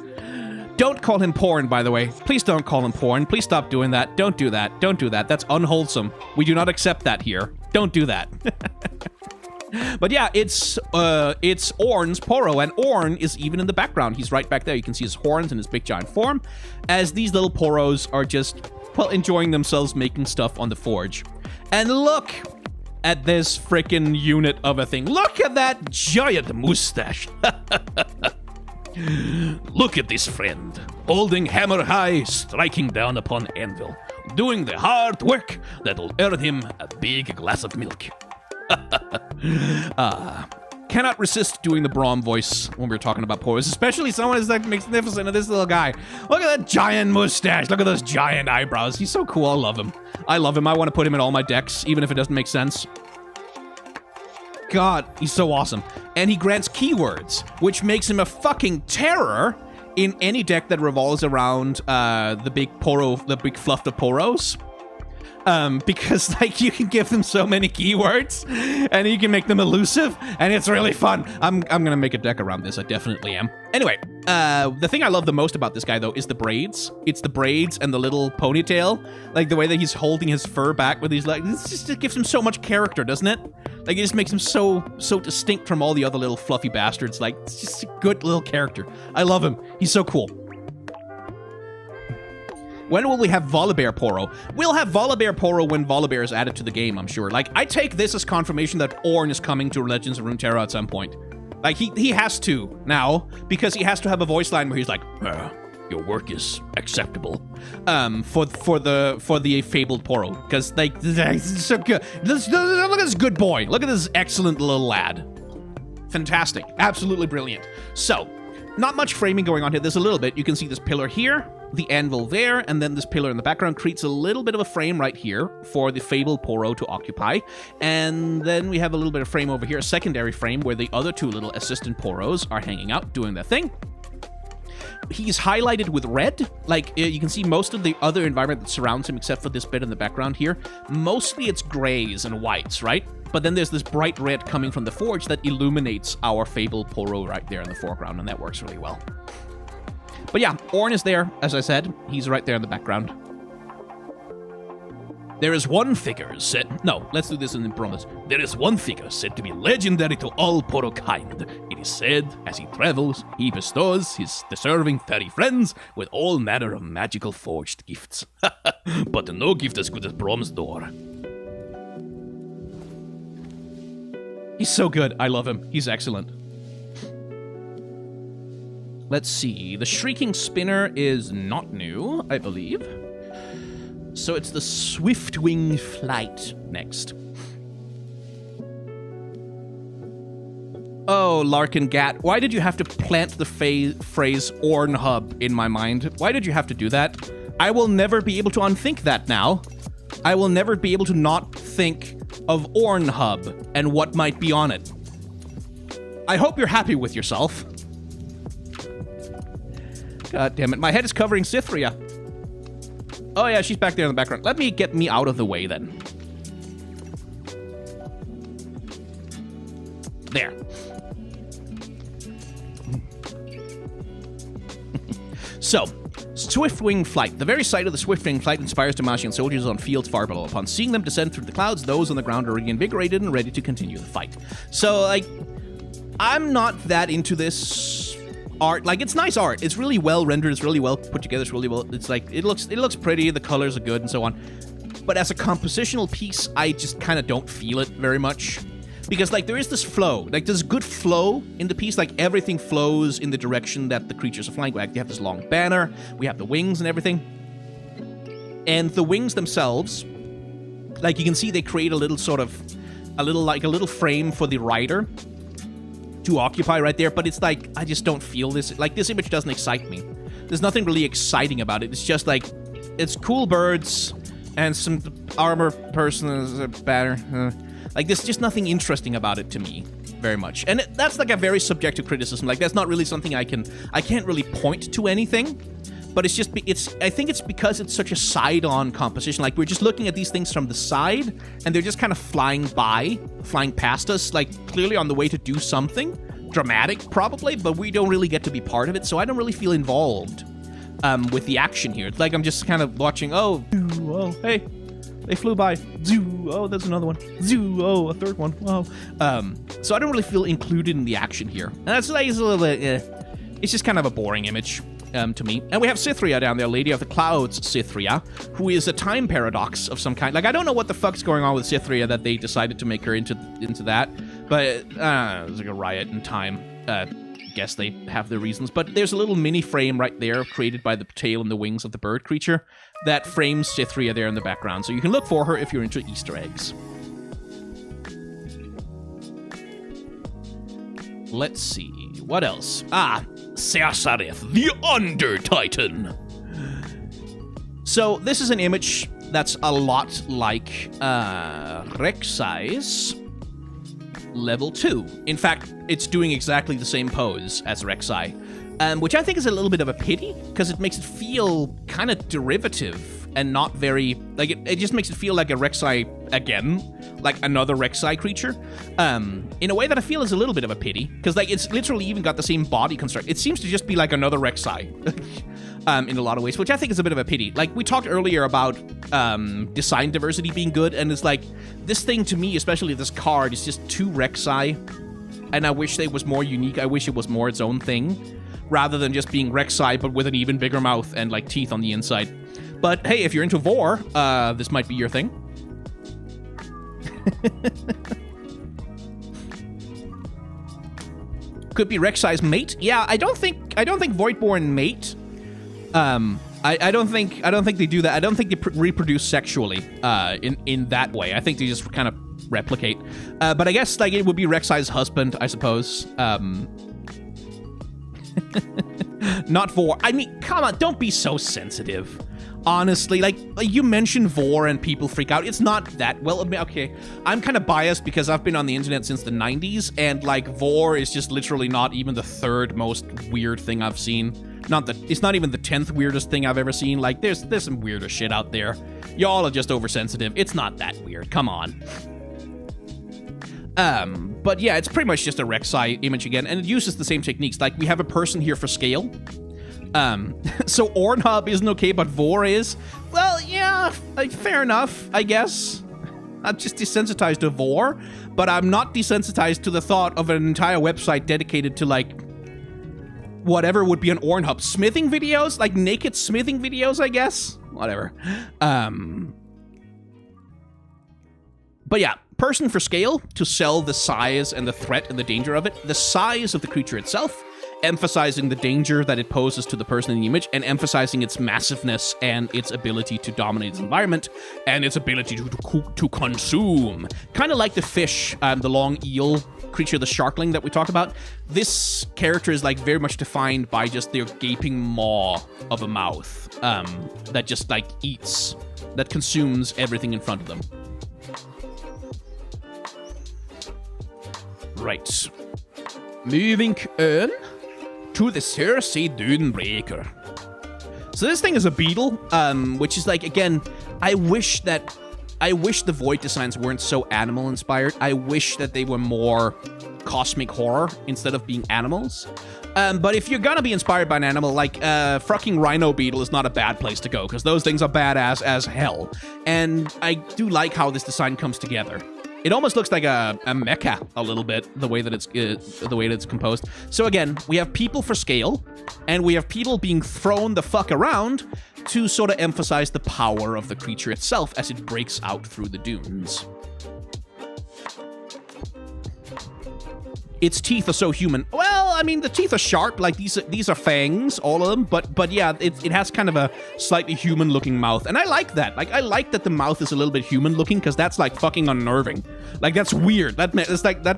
Speaker 1: Don't call him porn, by the way. Please don't call him porn. Please stop doing that. Don't do that. Don't do that. That's unwholesome. We do not accept that here. Don't do that. But yeah, it's Ornn's Poro, and Ornn is even in the background. He's right back there. You can see his horns and his big giant form, as these little Poros are just, well, enjoying themselves making stuff on the forge. And look at this freaking unit of a thing. Look at that giant mustache. Look at this friend, holding hammer high, striking down upon anvil, doing the hard work that'll earn him a big glass of milk. Cannot resist doing the Braum voice when we're talking about Poros, especially someone as like magnificent as this little guy. Look at that giant mustache. Look at those giant eyebrows. He's so cool. I love him. I love him. I want to put him in all my decks, even if it doesn't make sense. God, he's so awesome. And he grants keywords, which makes him a fucking terror in any deck that revolves around the big Poro, the big fluff of Poros. Because like you can give them so many keywords and you can make them elusive and it's really fun. I'm gonna make a deck around this. I definitely am. Anyway, the thing I love the most about this guy though is the braids. It's the braids and the little ponytail, like the way that he's holding his fur back with his like. It gives him so much character, doesn't it? Like it just makes him so distinct from all the other little fluffy bastards. Like it's just a good little character. I love him. He's so cool. When will we have Volibear Poro? We'll have Volibear Poro when Volibear is added to the game, I'm sure. Like, I take this as confirmation that Ornn is coming to Legends of Runeterra at some point. Like, he has to now, because he has to have a voice line where he's like, your work is acceptable, for the fabled Poro. Because, like, it's so good. Look at this good boy. Look at this excellent little lad. Fantastic. Absolutely brilliant. So, not much framing going on here. There's a little bit. You can see this pillar here, the anvil there, and then this pillar in the background creates a little bit of a frame right here for the fabled Poro to occupy. And then we have a little bit of frame over here, a secondary frame where the other two little assistant Poros are hanging out, doing their thing. he's highlighted with red. Like, you can see most of the other environment that surrounds him, except for this bit in the background here. Mostly it's grays and whites, right? But then there's this bright red coming from the forge that illuminates our fabled Poro right there in the foreground, and that works really well. But yeah, Ornn is there, as I said. He's right there in the background. There is one figure said... No, let's do this in promise. There is one figure said to be legendary to all Poro kind. It is said, as he travels, he bestows his deserving fairy friends with all manner of magical forged gifts. But no gift as good as Brom's door. He's so good. I love him. He's excellent. Let's see. The Shrieking Spinner is not new, I believe. So it's the Swiftwing Flight next. Oh, Larkin Gat, why did you have to plant the phrase Ornn Hub in my mind? Why did you have to do that? I will never be able to unthink that now. I will never be able to not think of Ornn Hub and what might be on it. I hope you're happy with yourself. God damn it, my head is covering Cythria. Oh yeah, she's back there in the background. Let me get me out of the way then. There. So, Swiftwing Flight. The very sight of the Swiftwing Flight inspires Damascian soldiers on fields far below. Upon seeing them descend through the clouds, those on the ground are reinvigorated and ready to continue the fight. So, like, I'm not that into this art. Like, it's nice art. It's really well rendered. It's really well put together. It's really well... It's like, it looks pretty. The colors are good and so on. But as a compositional piece, I just kind of don't feel it very much. Because, like, there is this flow. Like, there's good flow in the piece. Like, everything flows in the direction that the creatures are flying. Like, you have this long banner. We have the wings and everything. And the wings themselves, like, you can see they create a little sort of... a little frame for the rider to occupy right there. But it's like, I just don't feel this. Like, this image doesn't excite me. There's nothing really exciting about it. It's just, like, it's cool birds and some armor person is a banner. Like, there's just nothing interesting about it to me, very much. And that's like a very subjective criticism. Like, that's not really something I can't really point to anything. But it's just, I think it's because it's such a side-on composition. Like, we're just looking at these things from the side, and they're just kind of flying past us, like, clearly on the way to do something. Dramatic, probably, but we don't really get to be part of it, so I don't really feel involved with the action here. It's like I'm just kind of watching, oh, hey. They flew by. Zoo. Oh, there's another one. Zoo. Oh, a third one. Wow. So I don't really feel included in the action here. And that's like, it's a little bit, it's just kind of a boring image to me. And we have Cythria down there, Lady of the Clouds Cythria, who is a time paradox of some kind. Like, I don't know what the fuck's going on with Cythria that they decided to make her into that. But, there's like a riot in time. Guess they have their reasons. But there's a little mini frame right there created by the tail and the wings of the bird creature that frames Cythria there in the background. So you can look for her if you're into Easter eggs. Let's see. What else? Ah, Seasareth, the Under Titan. So this is an image that's a lot like Rexi's level 2. In fact, it's doing exactly the same pose as Rexi. Which I think is a little bit of a pity, because it makes it feel kind of derivative and not very... Like, it just makes it feel like a Rexi again, like another Rexi creature, in a way that I feel is a little bit of a pity, because, like, it's literally even got the same body construct. It seems to just be like another Rexi, in a lot of ways, which I think is a bit of a pity. Like, we talked earlier about design diversity being good, and it's like, this thing to me, especially this card, is just too Rexi, and I wish it was more unique. I wish it was more its own thing, rather than just being Rexi, but with an even bigger mouth and, like, teeth on the inside. But, hey, if you're into Vor, this might be your thing. Could be Rexi's mate. Yeah, I don't think Voidborn mate. I don't think they do that. I don't think they reproduce sexually in that way. I think they just kind of replicate. But I guess, like, it would be Rexi's husband, I suppose. Not Vor. I mean, come on, don't be so sensitive. Honestly, like you mentioned Vor and people freak out. It's not that, well, okay, I'm kind of biased because I've been on the internet since the 90s, and, like, Vor is just literally not even the third most weird thing I've seen. It's not even the 10th weirdest thing I've ever seen. Like, there's some weirder shit out there. Y'all are just oversensitive. It's not that weird. Come on. But yeah, it's pretty much just a Rexi image again, and it uses the same techniques. Like, we have a person here for scale. So Ornhub isn't okay, but Vor is. Well, yeah, like, fair enough, I guess. I'm just desensitized to Vor, but I'm not desensitized to the thought of an entire website dedicated to, like, whatever would be an Ornhub. Smithing videos? Like, naked smithing videos, I guess? Whatever. But yeah, person for scale to sell the size and the threat and the danger of it. The size of the creature itself, emphasizing the danger that it poses to the person in the image, and emphasizing its massiveness and its ability to dominate its environment, and its ability to consume. Kind of like the fish, the long eel creature, the sharkling that we talked about. This character is like very much defined by just their gaping maw of a mouth that just like eats, that consumes everything in front of them. Right. Moving on to the Cersei Dunebreaker. So this thing is a beetle, which is like, again, I wish the Void designs weren't so animal-inspired. I wish that they were more cosmic horror instead of being animals. But if you're gonna be inspired by an animal, like fucking Rhino Beetle is not a bad place to go, because those things are badass as hell. And I do like how this design comes together. It almost looks like a mecha a little bit, the way that it's composed. So again, we have people for scale, and we have people being thrown the fuck around to sort of emphasize the power of the creature itself as it breaks out through the dunes. Its teeth are so human. Well, I mean, the teeth are sharp, like these are fangs, all of them, but yeah, it has kind of a slightly human-looking mouth, and I like that. Like, I like that the mouth is a little bit human-looking, because that's, like, fucking unnerving. Like, that's weird. That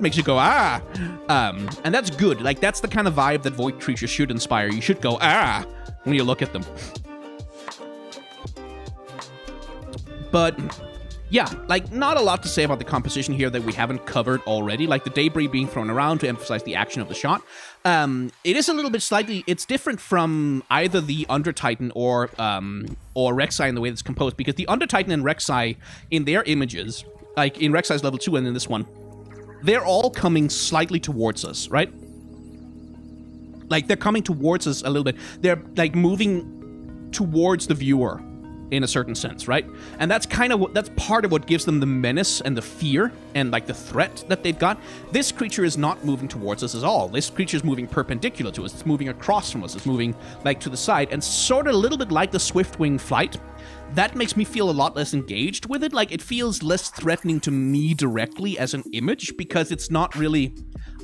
Speaker 1: makes you go, ah! And that's good. Like, that's the kind of vibe that Void creatures should inspire. You should go, ah, when you look at them. But yeah, like, not a lot to say about the composition here that we haven't covered already. Like, the debris being thrown around to emphasize the action of the shot. It is a little bit it's different from either the Undertitan or Rexi in the way that's composed, because the Undertitan and Rexi in their images, like in Rexi's level 2 and in this one, they're all coming slightly towards us, right? Like, they're coming towards us a little bit. They're, like, moving towards the viewer in a certain sense, right? And that's that's part of what gives them the menace and the fear and, like, the threat that they've got. This creature is not moving towards us at all. This creature is moving perpendicular to us. It's moving across from us. It's moving, like, to the side, and sort of a little bit like the Swiftwing flight. That makes me feel a lot less engaged with it. Like, it feels less threatening to me directly as an image, because it's not really...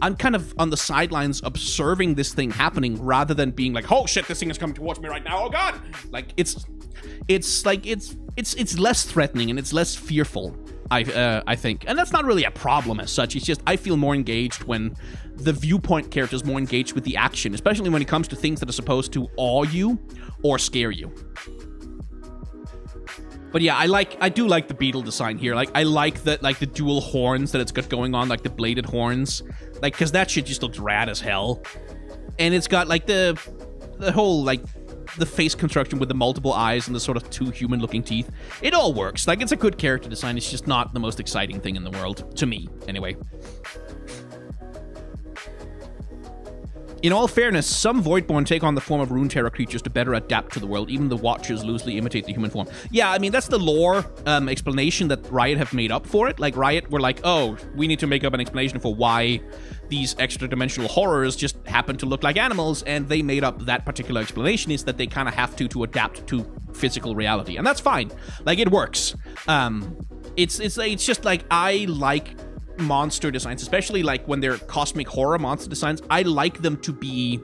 Speaker 1: I'm kind of on the sidelines observing this thing happening, rather than being like, oh shit, this thing is coming towards me right now, oh god! Like, it's less threatening and it's less fearful, I think. And that's not really a problem as such. It's just I feel more engaged when the viewpoint character is more engaged with the action, especially when it comes to things that are supposed to awe you or scare you. But yeah, I do like the beetle design here. Like, I like the dual horns that it's got going on, like the bladed horns. Like, because that shit just looks rad as hell. And it's got, like, the whole, like, the face construction with the multiple eyes and the sort of two human-looking teeth. It all works. Like, it's a good character design. It's just not the most exciting thing in the world. To me, anyway. In all fairness, some Voidborn take on the form of Runeterra creatures to better adapt to the world. Even the Watchers loosely imitate the human form. Yeah, I mean, that's the lore explanation that Riot have made up for it. Like, Riot were like, oh, we need to make up an explanation for why these extra-dimensional horrors just happen to look like animals, and they made up that particular explanation, is that they kind of have to adapt to physical reality. And that's fine. Like, it works. It's just like, I like monster designs, especially like when they're cosmic horror monster designs. I like them to be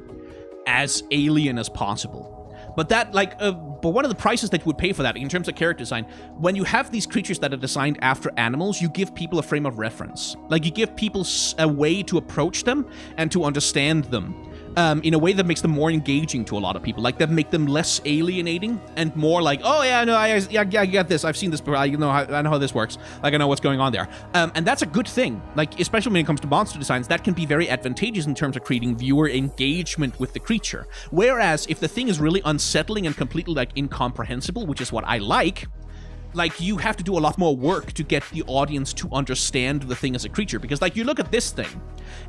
Speaker 1: as alien as possible. But that, like, but one of the prices that you would pay for that in terms of character design, when you have these creatures that are designed after animals, you give people a frame of reference. Like, you give people a way to approach them and to understand them. in a way that makes them more engaging to a lot of people. Like, that make them less alienating and more like, oh yeah, no, I get this. I've seen this before. I know how this works. Like, I know what's going on there. And that's a good thing. Like, especially when it comes to monster designs, that can be very advantageous in terms of creating viewer engagement with the creature. Whereas if the thing is really unsettling and completely like incomprehensible, which is what I like, you have to do a lot more work to get the audience to understand the thing as a creature. Because, like, you look at this thing,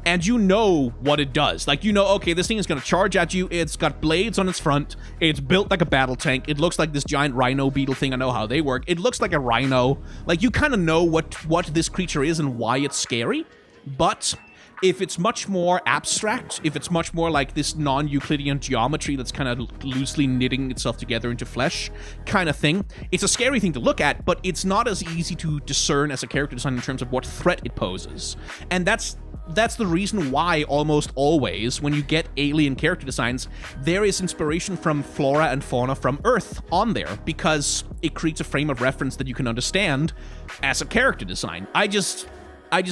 Speaker 1: and you know what it does. Like, you know, okay, this thing is going to charge at you. It's got blades on its front. It's built like a battle tank. It looks like this giant rhino beetle thing. I know how they work. It looks like a rhino. Like, you kind of know what this creature is and why it's scary. But if it's much more abstract, if it's much more like this non-Euclidean geometry that's kind of loosely knitting itself together into flesh kind of thing, it's a scary thing to look at, but it's not as easy to discern as a character design in terms of what threat it poses. And that's the reason why almost always when you get alien character designs, there is inspiration from flora and fauna from Earth on there, because it creates a frame of reference that you can understand as a character design. I just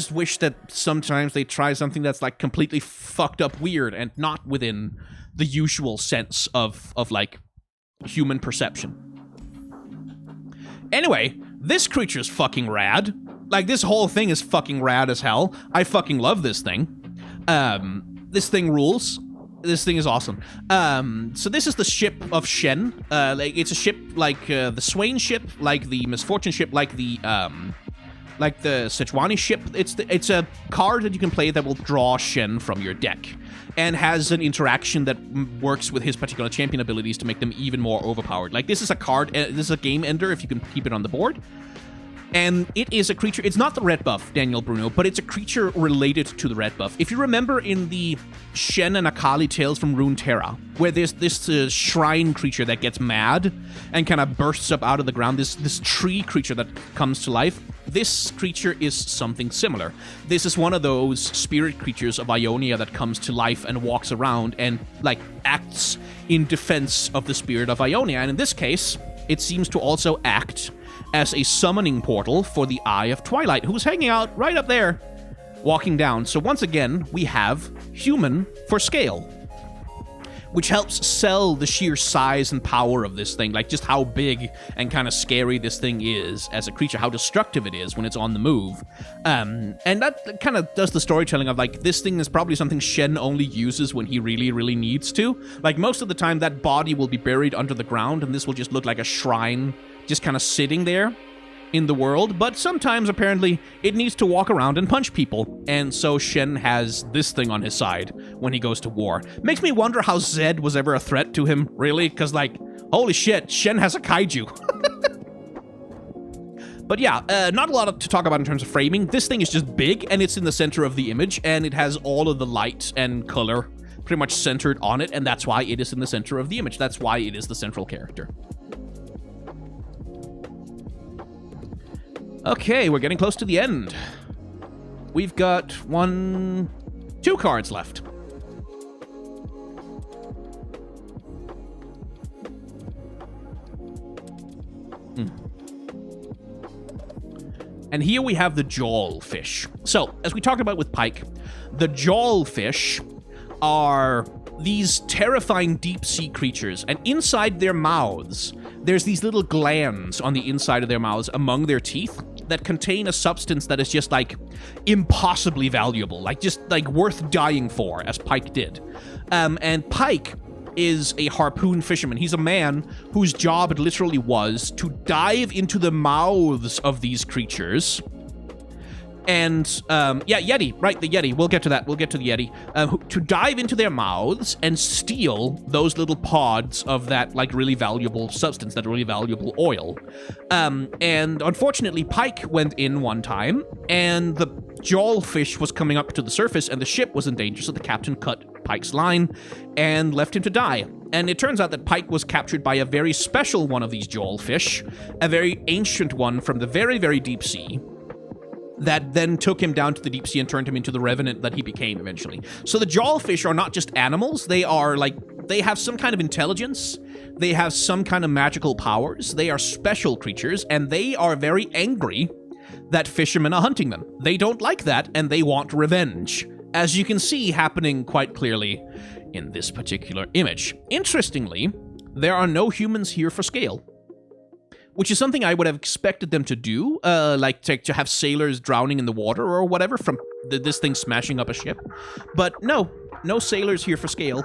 Speaker 1: wish that sometimes they try something that's like completely fucked up weird and not within the usual sense of like human perception. Anyway, this creature's fucking rad. Like, this whole thing is fucking rad as hell. I fucking love this thing. This thing rules. This thing is awesome. So this is the ship of Shen. It's a ship like the Swain ship, like the Misfortune ship, like the Sejuani ship. It's a card that you can play that will draw Shen from your deck, and has an interaction that works with his particular champion abilities to make them even more overpowered. Like, this is a card, this is a game ender if you can keep it on the board. And it is a creature, it's not the red buff, Daniel Bruno, but it's a creature related to the red buff. If you remember in the Shen and Akali tales from Runeterra, where there's this shrine creature that gets mad and kind of bursts up out of the ground, this tree creature that comes to life, this creature is something similar. This is one of those spirit creatures of Ionia that comes to life and walks around and, like, acts in defense of the spirit of Ionia. And in this case, it seems to also act as a summoning portal for the Eye of Twilight, who's hanging out right up there, walking down. So once again, we have human for scale, which helps sell the sheer size and power of this thing, like just how big and kind of scary this thing is as a creature, how destructive it is when it's on the move. And that kind of does the storytelling of, like, this thing is probably something Shen only uses when he really, really needs to. Like, most of the time, that body will be buried under the ground, and this will just look like a shrine just kind of sitting there in the world, but sometimes apparently it needs to walk around and punch people, and so Shen has this thing on his side when he goes to war. Makes me wonder how Zed was ever a threat to him, really, because, like, holy shit, Shen has a kaiju. But yeah, not a lot to talk about in terms of framing. This thing is just big, and it's in the center of the image, and it has all of the light and color pretty much centered on it, and that's why it is in the center of the image. That's why it is the central character. Okay, we're getting close to the end. We've got 2 cards left. And here we have the jawfish. So, as we talked about with Pyke, the jawfish are these terrifying deep-sea creatures, and inside their mouths, there's these little glands on the inside of their mouths among their teeth that contain a substance that is just, like, impossibly valuable, like, just, like, worth dying for, as Pyke did. And Pyke is a harpoon fisherman. He's a man whose job it literally was to dive into the mouths of these creatures. And, yeah, Yeti, right, the Yeti. We'll get to that. We'll get to the Yeti. To dive into their mouths and steal those little pods of that, like, really valuable substance, that really valuable oil. And unfortunately, Pyke went in one time, and the jawfish was coming up to the surface, and the ship was in danger, so the captain cut Pyke's line and left him to die. And it turns out that Pyke was captured by a very special one of these jawfish, a very ancient one from the very, very deep sea, that then took him down to the deep sea and turned him into the revenant that he became eventually. So the jawfish are not just animals, they are, like, they have some kind of intelligence, they have some kind of magical powers, they are special creatures, and they are very angry that fishermen are hunting them. They don't like that, and they want revenge, as you can see happening quite clearly in this particular image. Interestingly, there are no humans here for scale, which is something I would have expected them to do, like to have sailors drowning in the water or whatever from this thing smashing up a ship. But no sailors here for scale,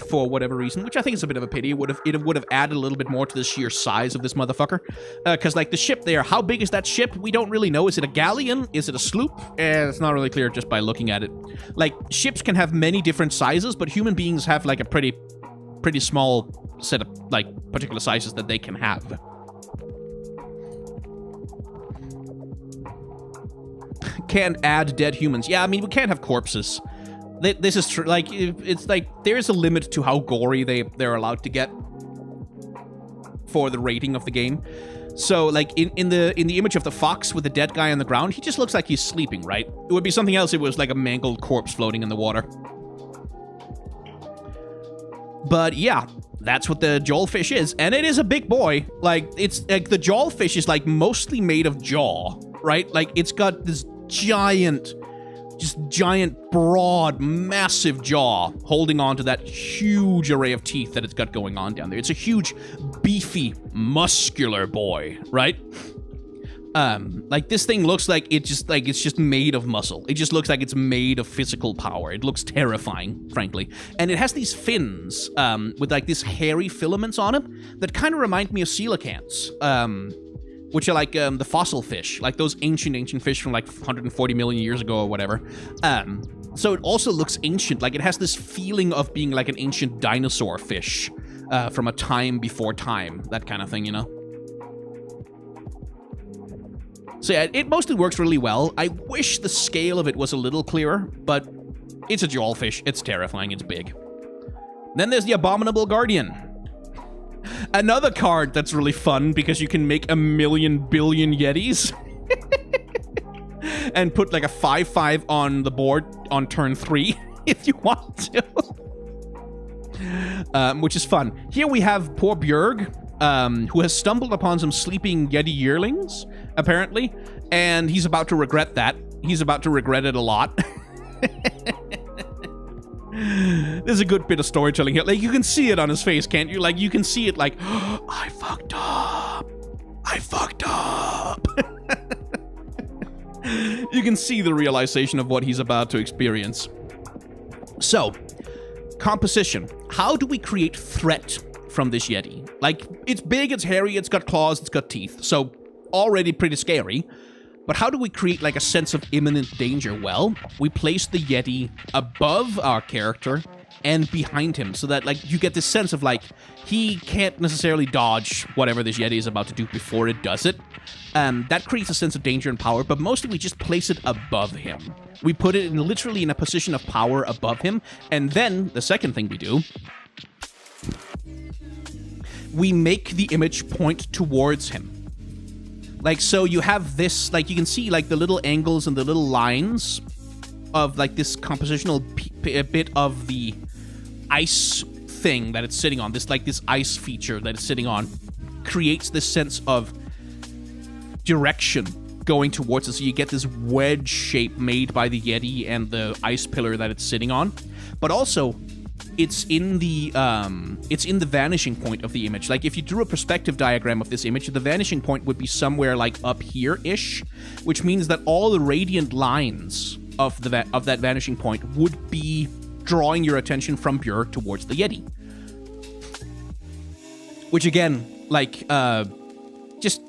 Speaker 1: for whatever reason, which I think is a bit of a pity. It would have added a little bit more to the sheer size of this motherfucker. Because, like, the ship there, how big is that ship? We don't really know. Is it a galleon? Is it a sloop? It's not really clear just by looking at it. Like, ships can have many different sizes, but human beings have, like, a pretty small set of, like, particular sizes that they can have. Can't add dead humans. Yeah, I mean, we can't have corpses. This is true. Like, it's like there's a limit to how gory they're allowed to get for the rating of the game. So, like, in the image of the fox with the dead guy on the ground, he just looks like he's sleeping, right? It would be something else. It was like a mangled corpse floating in the water. But yeah, that's what the jawfish is, and it is a big boy. Like, it's like the jawfish is like mostly made of jaw, right? Like, it's got this giant, broad, massive jaw holding on to that huge array of teeth that it's got going on down there. It's a huge, beefy, muscular boy, right? Like, this thing looks like it's just made of muscle. It just looks like it's made of physical power. It looks terrifying, frankly. And it has these fins, with, like, these hairy filaments on them that kind of remind me of coelacanths, which are like the fossil fish, like those ancient fish from like 140 million years ago or whatever. So it also looks ancient, like it has this feeling of being like an ancient dinosaur fish from a time before time, that kind of thing, you know? So yeah, it mostly works really well. I wish the scale of it was a little clearer, but it's a jawfish. It's terrifying. It's big. Then there's the Abominable Guardian. Another card that's really fun because you can make 1,000,000,000 billion Yetis. And put like a 5/5 on the board on turn 3 if you want to. Which is fun. Here we have poor Björg, who has stumbled upon some sleeping Yeti yearlings, apparently, and he's about to regret that. He's about to regret it a lot. There's a good bit of storytelling here. Like, you can see it on his face, can't you? Like, you can see it like, oh, I fucked up. I fucked up. You can see the realization of what he's about to experience. So, composition. How do we create threat from this Yeti? Like, it's big, it's hairy, it's got claws, it's got teeth. So, already pretty scary. But how do we create, like, a sense of imminent danger? Well, we place the Yeti above our character and behind him so that, like, you get this sense of, like, he can't necessarily dodge whatever this Yeti is about to do before it does it. That creates a sense of danger and power, but mostly we just place it above him. We put it literally in a position of power above him, and then the second thing we do, we make the image point towards him. Like, so you have this, like, you can see, like, the little angles and the little lines of, like, this compositional bit of the ice thing that it's sitting on. This, like, this ice feature that it's sitting on creates this sense of direction going towards us. So you get this wedge shape made by the Yeti and the ice pillar that it's sitting on. But also, it's in the vanishing point of the image. Like, if you drew a perspective diagram of this image, the vanishing point would be somewhere like up here-ish, which means that all the radiant lines of that vanishing point would be drawing your attention from Björk towards the Yeti. Which again, like, just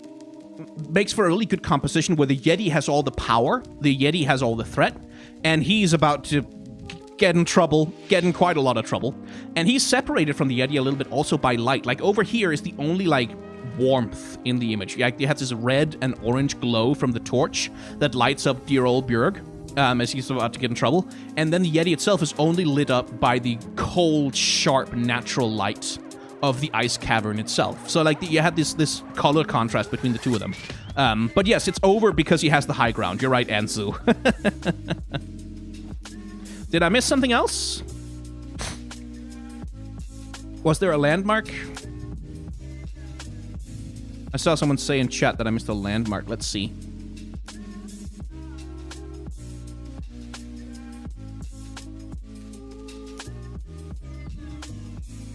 Speaker 1: makes for a really good composition where the Yeti has all the power, the Yeti has all the threat, and he's about to get in trouble, get in quite a lot of trouble. And he's separated from the Yeti a little bit also by light. Like, over here is the only, like, warmth in the image. Like, it has this red and orange glow from the torch that lights up dear old Björg as he's about to get in trouble. And then the Yeti itself is only lit up by the cold, sharp, natural light of the ice cavern itself. So, like, you have this color contrast between the two of them. But yes, it's over because he has the high ground. You're right, Anzu. Did I miss something else? Was there a landmark? I saw someone say in chat that I missed a landmark. Let's see.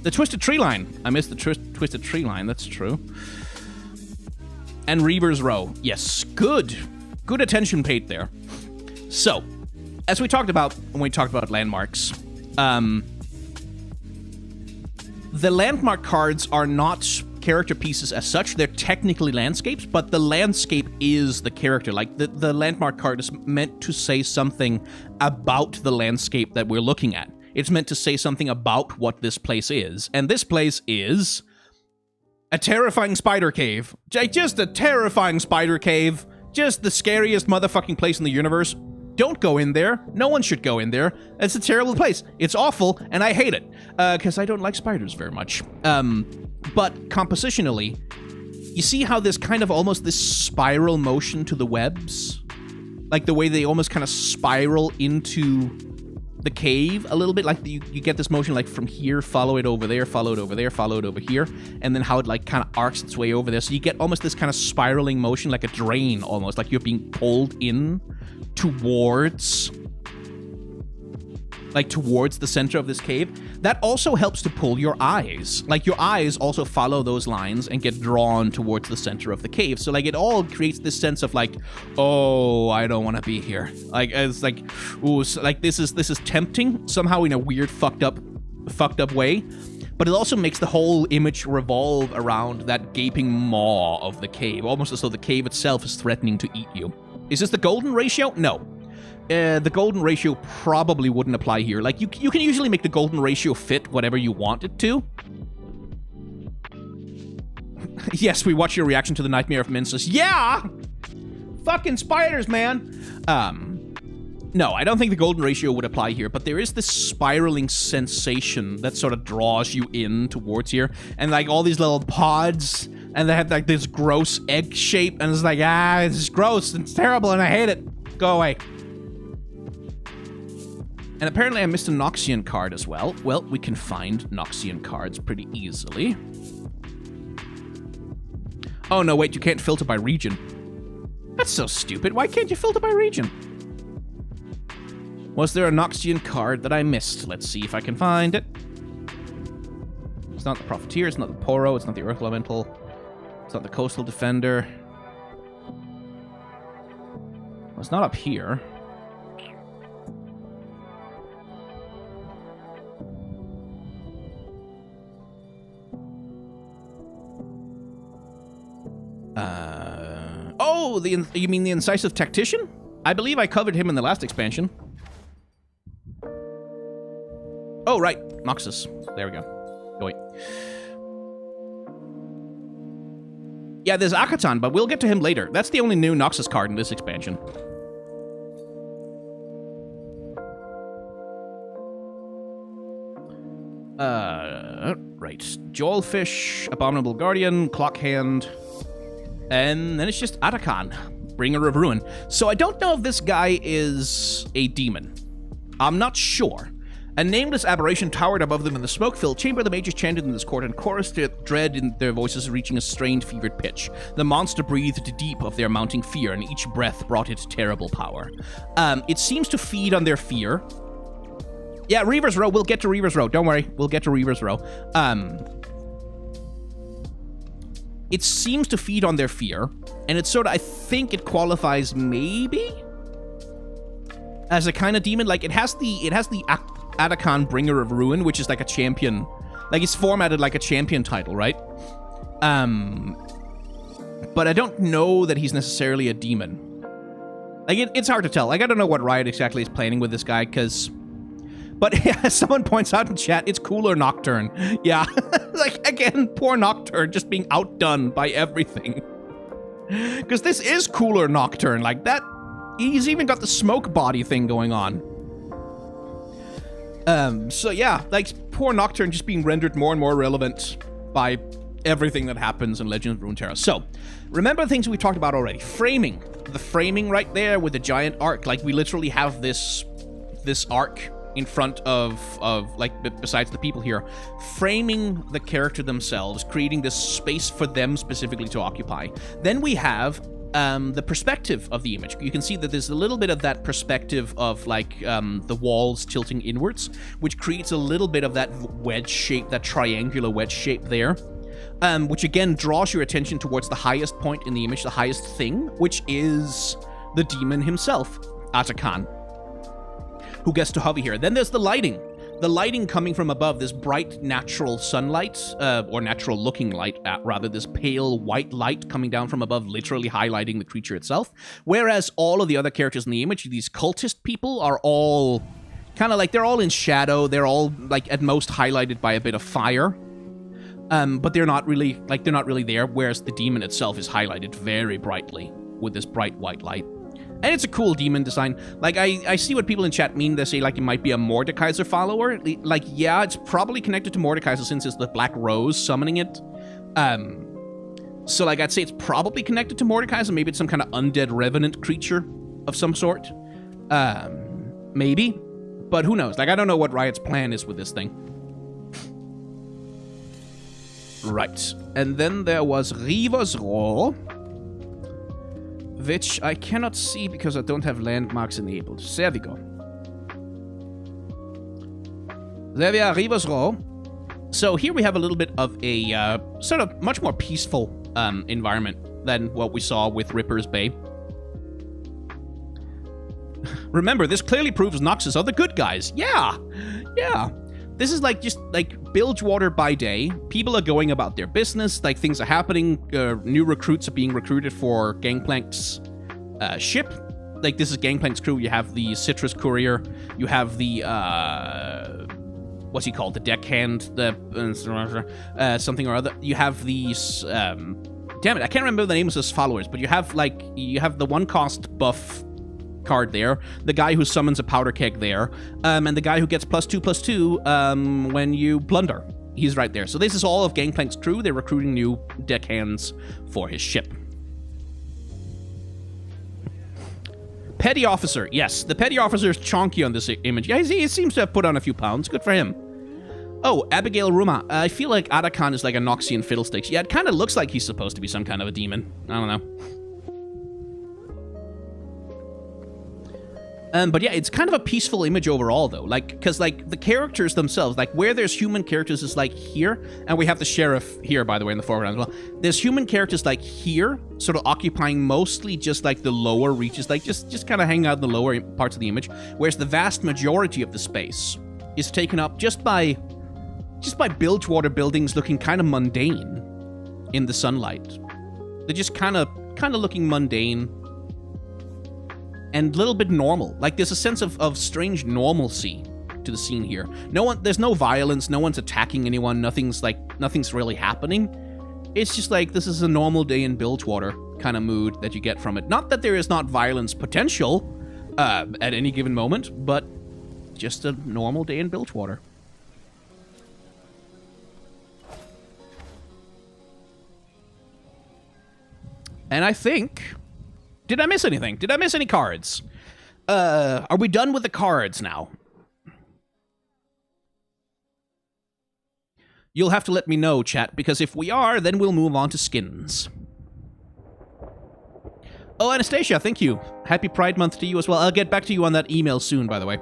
Speaker 1: The Twisted Tree Line. I missed the Twisted Tree Line. That's true. And Reaver's Row. Yes, good. Good attention paid there. So, as we talked about when we talked about landmarks, the landmark cards are not character pieces as such. They're technically landscapes, but the landscape is the character. Like, the landmark card is meant to say something about the landscape that we're looking at. It's meant to say something about what this place is. And this place is a terrifying spider cave. Just a terrifying spider cave. Just the scariest motherfucking place in the universe. Don't go in there. No one should go in there. It's a terrible place. It's awful, and I hate it. Because I don't like spiders very much. But compositionally, you see how there's kind of almost this spiral motion to the webs? Like the way they almost kind of spiral into the cave a little bit. Like you get this motion like from here, follow it over there, follow it over there, follow it over here. And then how it like kind of arcs its way over there. So you get almost this kind of spiraling motion, like a drain almost. Like you're being pulled in towards the center of this cave. That also helps to pull your eyes. Like, your eyes also follow those lines and get drawn towards the center of the cave. So, like, it all creates this sense of, like, oh, I don't want to be here. Like, it's like, ooh, so, like, this is tempting, somehow in a weird, fucked up way. But it also makes the whole image revolve around that gaping maw of the cave, almost as though the cave itself is threatening to eat you. Is this the golden ratio? No. The golden ratio probably wouldn't apply here. Like, you can usually make the golden ratio fit whatever you want it to. Yes, we watch your reaction to the Nightmare of Minces. Yeah! Fucking spiders, man! No, I don't think the golden ratio would apply here, but there is this spiraling sensation that sort of draws you in towards here. And, like, all these little pods, and they have, like, this gross egg shape, and it's like, it's gross, and it's terrible, and I hate it. Go away. And apparently I missed a Noxian card as well. Well, we can find Noxian cards pretty easily. Oh, no, wait, you can't filter by region. That's so stupid. Why can't you filter by region? Was there a Noxian card that I missed? Let's see if I can find it. It's not the Profiteer, it's not the Poro, it's not the Earth Elemental, it's not the Coastal Defender. Well, it's not up here. Oh, you mean the Incisive Tactician? I believe I covered him in the last expansion. Oh, right. Noxus. There we go. Oh, wait. Yeah, there's Akatan, but we'll get to him later. That's the only new Noxus card in this expansion. Right. Jewelfish, Abominable Guardian, Clockhand, and then it's just Atakan, Bringer of Ruin. So I don't know if this guy is a demon. I'm not sure. A nameless aberration towered above them in the smoke-filled chamber. The mages chanted in this court and chorused dread in their voices, reaching a strained, fevered pitch. The monster breathed deep of their mounting fear, and each breath brought it terrible power. It seems to feed on their fear. Yeah, Reaver's Row. We'll get to Reaver's Row. Don't worry. We'll get to Reaver's Row. It seems to feed on their fear, and it's sort of, I think it qualifies maybe as a kind of demon. Like, it has the Atakan, Bringer of Ruin, which is like a champion. Like, it's formatted like a champion title, right? But I don't know that he's necessarily a demon. Like, it's hard to tell. Like, I don't know what Riot exactly is planning with this guy, because... But yeah, someone points out in chat, it's cooler Nocturne. Yeah, like, again, poor Nocturne just being outdone by everything. Because this is cooler Nocturne. Like, that... He's even got the smoke body thing going on. So yeah, like, poor Nocturne just being rendered more and more relevant by everything that happens in Legends of Runeterra. So, remember the things we talked about already. Framing. The framing right there with the giant arc. Like, we literally have this arc in front of like, besides the people here, framing the character themselves, creating this space for them specifically to occupy. Then we have the perspective of the image. You can see that there's a little bit of that perspective of like the walls tilting inwards, which creates a little bit of that wedge shape, that triangular wedge shape there, which again draws your attention towards the highest point in the image, the highest thing, which is the demon himself, Atakan, who gets to hover here. Then there's the lighting. The lighting coming from above, this bright natural sunlight, or natural looking light, rather, this pale white light coming down from above, literally highlighting the creature itself. Whereas all of the other characters in the image, these cultist people, are all kind of like, they're all in shadow. They're all like at most highlighted by a bit of fire. But they're not really, there, whereas the demon itself is highlighted very brightly with this bright white light. And it's a cool demon design. Like, I see what people in chat mean. They say, like, it might be a Mordekaiser follower. Like, yeah, it's probably connected to Mordekaiser since it's the Black Rose summoning it. So, like, I'd say it's probably connected to Mordekaiser. Maybe it's some kind of undead revenant creature of some sort. Maybe. But who knows? Like, I don't know what Riot's plan is with this thing. Right. And then there was Riva's Roar, which I cannot see because I don't have landmarks enabled. There we go. There we are, Riva's Roar. So here we have a little bit of a sort of much more peaceful environment than what we saw with Ripper's Bay. Remember, this clearly proves Noxus are the good guys. Yeah. This is like just like Bilgewater by day. People are going about their business. Like things are happening. New recruits are being recruited for Gangplank's ship. Like this is Gangplank's crew. You have the Citrus Courier. You have the what's he called? The deckhand. The something or other. You have these. Damn it! I can't remember the names of his followers. But you have the 1-cost buff card there, the guy who summons a powder keg there, and the guy who gets +2/+2 when you plunder. He's right there. So this is all of Gangplank's crew. They're recruiting new deckhands for his ship. Petty Officer. Yes, the Petty Officer is chonky on this image. Yeah, he seems to have put on a few pounds. Good for him. Oh, Abigail Ruma. I feel like Atakan is like a Noxian fiddlesticks. Yeah, it kind of looks like he's supposed to be some kind of a demon. I don't know. But yeah, it's kind of a peaceful image overall, though. Like, because, like, the characters themselves, like, where there's human characters is, like, here. And we have the sheriff here, by the way, in the foreground as well. There's human characters, like, here, sort of occupying mostly just, like, the lower reaches. Like, just kind of hanging out in the lower parts of the image. Whereas the vast majority of the space is taken up just by Bilgewater buildings looking kind of mundane in the sunlight. They're just kind of looking mundane. And a little bit normal. Like, there's a sense of strange normalcy to the scene here. There's no violence, no one's attacking anyone, nothing's really happening. It's just like, this is a normal day in Bilgewater kind of mood that you get from it. Not that there is not violence potential at any given moment, but just a normal day in Bilgewater. And I think... Did I miss anything? Did I miss any cards? Are we done with the cards now? You'll have to let me know, chat, because if we are, then we'll move on to skins. Oh, Anastasia, thank you. Happy Pride Month to you as well. I'll get back to you on that email soon, by the way.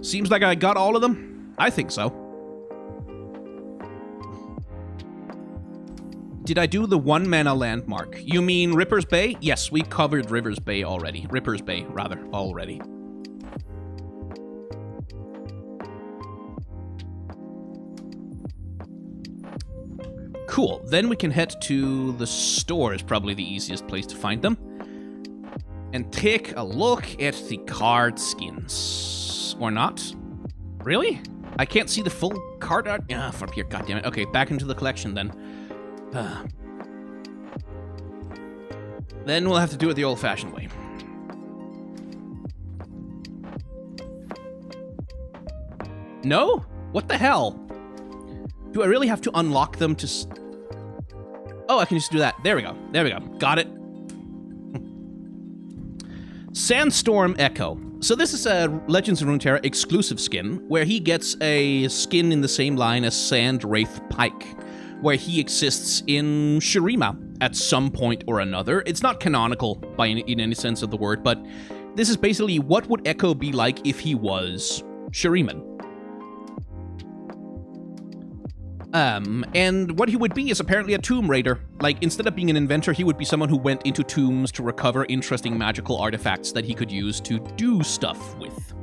Speaker 1: Seems like I got all of them. I think so. Did I do the 1-mana landmark? You mean Ripper's Bay? Yes, we covered Ripper's Bay already. Ripper's Bay, rather, already. Cool. Then we can head to the store, is probably the easiest place to find them. And take a look at the card skins. Or not? Really? I can't see the full card art? Yeah, from here, goddammit. Okay, back into the collection then. Then we'll have to do it the old-fashioned way. No? What the hell? Do I really have to unlock them to... Oh, I can just do that. There we go. There we go. Got it. Sandstorm Ekko. So this is a Legends of Runeterra exclusive skin, where he gets a skin in the same line as Sand Wraith Pyke, where he exists in Shurima at some point or another. It's not canonical in any sense of the word, but this is basically what would Ekko be like if he was Shuriman. And what he would be is apparently a tomb raider. Like, instead of being an inventor, he would be someone who went into tombs to recover interesting magical artifacts that he could use to do stuff with.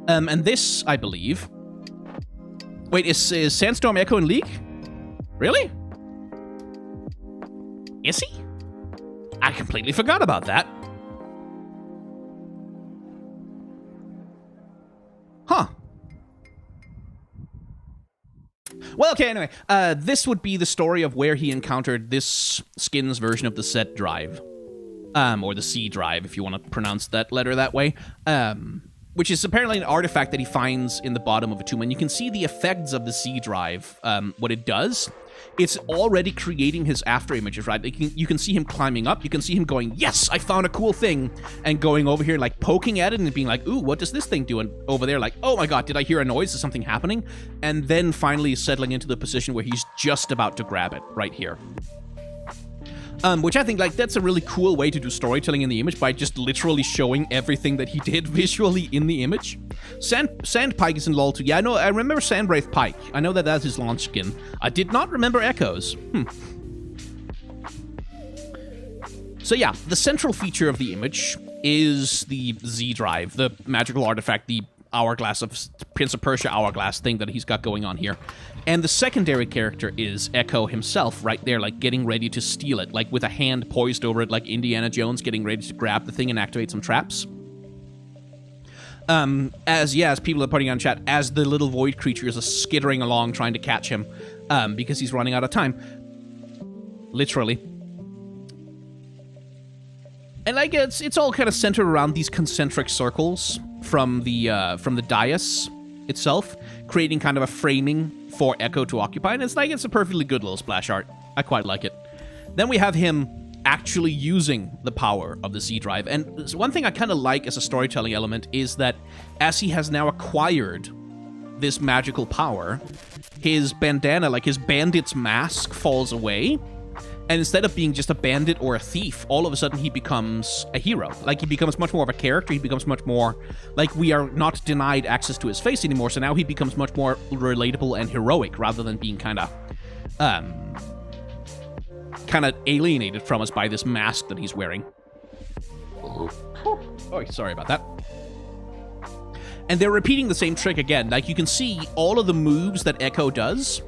Speaker 1: And this, I believe... Wait, is Sandstorm Ekko in League? Really? Is he? I completely forgot about that. Huh. Well, okay, anyway, this would be the story of where he encountered this skin's version of the set drive. Or the C drive, if you want to pronounce that letter that way. Which is apparently an artifact that he finds in the bottom of a tomb. And you can see the effects of the C drive, what it does. It's already creating his after images, right? You can see him climbing up. You can see him going, yes, I found a cool thing. And going over here, like, poking at it and being like, ooh, what does this thing do? And over there, like, oh my god, did I hear a noise? Is something happening? And then finally settling into the position where he's just about to grab it, right here. Which I think, like, that's a really cool way to do storytelling in the image by just literally showing everything that he did visually in the image. Sand Pyke is in LoL too. Yeah, I remember Sand Wraith Pyke. I know that that's his launch skin. I did not remember Ekko's. So yeah, the central feature of the image is the Z drive, the magical artifact, the hourglass of Prince of Persia hourglass thing that he's got going on here. And the secondary character is Ekko himself right there, like getting ready to steal it, like with a hand poised over it like Indiana Jones getting ready to grab the thing and activate some traps. As people are putting on chat, as the little void creature is skittering along trying to catch him, because he's running out of time. Literally. And like it's all kind of centered around these concentric circles from the dais itself, creating kind of a framing for Ekko to occupy, and it's a perfectly good little splash art. I quite like it. Then we have him actually using the power of the Z drive, and one thing I kind of like as a storytelling element is that as he has now acquired this magical power, his bandana, like his bandit's mask, falls away. And instead of being just a bandit or a thief, all of a sudden he becomes a hero. Like, he becomes much more of a character. He becomes much more... Like, we are not denied access to his face anymore, so now he becomes much more relatable and heroic, rather than being kind of alienated from us by this mask that he's wearing. Oh, sorry about that. And they're repeating the same trick again. Like, you can see all of the moves that Ekko does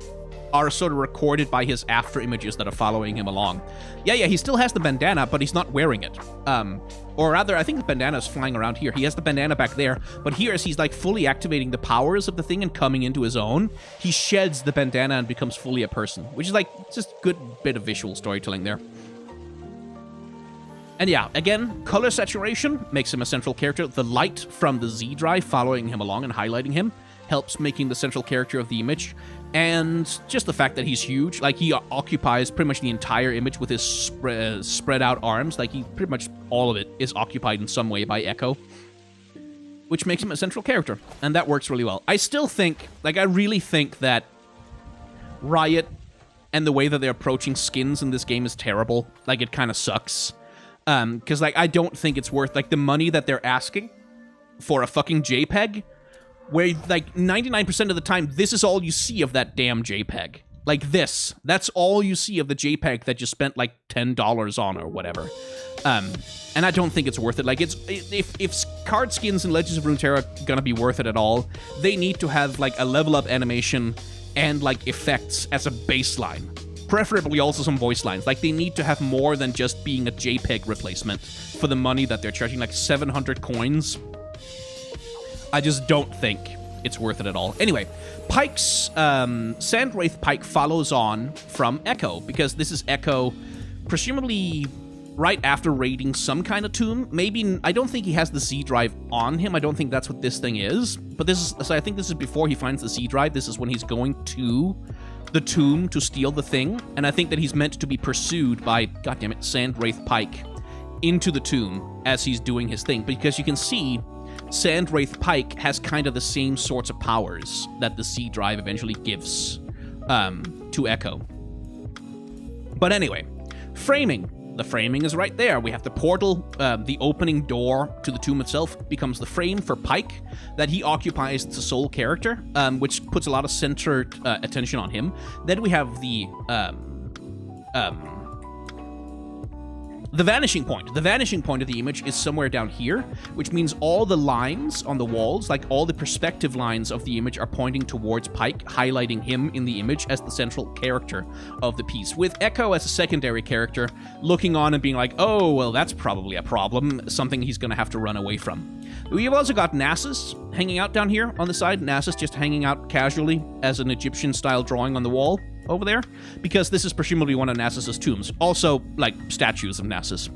Speaker 1: are sort of recorded by his after images that are following him along. Yeah, he still has the bandana, but he's not wearing it. Or rather, I think the bandana is flying around here. He has the bandana back there, but here, as he's like fully activating the powers of the thing and coming into his own, he sheds the bandana and becomes fully a person, which is like just a good bit of visual storytelling there. And yeah, again, color saturation makes him a central character. The light from the Z drive following him along and highlighting him helps making the central character of the image. And just the fact that he's huge, like he occupies pretty much the entire image with his spread out arms, like he pretty much all of it is occupied in some way by Ekko, which makes him a central character, and that works really well. I still think, like I really think that Riot and the way that they're approaching skins in this game is terrible. Like, it kind of sucks. Because like I don't think it's worth like the money that they're asking for a fucking JPEG, where, like, 99% of the time, this is all you see of that damn JPEG. Like this. That's all you see of the JPEG that you spent, like, $10 on or whatever. And I don't think it's worth it. Like, if card skins in Legends of Runeterra are gonna be worth it at all, they need to have, like, a level-up animation and, like, effects as a baseline. Preferably also some voice lines. Like, they need to have more than just being a JPEG replacement for the money that they're charging, like 700 coins. I just don't think it's worth it at all. Anyway, Pyke's Sand Wraith Pyke follows on from Ekko, because this is Ekko presumably right after raiding some kind of tomb. Maybe, I don't think he has the Z drive on him. I don't think that's what this thing is. But this is, so I think this is before he finds the Z drive. This is when he's going to the tomb to steal the thing. And I think that he's meant to be pursued by, goddammit, Sand Wraith Pyke into the tomb as he's doing his thing, because you can see Sandwraith Pyke has kind of the same sorts of powers that the C drive eventually gives to Ekko. But anyway, framing. The framing is right there. We have the portal, the opening door to the tomb itself becomes the frame for Pyke that he occupies as a sole character, which puts a lot of centered attention on him. Then we have the vanishing point. The vanishing point of the image is somewhere down here, which means all the lines on the walls, like all the perspective lines of the image, are pointing towards Pyke, highlighting him in the image as the central character of the piece, with Ekko as a secondary character looking on and being like, oh, well, that's probably a problem, something he's going to have to run away from. We've also got Nasus hanging out down here on the side. Nasus just hanging out casually as an Egyptian-style drawing on the wall over there, because this is presumably one of Nasus's tombs. Also, like, statues of Nasus.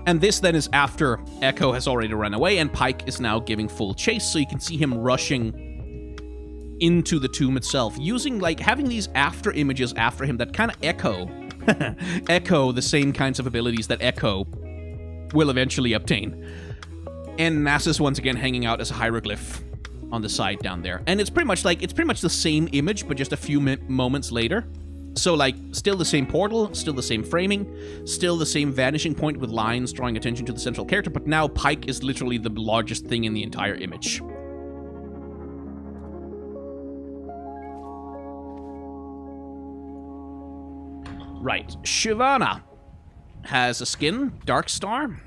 Speaker 1: And this then is after Ekko has already run away, and Pyke is now giving full chase, so you can see him rushing into the tomb itself, using, like, having these after images after him that kind of echo the same kinds of abilities that Ekko will eventually obtain. And Nasus once again hanging out as a hieroglyph on the side down there. And it's pretty much the same image, but just a few moments later. So, like, still the same portal, still the same framing, still the same vanishing point with lines drawing attention to the central character, but now Pyke is literally the largest thing in the entire image. Right. Shyvana has a skin, Darkstar.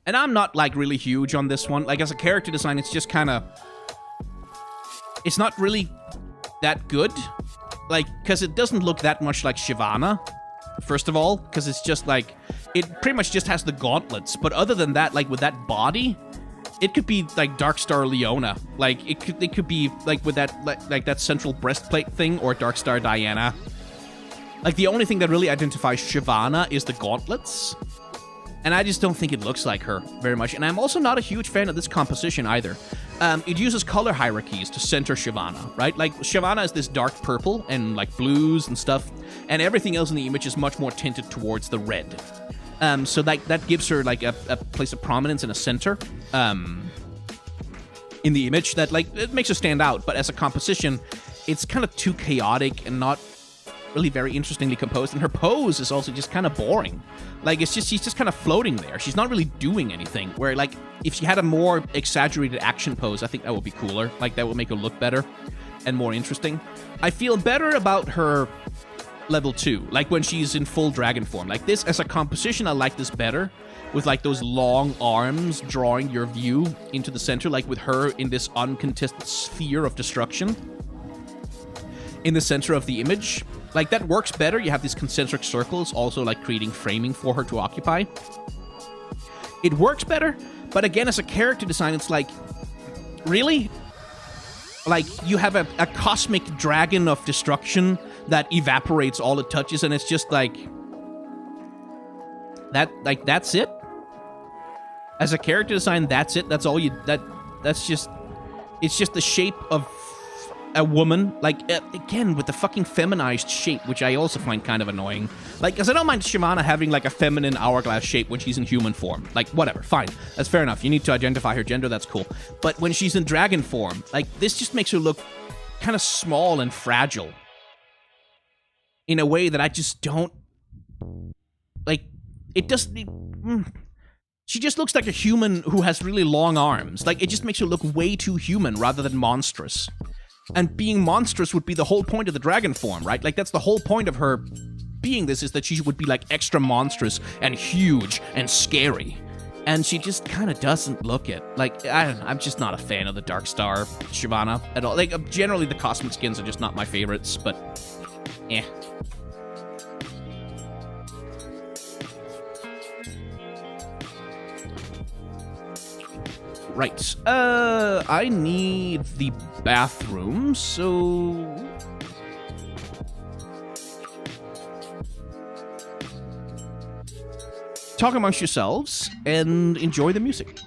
Speaker 1: And I'm not, like, really huge on this one. Like, as a character design, it's just kind of... It's not really that good. Like, because it doesn't look that much like Shyvana, first of all. Because it's just, like... It pretty much just has the gauntlets. But other than that, like, with that body... It could be, like, Darkstar Leona. Like, it could be, like, with that, like that central breastplate thing, or Darkstar Diana. Like, the only thing that really identifies Shyvana is the gauntlets. And I just don't think it looks like her very much. And I'm also not a huge fan of this composition either. It uses color hierarchies to center Shyvana, right? Like, Shyvana is this dark purple and, like, blues and stuff. And everything else in the image is much more tinted towards the red. So, like, that gives her, like, a place of prominence and a center in the image that, like, it makes her stand out. But as a composition, it's kind of too chaotic and not really very interestingly composed, and her pose is also just kind of boring. Like, it's just, she's just kind of floating there. She's not really doing anything, where, like, if she had a more exaggerated action pose, I think that would be cooler. Like, that would make her look better and more interesting. I feel better about her level 2, like when she's in full dragon form. Like, this, as a composition, I like this better, with, like, those long arms drawing your view into the center, like with her in this uncontested sphere of destruction in the center of the image. Like, that works better. You have these concentric circles also, like, creating framing for her to occupy. It works better, but again, as a character design, it's like, really? Like, you have a cosmic dragon of destruction that evaporates all it touches, and it's just like... that's it? As a character design, that's it? That's all you... That's just... It's just the shape of a woman, like, again, with the fucking feminized shape, which I also find kind of annoying. Like, because I don't mind Shyvana having, like, a feminine hourglass shape when she's in human form. Like, whatever, fine. That's fair enough. You need to identify her gender, that's cool. But when she's in dragon form, like, this just makes her look kind of small and fragile. In a way that I just don't... Like, it doesn't... She just looks like a human who has really long arms. Like, it just makes her look way too human rather than monstrous. And being monstrous would be the whole point of the dragon form, right? Like, that's the whole point of her being this, is that she would be, like, extra monstrous and huge and scary. And she just kind of doesn't look it. Like, I don't know, I'm just not a fan of the Darkstar Shyvana at all. Like, generally the cosmic skins are just not my favorites, but... eh. Right. I need the bathroom, so... Talk amongst yourselves and enjoy the music.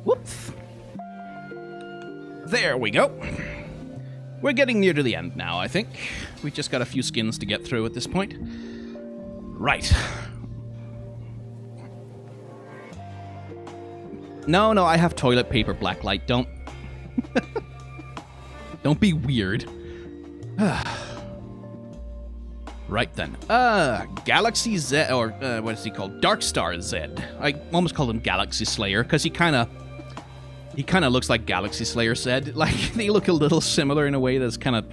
Speaker 1: Whoops. There we go. We're getting near to the end now, I think. We've just got a few skins to get through at this point. Right. No, I have toilet paper blacklight. Don't... Don't be weird. Right then. Galaxy Z, or what is he called? Darkstar Z. I almost called him Galaxy Slayer, because he kind of looks like Galaxy Slayer said. Like, they look a little similar in a way that's kind of...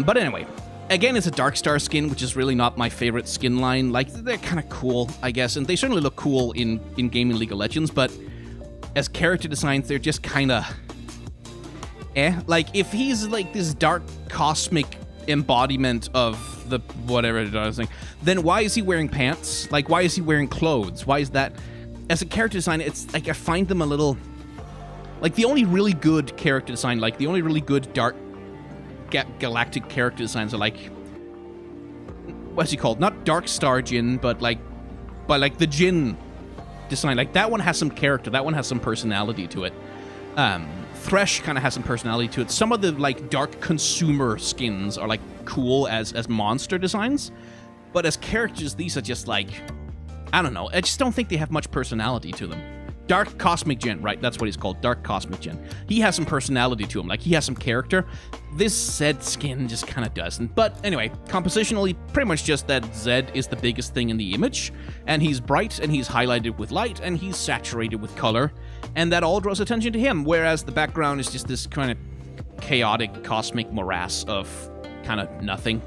Speaker 1: but anyway. Again, it's a Darkstar skin, which is really not my favorite skin line. Like, they're kind of cool, I guess, and they certainly look cool in gaming League of Legends, but as character designs, they're just kind of... Like, if he's, like, this dark, cosmic embodiment of the whatever it does thing, then why is he wearing pants? Like, why is he wearing clothes? Why is that? As a character design, it's like I find them a little... Like, the only really good character design, like, the only really good dark galactic character designs are like... What's he called? Not Darkstar Jin, but like the Jin design. Like, that one has some character. That one has some personality to it. Thresh kind of has some personality to it. Some of the, like, dark consumer skins are, like, cool as monster designs. But as characters, these are just, like... I don't know. I just don't think they have much personality to them. Dark Cosmic Jin, right? That's what he's called. Dark Cosmic Jin. He has some personality to him. Like, he has some character. This Zed skin just kind of doesn't. But anyway, compositionally, pretty much just that Zed is the biggest thing in the image. And he's bright, and he's highlighted with light, and he's saturated with color. And that all draws attention to him. Whereas the background is just this kind of chaotic, cosmic morass of kind of nothing.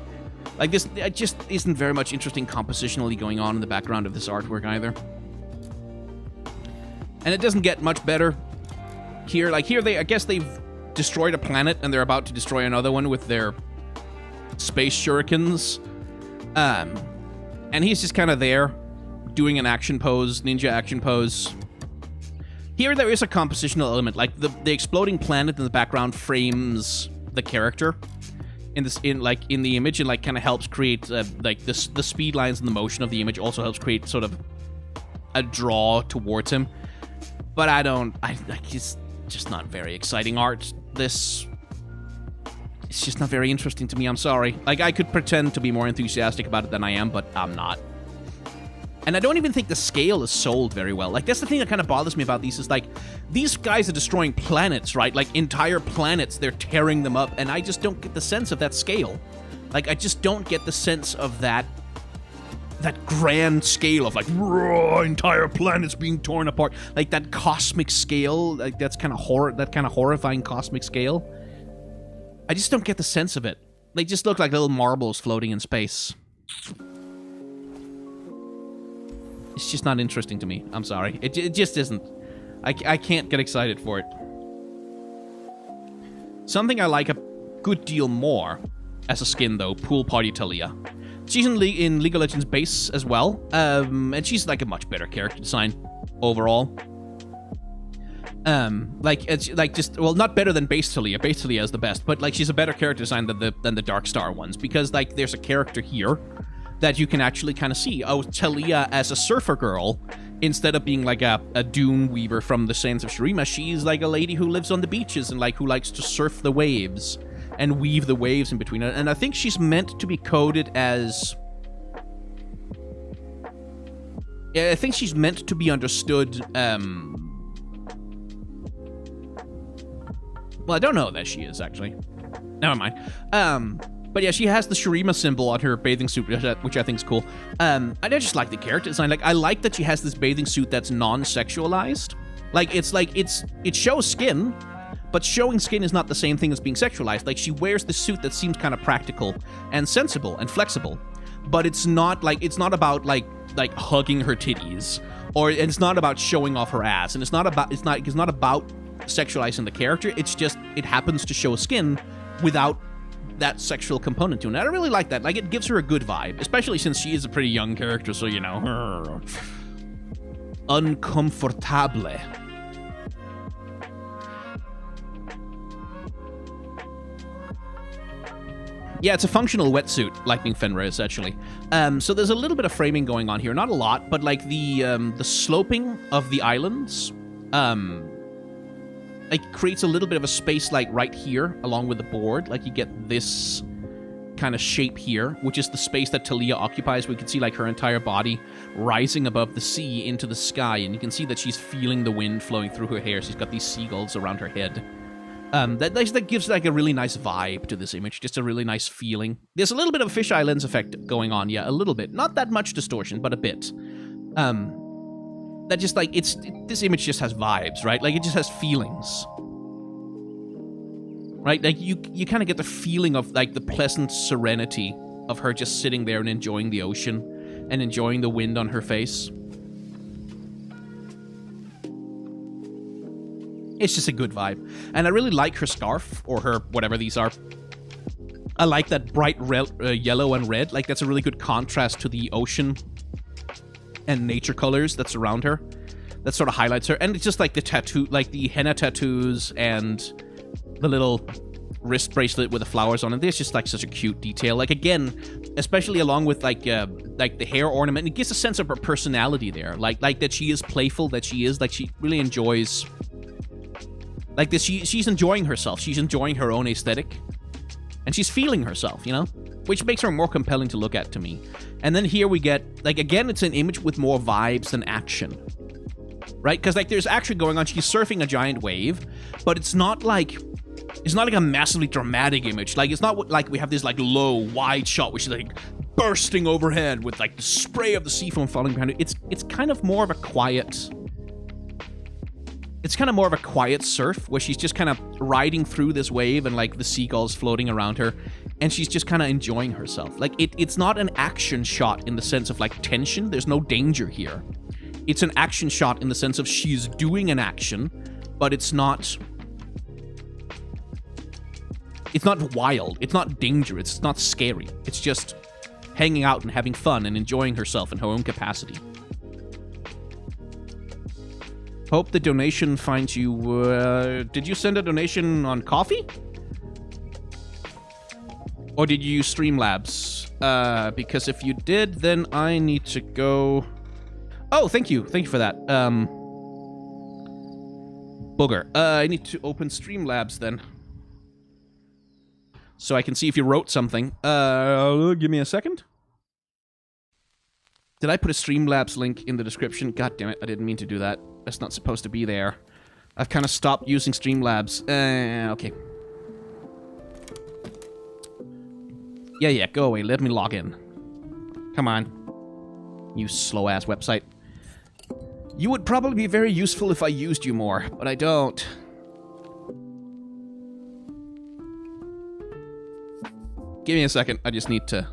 Speaker 1: Like, this it just isn't very much interesting compositionally going on in the background of this artwork either. And it doesn't get much better here. Like, here, I guess they've destroyed a planet, and they're about to destroy another one with their space shurikens. And he's just kind of there, doing an action pose, ninja action pose. Here, there is a compositional element. Like, the exploding planet in the background frames the character in the image, and, like, kind of helps create, like, the speed lines and the motion of the image also helps create sort of a draw towards him. But it's just not very exciting art. It's it's just not very interesting to me. I'm sorry. Like, I could pretend to be more enthusiastic about it than I am, but I'm not. And I don't even think the scale is sold very well. Like, that's the thing that kind of bothers me about these is, like, these guys are destroying planets, right? Like, entire planets, they're tearing them up, and I just don't get the sense of that scale. Like, I just don't get the sense of that grand scale of, like, raw, entire planets being torn apart. Like, that cosmic scale, like, that kind of horrifying cosmic scale. I just don't get the sense of it. They just look like little marbles floating in space. It's just not interesting to me. I'm sorry. It just isn't. I can't get excited for it. Something I like a good deal more as a skin, though, Pool Party Talia. She's in League of Legends base as well, and she's like a much better character design overall. Well, not better than base Talia. Base Talia is the best, but like she's a better character design than the Dark Star ones, because like there's a character here that you can actually kind of see. Oh, Talia as a surfer girl, instead of being like a dune weaver from the Sands of Shurima, she's like a lady who lives on the beaches and like who likes to surf the waves and weave the waves in between. And I think she's meant to be coded as... I think she's meant to be understood... Well, I don't know that she is, actually. Never mind. But yeah, she has the Shurima symbol on her bathing suit, which I think is cool. I just like the character design. Like, I like that she has this bathing suit that's non-sexualized. Like, it shows skin, but showing skin is not the same thing as being sexualized. Like, she wears the suit that seems kind of practical and sensible and flexible, but it's not about like hugging her titties, or it's not about showing off her ass, and it's not about sexualizing the character. It's just it happens to show skin without that sexual component to it. And I really like that. Like, it gives her a good vibe, especially since she is a pretty young character, so, you know, uncomfortable. Yeah, it's a functional wetsuit, Lightning Fenrir is actually. So there's a little bit of framing going on here. Not a lot, but like the sloping of the islands, it creates a little bit of a space like right here along with the board. Like you get this kind of shape here, which is the space that Talia occupies. We can see like her entire body rising above the sea into the sky, and you can see that she's feeling the wind flowing through her hair. She's got these seagulls around her head. That gives like a really nice vibe to this image, just a really nice feeling. There's a little bit of a fisheye lens effect going on, yeah, a little bit. Not that much distortion, but a bit. That just like, this image just has vibes, right? Like, it just has feelings. Right? Like, you kind of get the feeling of, like, the pleasant serenity of her just sitting there and enjoying the ocean and enjoying the wind on her face. It's just a good vibe. And I really like her scarf, or her, whatever these are. I like that bright yellow and red. Like, that's a really good contrast to the ocean and nature colors that surround her. That sort of highlights her. And it's just like the tattoo, like the henna tattoos and the little wrist bracelet with the flowers on it. There's just like such a cute detail. Like, again, especially along with like the hair ornament, it gives a sense of her personality there. Like that she is playful, that she is like, she really enjoys like this. She's enjoying herself. She's enjoying her own aesthetic. And she's feeling herself, you know? Which makes her more compelling to look at to me. And then here we get, like, again, it's an image with more vibes than action. Right? Because, like, there's action going on. She's surfing a giant wave. But it's not like a massively dramatic image. Like, it's not like we have this, like, low, wide shot, which is, like, bursting overhead with, like, the spray of the sea foam falling behind it. It's kind of more of a quiet... It's kind of more of a quiet surf, where she's just kind of riding through this wave and, like, the seagulls floating around her, and she's just kind of enjoying herself. Like, it's not an action shot in the sense of, like, tension. There's no danger here. It's an action shot in the sense of she's doing an action, but it's not wild. It's not dangerous. It's not scary. It's just hanging out and having fun and enjoying herself in her own capacity. Hope the donation finds you... did you send a donation on coffee? Or did you use Streamlabs? Because if you did, then I need to go... Oh, thank you. Thank you for that. Booger. I need to open Streamlabs then. so I can see if you wrote something. Give me a second. Did I put a Streamlabs link in the description? God damn it, I didn't mean to do that. That's not supposed to be there. I've kind of stopped using Streamlabs. Okay. Yeah, go away. Let me log in. Come on. You slow-ass website. You would probably be very useful if I used you more, but I don't. Give me a second. I just need to...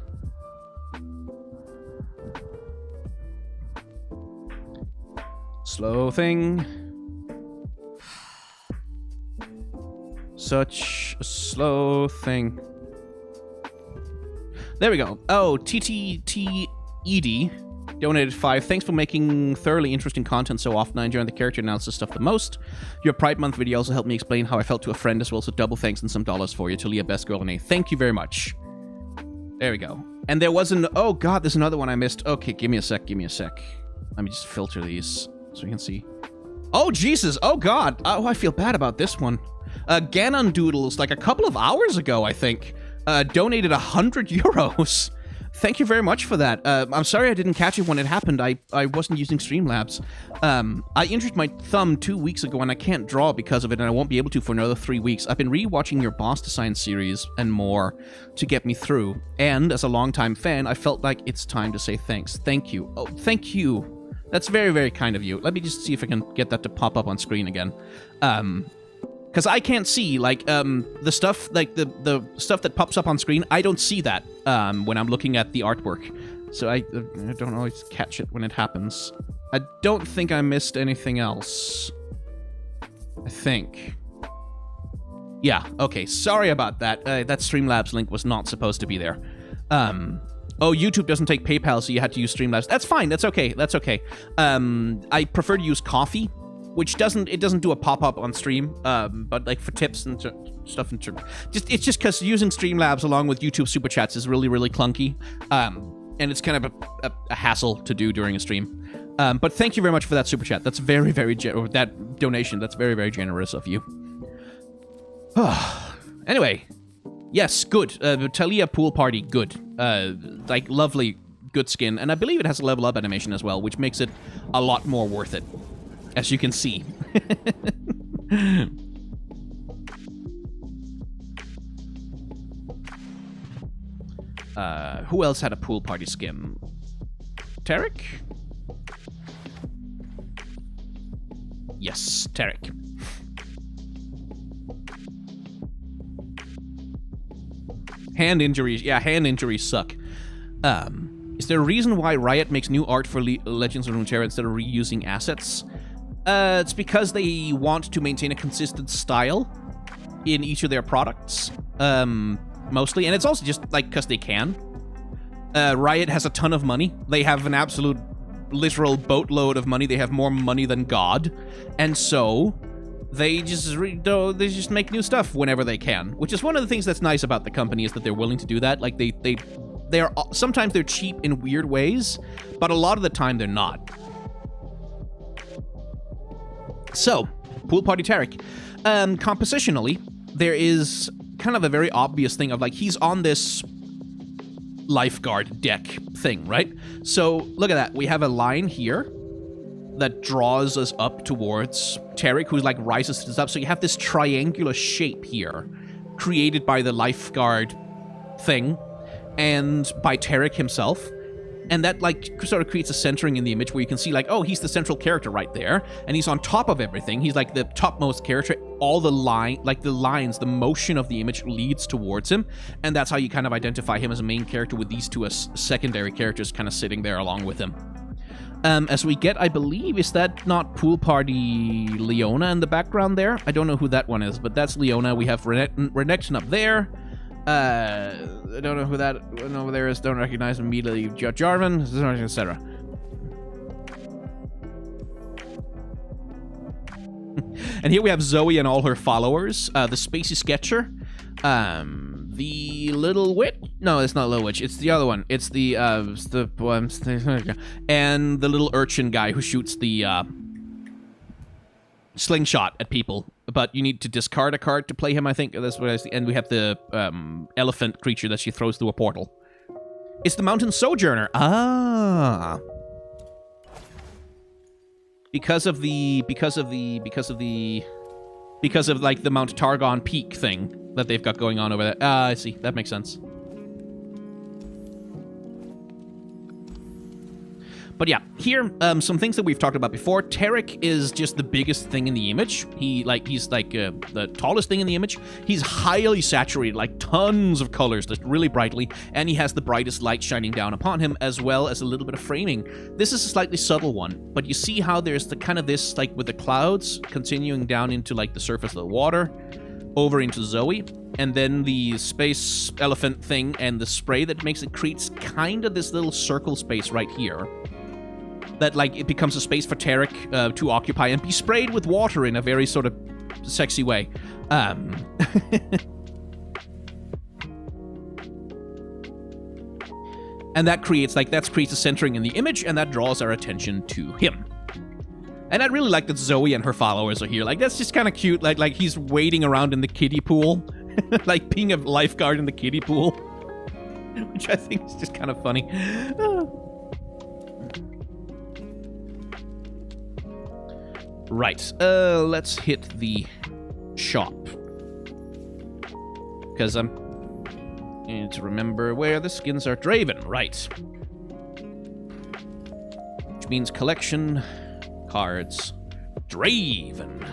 Speaker 1: Slow thing. Such a slow thing. There we go. Oh, TTTED donated 5. Thanks for making thoroughly interesting content so often. I enjoy the character analysis stuff the most. Your Pride Month video also helped me explain how I felt to a friend as well, so double thanks and some dollars for you. Talia, best girl in A. Thank you very much. There we go. And there was an... Oh, God, there's another one I missed. Okay, give me a sec. Let me just filter these so we can see. Oh, Jesus. Oh, God. Oh, I feel bad about this one. Ganon Doodles, like a couple of hours ago, I think, donated 100 euros. Thank you very much for that. I'm sorry I didn't catch it when it happened. I wasn't using Streamlabs. I injured my thumb 2 weeks ago and I can't draw because of it, and I won't be able to for another 3 weeks. I've been rewatching your boss design series and more to get me through. And as a longtime fan, I felt like it's time to say thanks. Thank you. Oh, thank you. That's very, very kind of you. Let me just see if I can get that to pop up on screen again. Because I can't see, like, the stuff, like, the stuff that pops up on screen, I don't see that when I'm looking at the artwork. So I don't always catch it when it happens. I don't think I missed anything else. I think. Yeah, okay, sorry about that. That Streamlabs link was not supposed to be there. Oh, YouTube doesn't take PayPal, so you had to use Streamlabs. That's fine, that's okay, that's okay. I prefer to use Coffee, which doesn't do a pop-up on stream, but like for tips and stuff, and it's just because using Streamlabs along with YouTube Super Chats is really, really clunky, and it's kind of a hassle to do during a stream. But thank you very much for that Super Chat. That's very, very that donation. That's very, very generous of you. Anyway, yes, good. Talia Pool Party, good. Like lovely, good skin, and I believe it has a level up animation as well, which makes it a lot more worth it. As you can see. Who else had a pool party skin? Tarek? Yes, Tarek. Hand injuries. Yeah, hand injuries suck. Is there a reason why Riot makes new art for Legends of Runeterra instead of reusing assets? It's because they want to maintain a consistent style in each of their products, mostly. And it's also just, like, because they can. Riot has a ton of money. They have an absolute, literal boatload of money. They have more money than God. And so, they just make new stuff whenever they can. Which is one of the things that's nice about the company, is that they're willing to do that. Like, sometimes they're cheap in weird ways, but a lot of the time they're not. So, Pool Party Tarek. Compositionally, there is kind of a very obvious thing of, like, he's on this lifeguard deck thing, right? So, look at that. We have a line here that draws us up towards Tarek, who, like, rises us up. So you have this triangular shape here, created by the lifeguard thing, and by Tarek himself. And that, like, sort of creates a centering in the image where you can see, like, oh, he's the central character right there. And he's on top of everything. He's, like, the topmost character. All the lines, the motion of the image leads towards him. And that's how you kind of identify him as a main character, with these two as secondary characters kind of sitting there along with him. As we get, I believe, is that not Pool Party Leona in the background there? I don't know who that one is, but that's Leona. We have Renekton up there. I don't know who that one over there is. Don't recognize him immediately. Jarvan, etc. And here we have Zoe and all her followers. The Spacey Sketcher. The Little Witch. No, it's not Little Witch. It's the other one. It's the and the little urchin guy who shoots the slingshot at people, but you need to discard a card to play him, I think. That's what I see. And we have the elephant creature that she throws through a portal. It's the Mountain Sojourner. Ah. Because of like the Mount Targon peak thing that they've got going on over there. Ah, I see. That makes sense. But yeah, here, some things that we've talked about before. Tarek is just the biggest thing in the image. He's like the tallest thing in the image. He's highly saturated, like tons of colors, just really brightly, and he has the brightest light shining down upon him, as well as a little bit of framing. This is a slightly subtle one, but you see how there's the kind of this, like with the clouds continuing down into like the surface of the water, over into Zoe, and then the space elephant thing and the spray that makes it creates kind of this little circle space right here. That, like, it becomes a space for Tarek to occupy and be sprayed with water in a very sort of sexy way. And that creates a centering in the image, and that draws our attention to him. And I really like that Zoe and her followers are here. Like, that's just kind of cute. Like he's wading around in the kiddie pool. Like, being a lifeguard in the kiddie pool. Which I think is just kind of funny. Right, let's hit the shop. Because I need to remember where the skins are. Draven, right. Which means collection, cards, Draven.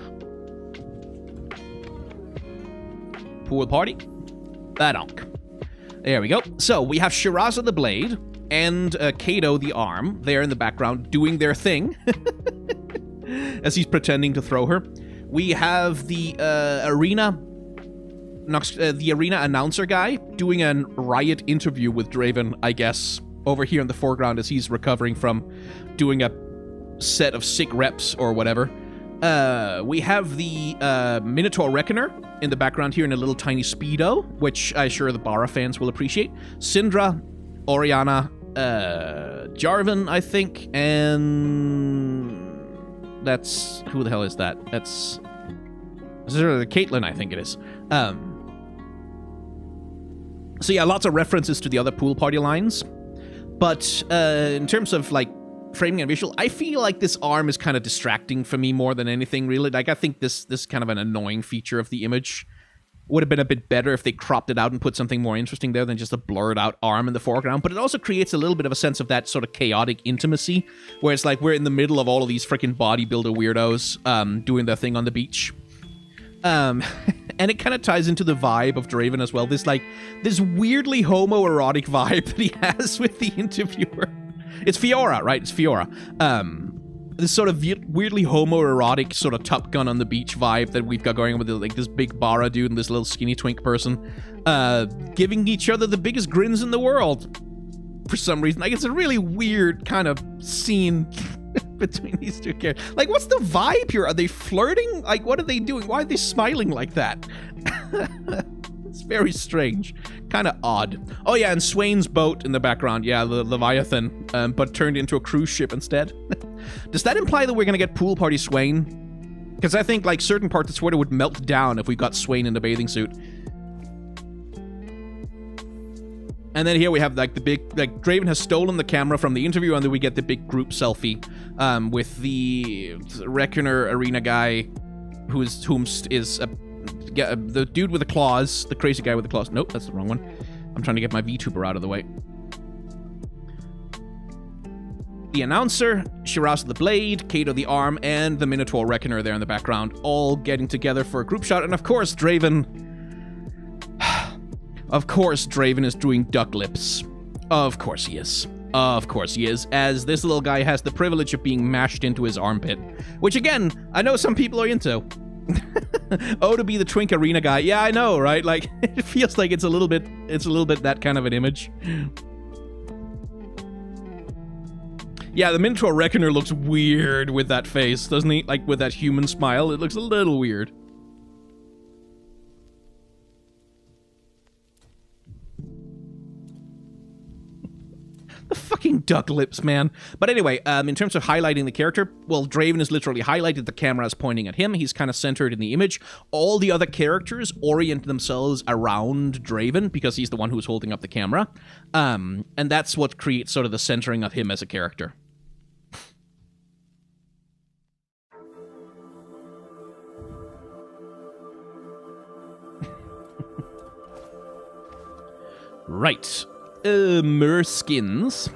Speaker 1: Pool party, Badonk. There we go. So, we have Shiraza the Blade and Kato the Arm there in the background doing their thing. As he's pretending to throw her. We have the arena announcer guy doing a riot interview with Draven, I guess, over here in the foreground as he's recovering from doing a set of sick reps or whatever. We have the Minotaur Reckoner in the background here in a little tiny Speedo, which I'm sure the Bara fans will appreciate. Syndra, Oriana, Jarvan, I think, and... That's... Who the hell is that? That's... Caitlyn, I think it is. So yeah, lots of references to the other pool party lines. But in terms of, like, framing and visual, I feel like this arm is kind of distracting for me more than anything, really. Like, I think this kind of an annoying feature of the image would have been a bit better if they cropped it out and put something more interesting there than just a blurred out arm in the foreground. But it also creates a little bit of a sense of that sort of chaotic intimacy, where it's like we're in the middle of all of these freaking bodybuilder weirdos doing their thing on the beach. And it kind of ties into the vibe of Draven as well. This weirdly homoerotic vibe that he has with the interviewer. It's Fiora, right? It's Fiora. This sort of weirdly homoerotic sort of Top Gun on the beach vibe that we've got going on with like this big Bara dude and this little skinny twink person, giving each other the biggest grins in the world for some reason. Like, it's a really weird kind of scene between these two characters. Like, what's the vibe here? Are they flirting? Like, what are they doing? Why are they smiling like that? It's very strange. Kind of odd. Oh yeah, and Swain's boat in the background. Yeah, the Leviathan, but turned into a cruise ship instead. Does that imply that we're going to get Pool Party Swain? Because I think, like, certain parts of Twitter would melt down if we got Swain in the bathing suit. And then here we have, like, the big... Like, Draven has stolen the camera from the interview, and then we get the big group selfie with the Reckoner Arena guy, the dude with the claws, the crazy guy with the claws. Nope, that's the wrong one. I'm trying to get my VTuber out of the way. The announcer, Shiraz the Blade, Kato the Arm, and the Minotaur Reckoner there in the background, all getting together for a group shot. And of course, Draven... Of course, Draven is doing duck lips. Of course he is. Of course he is, as this little guy has the privilege of being mashed into his armpit. Which, again, I know some people are into. Oh, to be the twink arena guy. Yeah, I know, right? Like, it feels like it's a little bit that kind of an image. Yeah, the Minotaur Reckoner looks weird with that face, doesn't he? Like, with that human smile, it looks a little weird. The fucking duck lips, man. But anyway, in terms of highlighting the character, well, Draven is literally highlighted. The camera is pointing at him. He's kind of centered in the image. All the other characters orient themselves around Draven because he's the one who's holding up the camera. And that's what creates sort of the centering of him as a character. Right. Merskins.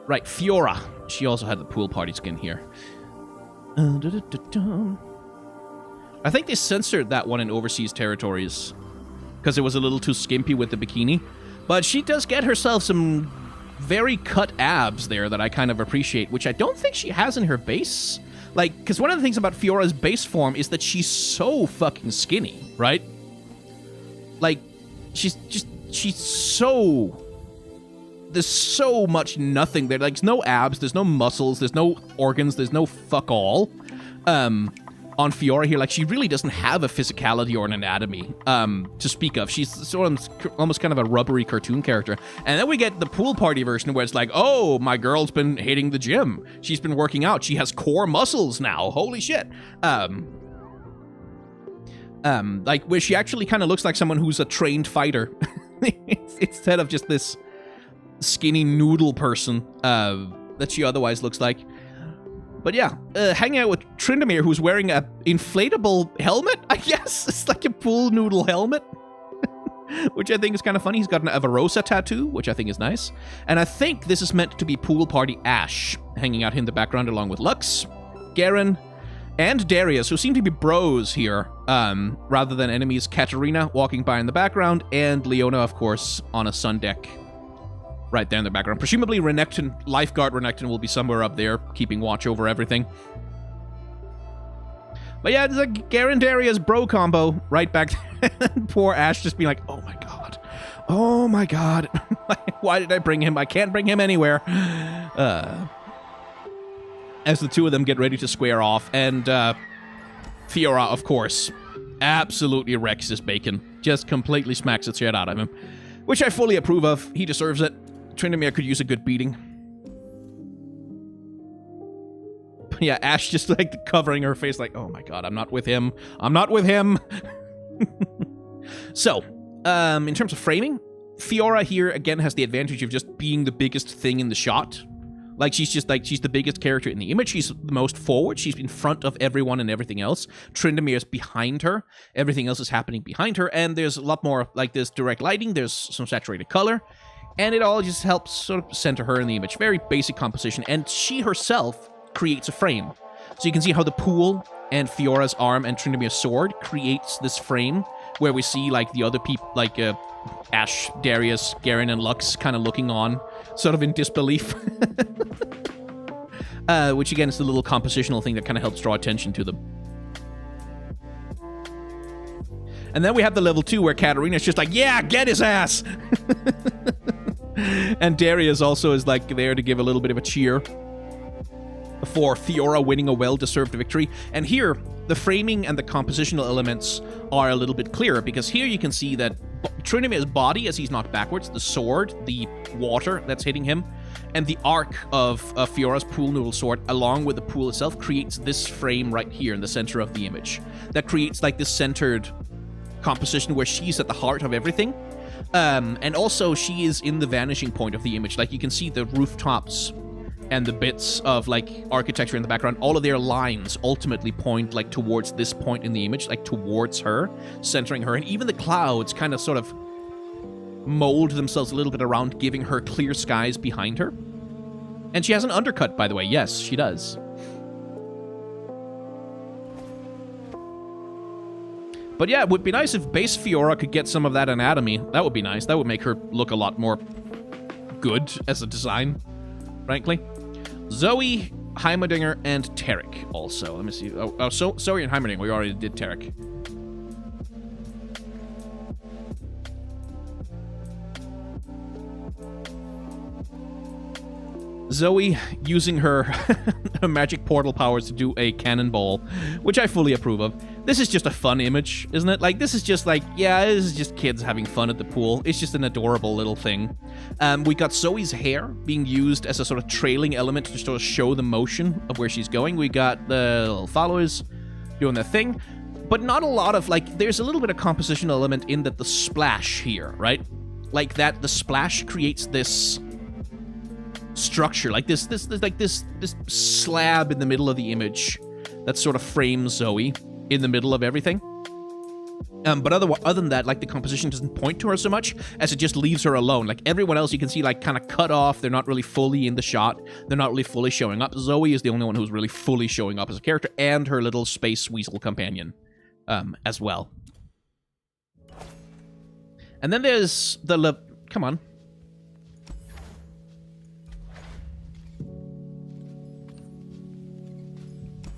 Speaker 1: Right, Fiora. She also had the pool party skin here. I think they censored that one in overseas territories because it was a little too skimpy with the bikini. But she does get herself some very cut abs there that I kind of appreciate, which I don't think she has in her base. Like, because one of the things about Fiora's base form is that she's so fucking skinny, right? Like, she's so... There's so much nothing there. Like, there's no abs, there's no muscles, there's no organs, there's no fuck all. On Fiora here, like, she really doesn't have a physicality or an anatomy to speak of. She's sort of almost kind of a rubbery cartoon character. And then we get the pool party version where it's like, oh, my girl's been hitting the gym. She's been working out. She has core muscles now. Holy shit. Like, where she actually kind of looks like someone who's a trained fighter. Instead of just this skinny noodle person that she otherwise looks like. But yeah, hanging out with Tryndamere, who's wearing a inflatable helmet, I guess. It's like a pool noodle helmet, which I think is kind of funny. He's got an Avarosa tattoo, which I think is nice. And I think this is meant to be pool party Ashe, hanging out in the background along with Lux, Garen, and Darius, who seem to be bros here, rather than enemies. Katarina walking by in the background, and Leona, of course, on a sun deck. Right there in the background. Presumably Renekton, Lifeguard Renekton will be somewhere up there, keeping watch over everything. But yeah, it's like Garen Darius bro combo right back there. Poor Ashe just being like, oh my god. Oh my god. Why did I bring him? I can't bring him anywhere. As the two of them get ready to square off. And Fiora, of course, absolutely wrecks this bacon. Just completely smacks the shit out of him. Which I fully approve of. He deserves it. Tryndamere could use a good beating. But yeah, Ashe just like covering her face like, oh my god, I'm not with him. I'm not with him. So, in terms of framing, Fiora here again has the advantage of just being the biggest thing in the shot. Like, she's the biggest character in the image. She's the most forward. She's in front of everyone and everything else. Tryndamere's behind her. Everything else is happening behind her. And there's a lot more, like, there's direct lighting. There's some saturated color. And it all just helps sort of center her in the image. Very basic composition. And she herself creates a frame. So you can see how the pool and Fiora's arm and Tryndamere's sword creates this frame where we see, like, the other people, like, Ashe, Darius, Garen, and Lux kind of looking on, sort of in disbelief. Which, again, is the little compositional thing that kind of helps draw attention to them. And then we have the level 2 where Katarina's just like, yeah, get his ass! And Darius also is, like, there to give a little bit of a cheer for Fiora winning a well-deserved victory. And here, the framing and the compositional elements are a little bit clearer, because here you can see that Tryndamere's body, as he's knocked backwards, the sword, the water that's hitting him, and the arc of Fiora's pool noodle sword, along with the pool itself, creates this frame right here in the center of the image. That creates, like, this centered composition where she's at the heart of everything. And also, she is in the vanishing point of the image. Like, you can see the rooftops and the bits of, like, architecture in the background. All of their lines ultimately point, like, towards this point in the image, like, towards her, centering her. And even the clouds kind of sort of mold themselves a little bit around, giving her clear skies behind her. And she has an undercut, by the way. Yes, she does. But yeah, it would be nice if base Fiora could get some of that anatomy. That would be nice. That would make her look a lot more good as a design, frankly. Zoe, Heimerdinger, and Tarek also. Let me see. Oh, Zoe and Heimerdinger. We already did Tarek. Zoe using her, her magic portal powers to do a cannonball, which I fully approve of. This is just a fun image, isn't it? Like, this is just like, yeah, this is just kids having fun at the pool. It's just an adorable little thing. We got Zoe's hair being used as a sort of trailing element to sort of show the motion of where she's going. We got the little followers doing their thing, but not a lot of, like, there's a little bit of composition element in that the splash here, right? Like that, the splash creates this structure, like this slab in the middle of the image that sort of frames Zoe in the middle of everything. But other than that, like, the composition doesn't point to her so much as it just leaves her alone. Like, everyone else you can see, like, kind of cut off. They're not really fully in the shot. They're not really fully showing up. Zoe is the only one who's really fully showing up as a character, and her little space weasel companion as well. And then there's the... Come on.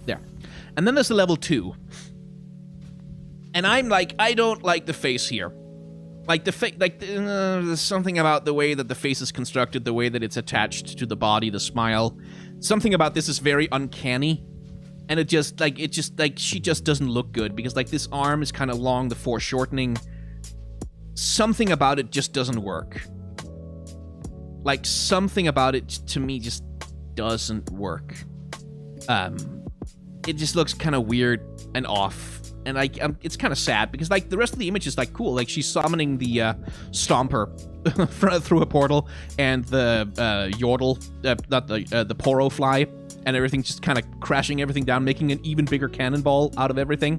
Speaker 1: There. And then there's the level 2. And I'm like, I don't like the face here. Like, the face, like, there's something about the way that the face is constructed, the way that it's attached to the body, the smile. Something about this is very uncanny. And it just, like, she just doesn't look good. Because, like, this arm is kind of long, the foreshortening. Something about it just doesn't work. Like, something about it, to me, just doesn't work. It just looks kind of weird and off. And, like, it's kind of sad, because, like, the rest of the image is, like, cool. Like, she's summoning the Stomper through a portal, and the Yordle, not the Poro Fly, and everything just kind of crashing everything down, making an even bigger cannonball out of everything.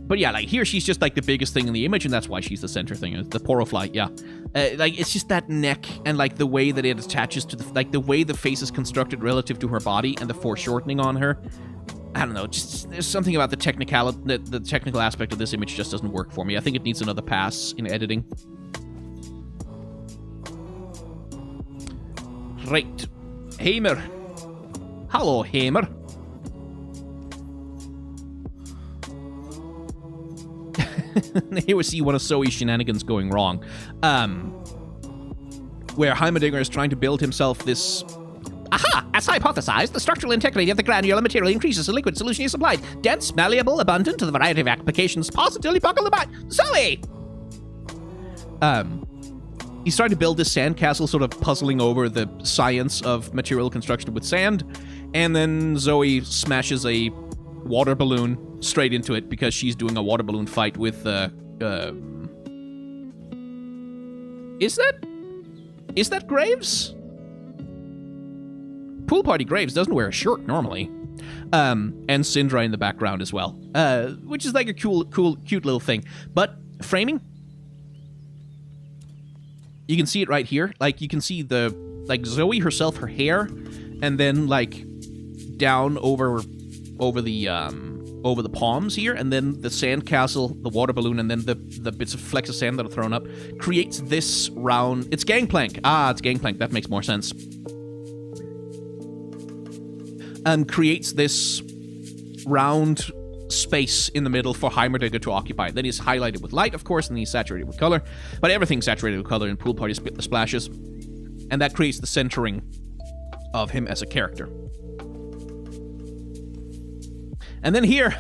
Speaker 1: But yeah, like, here she's just, like, the biggest thing in the image, and that's why she's the center thing. The Poro Fly, yeah. Like, it's just that neck and, like, the way that it attaches to the... Like, the way the face is constructed relative to her body and the foreshortening on her. I don't know, just... There's something about the technical aspect of this image just doesn't work for me. I think it needs another pass in editing. Right. Hamer. Hello, Hamer. Here we see one of Zoe's shenanigans going wrong. Where Heimerdinger is trying to build himself this... Aha! As hypothesized, the structural integrity of the granular material increases the liquid solution is supplied. Dense, malleable, abundant to the variety of applications, positively buckle the back. Zoe! He's trying to build this sandcastle, sort of puzzling over the science of material construction with sand, and then Zoe smashes a water balloon straight into it because she's doing a water balloon fight with is that Graves? Pool Party Graves doesn't wear a shirt normally. And Syndra in the background as well. Which is like a cute little thing. But framing, you can see it right here. Like, you can see the, like, Zoe herself, her hair, and then, like, down over the palms here, and then the sandcastle, the water balloon, and then the bits of flecks of sand that are thrown up, creates this round... It's Gangplank. Ah, it's Gangplank. That makes more sense. Creates this round space in the middle for Heimerdinger to occupy. Then he's highlighted with light, of course, and he's saturated with color. But everything's saturated with color in Pool Party splashes. And that creates the centering of him as a character. And then here,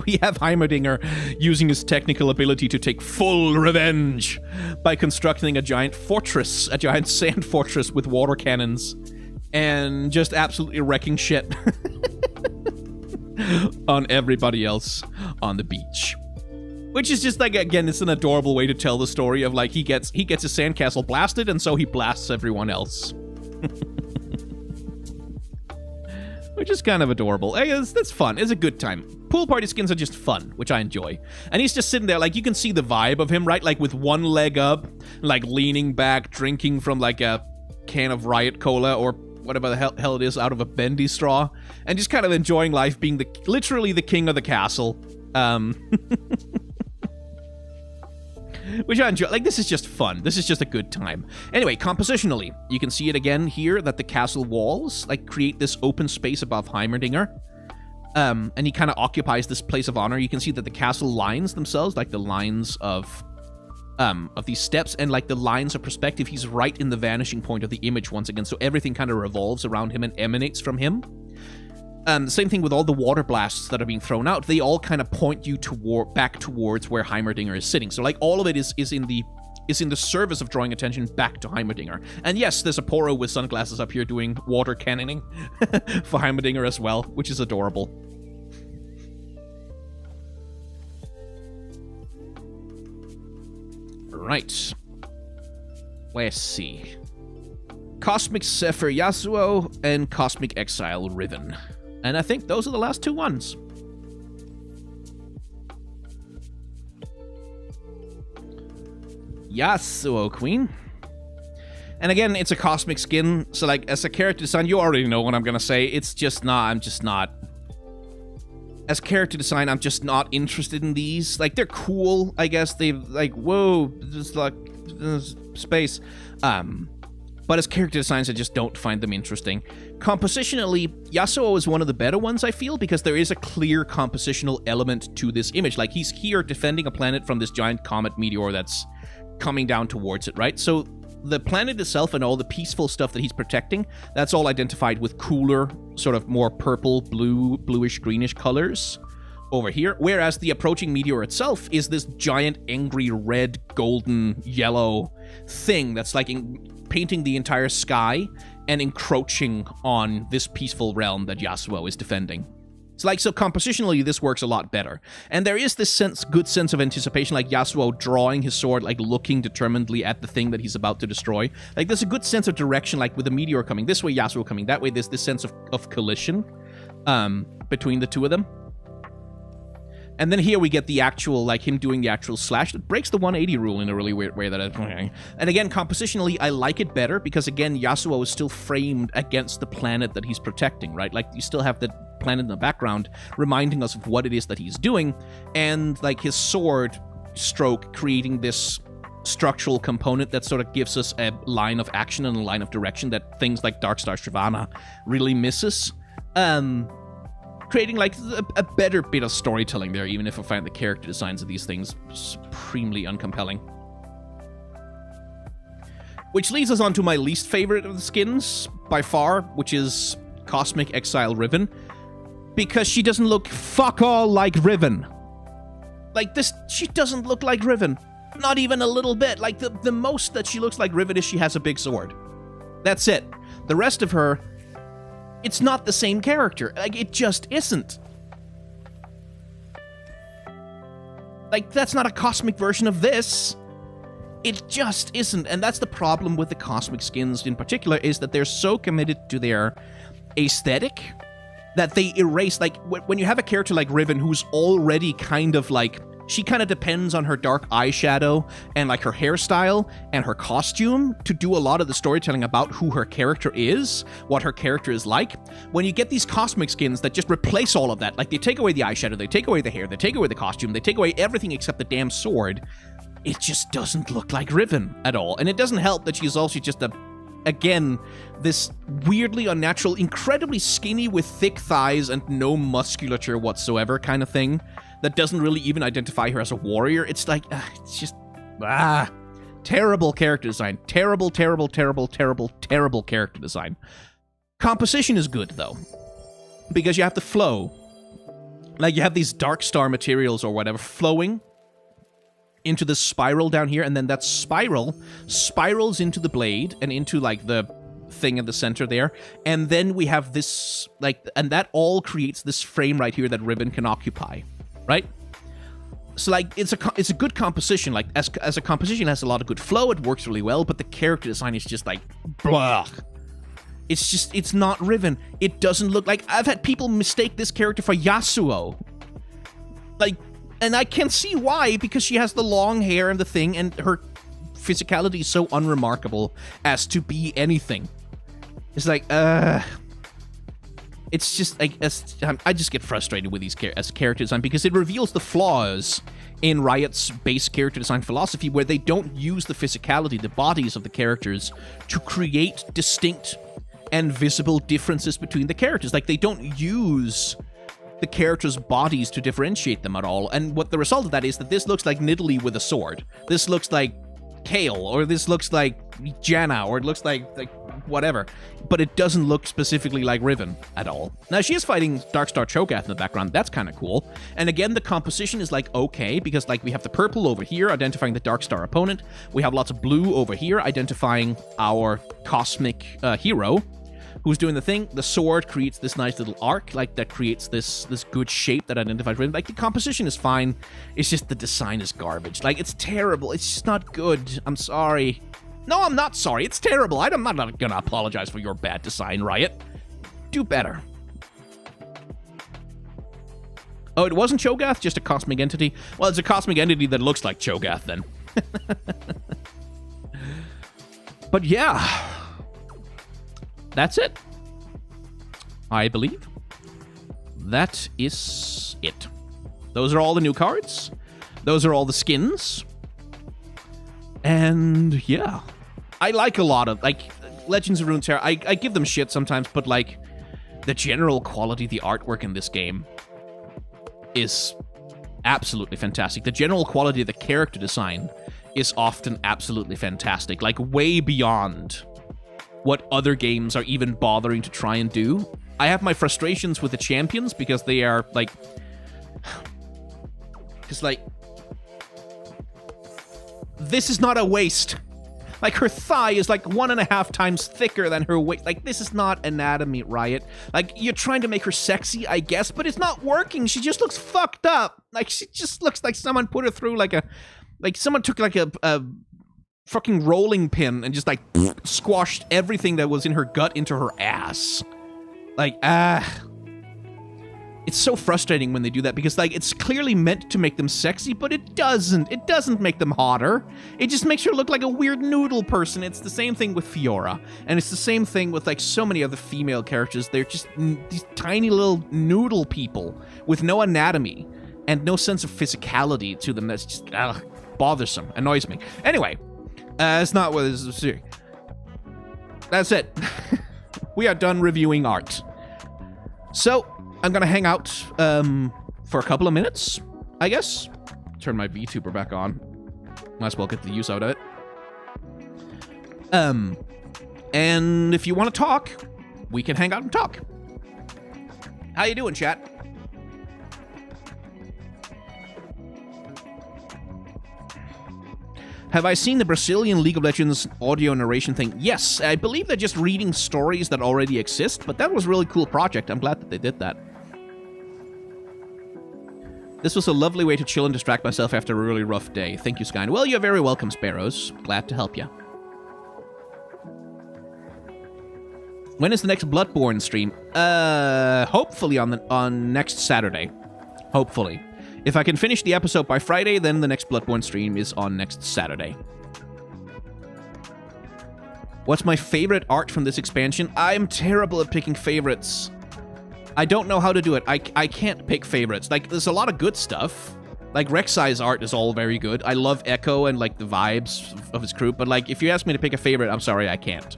Speaker 1: we have Heimerdinger using his technical ability to take full revenge by constructing a giant fortress, a giant sand fortress with water cannons, and just absolutely wrecking shit on everybody else on the beach. Which is just, like, again, it's an adorable way to tell the story of, like, he gets his sandcastle blasted, and so he blasts everyone else. Which is kind of adorable. Hey, that's fun. It's a good time. Pool Party skins are just fun, which I enjoy. And he's just sitting there, like, you can see the vibe of him, right? Like, with one leg up, like, leaning back, drinking from, like, a can of Riot Cola or whatever the hell it is out of a bendy straw. And just kind of enjoying life, being literally the king of the castle. Which I enjoy. Like, this is just fun. This is just a good time. Anyway, compositionally, you can see it again here that the castle walls, like, create this open space above Heimerdinger. And he kind of occupies this place of honor. You can see that the castle lines themselves, like the lines of of these steps, and like the lines of perspective, he's right in the vanishing point of the image once again, so everything kind of revolves around him and emanates from him. Same thing with all the water blasts that are being thrown out. They all kind of point you back towards where Heimerdinger is sitting. So like all of it is in the service of drawing attention back to Heimerdinger. And yes, there's a Poro with sunglasses up here doing water cannoning for Heimerdinger as well, which is adorable. Right. Let's see. Cosmic Zephyr Yasuo and Cosmic Exile Riven. And I think those are the last two ones. Yasuo Queen. And again, it's a cosmic skin, so like as a character design, you already know what I'm gonna say. It's just not, I'm just not. As character design, I'm just not interested in these. Like, they're cool, I guess. They've, like, whoa, just like, space. But as character designs, I just don't find them interesting. Compositionally, Yasuo is one of the better ones, I feel, because there is a clear compositional element to this image. Like, he's here defending a planet from this giant comet meteor that's coming down towards it, right? So the planet itself and all the peaceful stuff that he's protecting, that's all identified with cooler, sort of more purple, blue, bluish, greenish colors over here. Whereas the approaching meteor itself is this giant, angry, red, golden, yellow thing that's like painting the entire sky and encroaching on this peaceful realm that Yasuo is defending. It's like, so compositionally, this works a lot better. And there is this good sense of anticipation, like Yasuo drawing his sword, like looking determinedly at the thing that he's about to destroy. Like, there's a good sense of direction, like with the meteor coming this way, Yasuo coming that way. There's this sense of collision between the two of them. And then here we get the actual, like, him doing the actual slash that breaks the 180 rule in a really weird way. And again, compositionally, I like it better because, again, Yasuo is still framed against the planet that he's protecting, right? Like, you still have the planet in the background reminding us of what it is that he's doing, and, like, his sword stroke creating this structural component that sort of gives us a line of action and a line of direction that things like Darkstar Shyvana really misses. Creating, like, a better bit of storytelling there, even if I find the character designs of these things supremely uncompelling. Which leads us on to my least favorite of the skins, by far, which is Cosmic Exile Riven. Because she doesn't look fuck all like Riven. Like, this, she doesn't look like Riven. Not even a little bit. Like, the most that she looks like Riven is she has a big sword. That's it. The rest of her, it's not the same character. Like, it just isn't. Like, that's not a cosmic version of this. It just isn't. And that's the problem with the cosmic skins in particular, is that they're so committed to their aesthetic that they erase, like, when you have a character like Riven who's already kind of like, she kind of depends on her dark eyeshadow and, like, her hairstyle and her costume to do a lot of the storytelling about who her character is, what her character is like. When you get these cosmic skins that just replace all of that, like, they take away the eyeshadow, they take away the hair, they take away the costume, they take away everything except the damn sword, it just doesn't look like Riven at all. And it doesn't help that she's also just again, this weirdly unnatural, incredibly skinny with thick thighs and no musculature whatsoever kind of thing that doesn't really even identify her as a warrior. It's like, it's just, terrible character design. Terrible, terrible, terrible, terrible, terrible character design. Composition is good, though, because you have the flow. Like, you have these dark star materials or whatever flowing into the spiral down here, and then that spiral spirals into the blade and into, like, the thing in the center there, and then we have this, like, and that all creates this frame right here that Riven can occupy, right? So, like, it's a good composition. Like, as a composition, it has a lot of good flow, it works really well, but the character design is just like, blah. It's just, it's not Riven. It doesn't look like, I've had people mistake this character for Yasuo. Like, and I can see why, because she has the long hair and the thing, and her physicality is so unremarkable as to be anything. It's like, it's just, like, I just get frustrated with these as character design, because it reveals the flaws in Riot's base character design philosophy, where they don't use the physicality, the bodies of the characters, to create distinct and visible differences between the characters. Like, they don't use the characters' bodies to differentiate them at all. And what the result of that is that this looks like Nidalee with a sword. This looks like Kale, or this looks like Janna, or it looks like whatever. But it doesn't look specifically like Riven at all. Now, she is fighting Darkstar Cho'Gath in the background. That's kind of cool. And again, the composition is like okay, because like we have the purple over here identifying the Darkstar opponent. We have lots of blue over here identifying our cosmic hero who's doing the thing. The sword creates this nice little arc, like that creates this good shape that identifies Riven. Like the composition is fine. It's just the design is garbage. Like it's terrible. It's just not good. I'm sorry. No, I'm not sorry. It's terrible. I'm not gonna apologize for your bad design, Riot. Do better. Oh, it wasn't Cho'Gath, just a cosmic entity? Well, it's a cosmic entity that looks like Cho'Gath, then. But yeah. That's it. I believe. That is it. Those are all the new cards. Those are all the skins. And yeah. I like a lot of, like, Legends of Runeterra. I give them shit sometimes, but, like, the general quality of the artwork in this game is absolutely fantastic. The general quality of the character design is often absolutely fantastic. Like, way beyond what other games are even bothering to try and do. I have my frustrations with the champions because they are, like... Because, like... This is not a waist. Like, her thigh is, like, 1.5 times thicker than her waist. Like, this is not anatomy, Riot. Like, you're trying to make her sexy, I guess, but it's not working. She just looks fucked up. Like, she just looks like someone put her through, like, a... Like, someone took, like, a fucking rolling pin and just, like, squashed everything that was in her gut into her ass. Like, it's so frustrating when they do that because, like, it's clearly meant to make them sexy, but it doesn't. It doesn't make them hotter. It just makes her look like a weird noodle person. It's the same thing with Fiora. And it's the same thing with, like, so many other female characters. They're just these tiny little noodle people with no anatomy and no sense of physicality to them. That's just bothersome. Annoys me. Anyway, that's not what this is. That's it. We are done reviewing art. So... I'm gonna hang out for a couple of minutes, I guess. Turn my VTuber back on. Might as well get the use out of it. And if you want to talk, we can hang out and talk. How you doing, chat? Have I seen the Brazilian League of Legends audio narration thing? Yes, I believe they're just reading stories that already exist, but that was a really cool project. I'm glad that they did that. This was a lovely way to chill and distract myself after a really rough day. Thank you, Skyn. Well, you're very welcome, Sparrows. Glad to help you. When is the next Bloodborne stream? Hopefully on next Saturday. Hopefully. If I can finish the episode by Friday, then the next Bloodborne stream is on next Saturday. What's my favorite art from this expansion? I'm terrible at picking favorites. I don't know how to do it. I can't pick favorites. Like, there's a lot of good stuff. Like, Rexi's art is all very good. I love Ekko and, like, the vibes of his crew. But, like, if you ask me to pick a favorite, I'm sorry, I can't.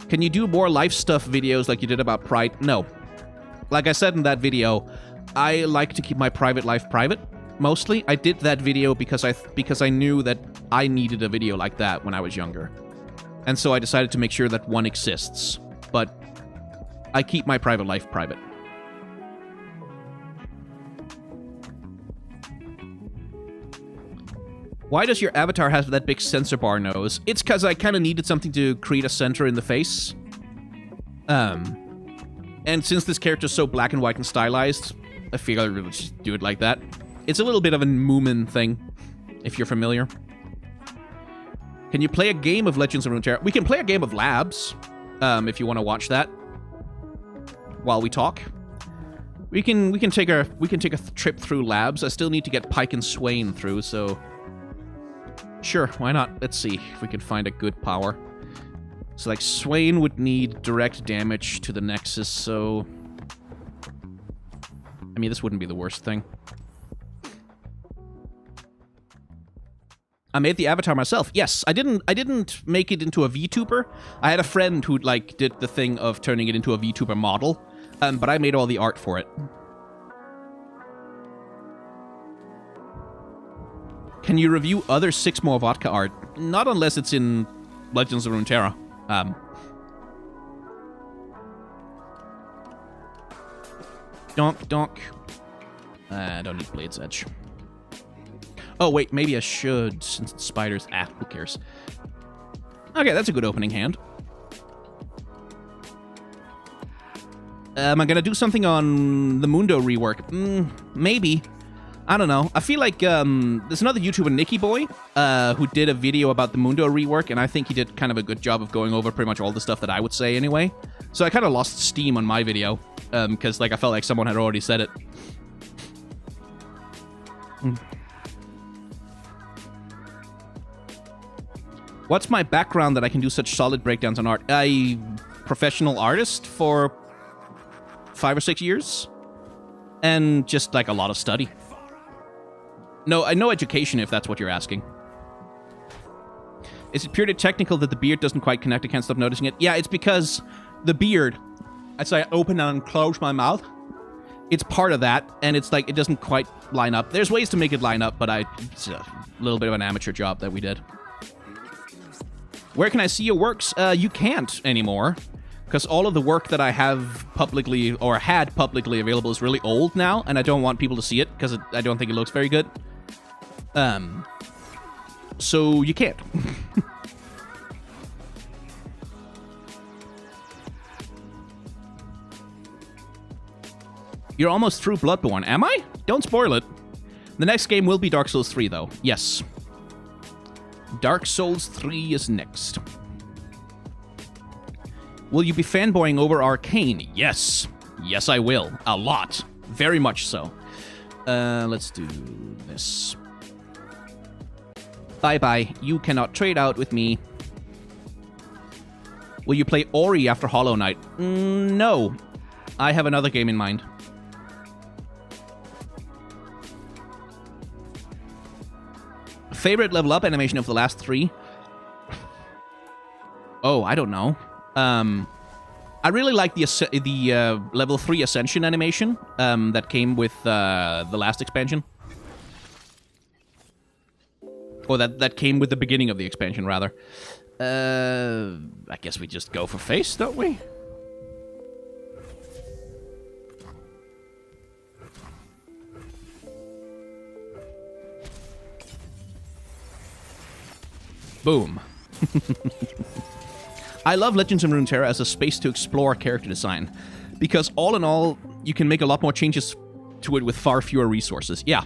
Speaker 1: Can you do more life stuff videos like you did about Pride? No. Like I said in that video, I like to keep my private life private, mostly. I did that video because I knew that I needed a video like that when I was younger. And so I decided to make sure that one exists. But I keep my private life private. Why does your avatar have that big sensor bar nose? It's because I kind of needed something to create a center in the face. And since this character is so black and white and stylized, I figured I would just do it like that. It's a little bit of a Moomin thing, if you're familiar. Can you play a game of Legends of Runeterra? We can play a game of Labs, if you want to watch that. While we talk, we can take a trip through Labs. I still need to get Pyke and Swain through, so sure, why not? Let's see if we can find a good power. So, like, Swain would need direct damage to the Nexus, so I mean, this wouldn't be the worst thing. I made the avatar myself. Yes, I didn't make it into a VTuber. I had a friend who, like, did the thing of turning it into a VTuber model. But I made all the art for it. Can you review other 6 more vodka art? Not unless it's in Legends of Runeterra. Donk, donk. I don't need Blade's Edge. Oh, wait, maybe I should, since it's spiders. Who cares? Okay, that's a good opening hand. Am I gonna do something on the Mundo rework? Maybe. I don't know. I feel like there's another YouTuber, Nicky Boy, who did a video about the Mundo rework, and I think he did kind of a good job of going over pretty much all the stuff that I would say anyway. So I kind of lost steam on my video, because like I felt like someone had already said it. What's my background that I can do such solid breakdowns on art? Professional artist for 5 or 6 years, and just like a lot of study. No education, if that's what you're asking. Is it purely technical that the beard doesn't quite connect? I can't stop noticing it. Yeah, it's because the beard, as I open and close my mouth, it's part of that, and it's like it doesn't quite line up. There's ways to make it line up, but it's a little bit of an amateur job that we did. Where can I see your works? You can't anymore, because all of the work that I have publicly, or had publicly available, is really old now, and I don't want people to see it, because I don't think it looks very good. So you can't. You're almost through Bloodborne. Am I? Don't spoil it. The next game will be Dark Souls 3, though. Yes. Dark Souls 3 is next. Will you be fanboying over Arcane? Yes. Yes, I will. A lot. Very much so. Let's do this. Bye-bye. You cannot trade out with me. Will you play Ori after Hollow Knight? No. I have another game in mind. Favorite level up animation of the last 3? Oh, I don't know. I really like the level 3 Ascension animation that came with the last expansion. Or that came with the beginning of the expansion, rather. I guess we just go for face, don't we? Boom. I love Legends of Runeterra as a space to explore character design, because all in all, you can make a lot more changes to it with far fewer resources. Yeah.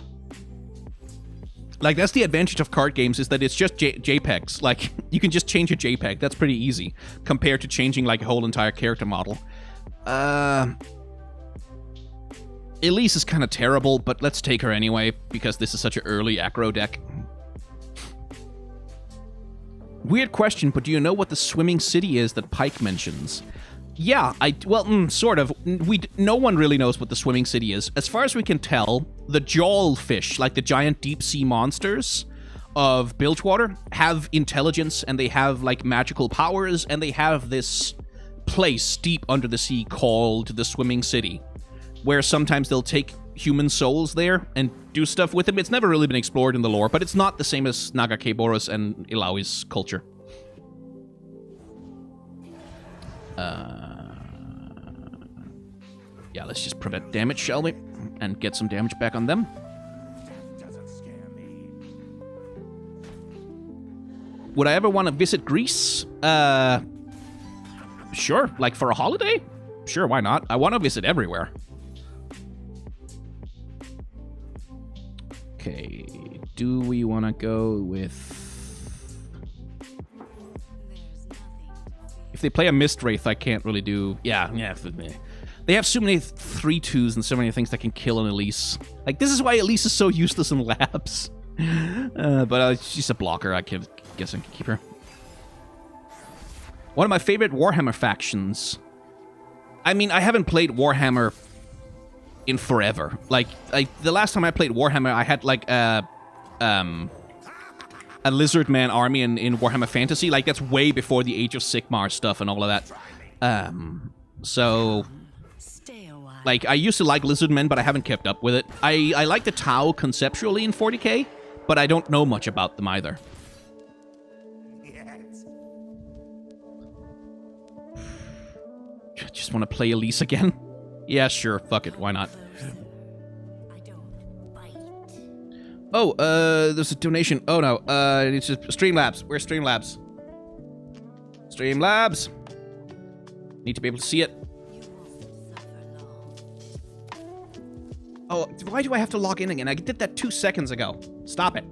Speaker 1: Like, that's the advantage of card games, is that it's just JPEGs. Like, you can just change a JPEG. That's pretty easy, compared to changing, like, a whole entire character model. Elise is kind of terrible, but let's take her anyway, because this is such an early aggro deck. Weird question, but do you know what the swimming city is that Pyke mentions? Yeah, sort of. No one really knows what the swimming city is. As far as we can tell, the jawfish, like the giant deep-sea monsters of Bilgewater, have intelligence, and they have, like, magical powers, and they have this place deep under the sea called the swimming city, where sometimes they'll take human souls there and do stuff with them. It's never really been explored in the lore, but it's not the same as Nagakeiboros and Ilaoi's culture. Yeah, let's just prevent damage, shall we? And get some damage back on them. Would I ever want to visit Greece? Sure. Like, for a holiday? Sure, why not? I want to visit everywhere. Okay, do we want to go with... If they play a Mist Wraith, I can't really do... Yeah. They have so many 3/2s and so many things that can kill an Elise. Like, this is why Elise is so useless in labs. But she's a blocker. I guess I can keep her. One of my favorite Warhammer factions. I mean, I haven't played Warhammer in forever. Like, the last time I played Warhammer, I had, like, a lizard man army in Warhammer Fantasy. Like, that's way before the Age of Sigmar stuff and all of that. So... Like, I used to like lizard men, but I haven't kept up with it. I like the Tau conceptually in 40k, but I don't know much about them either. Just want to play Elise again? Yeah, sure. Fuck it. Why not? Oh, there's a donation. Oh, no. It's just Streamlabs. Where's Streamlabs? Streamlabs. Need to be able to see it. Oh, why do I have to log in again? I did that 2 seconds ago. Stop it.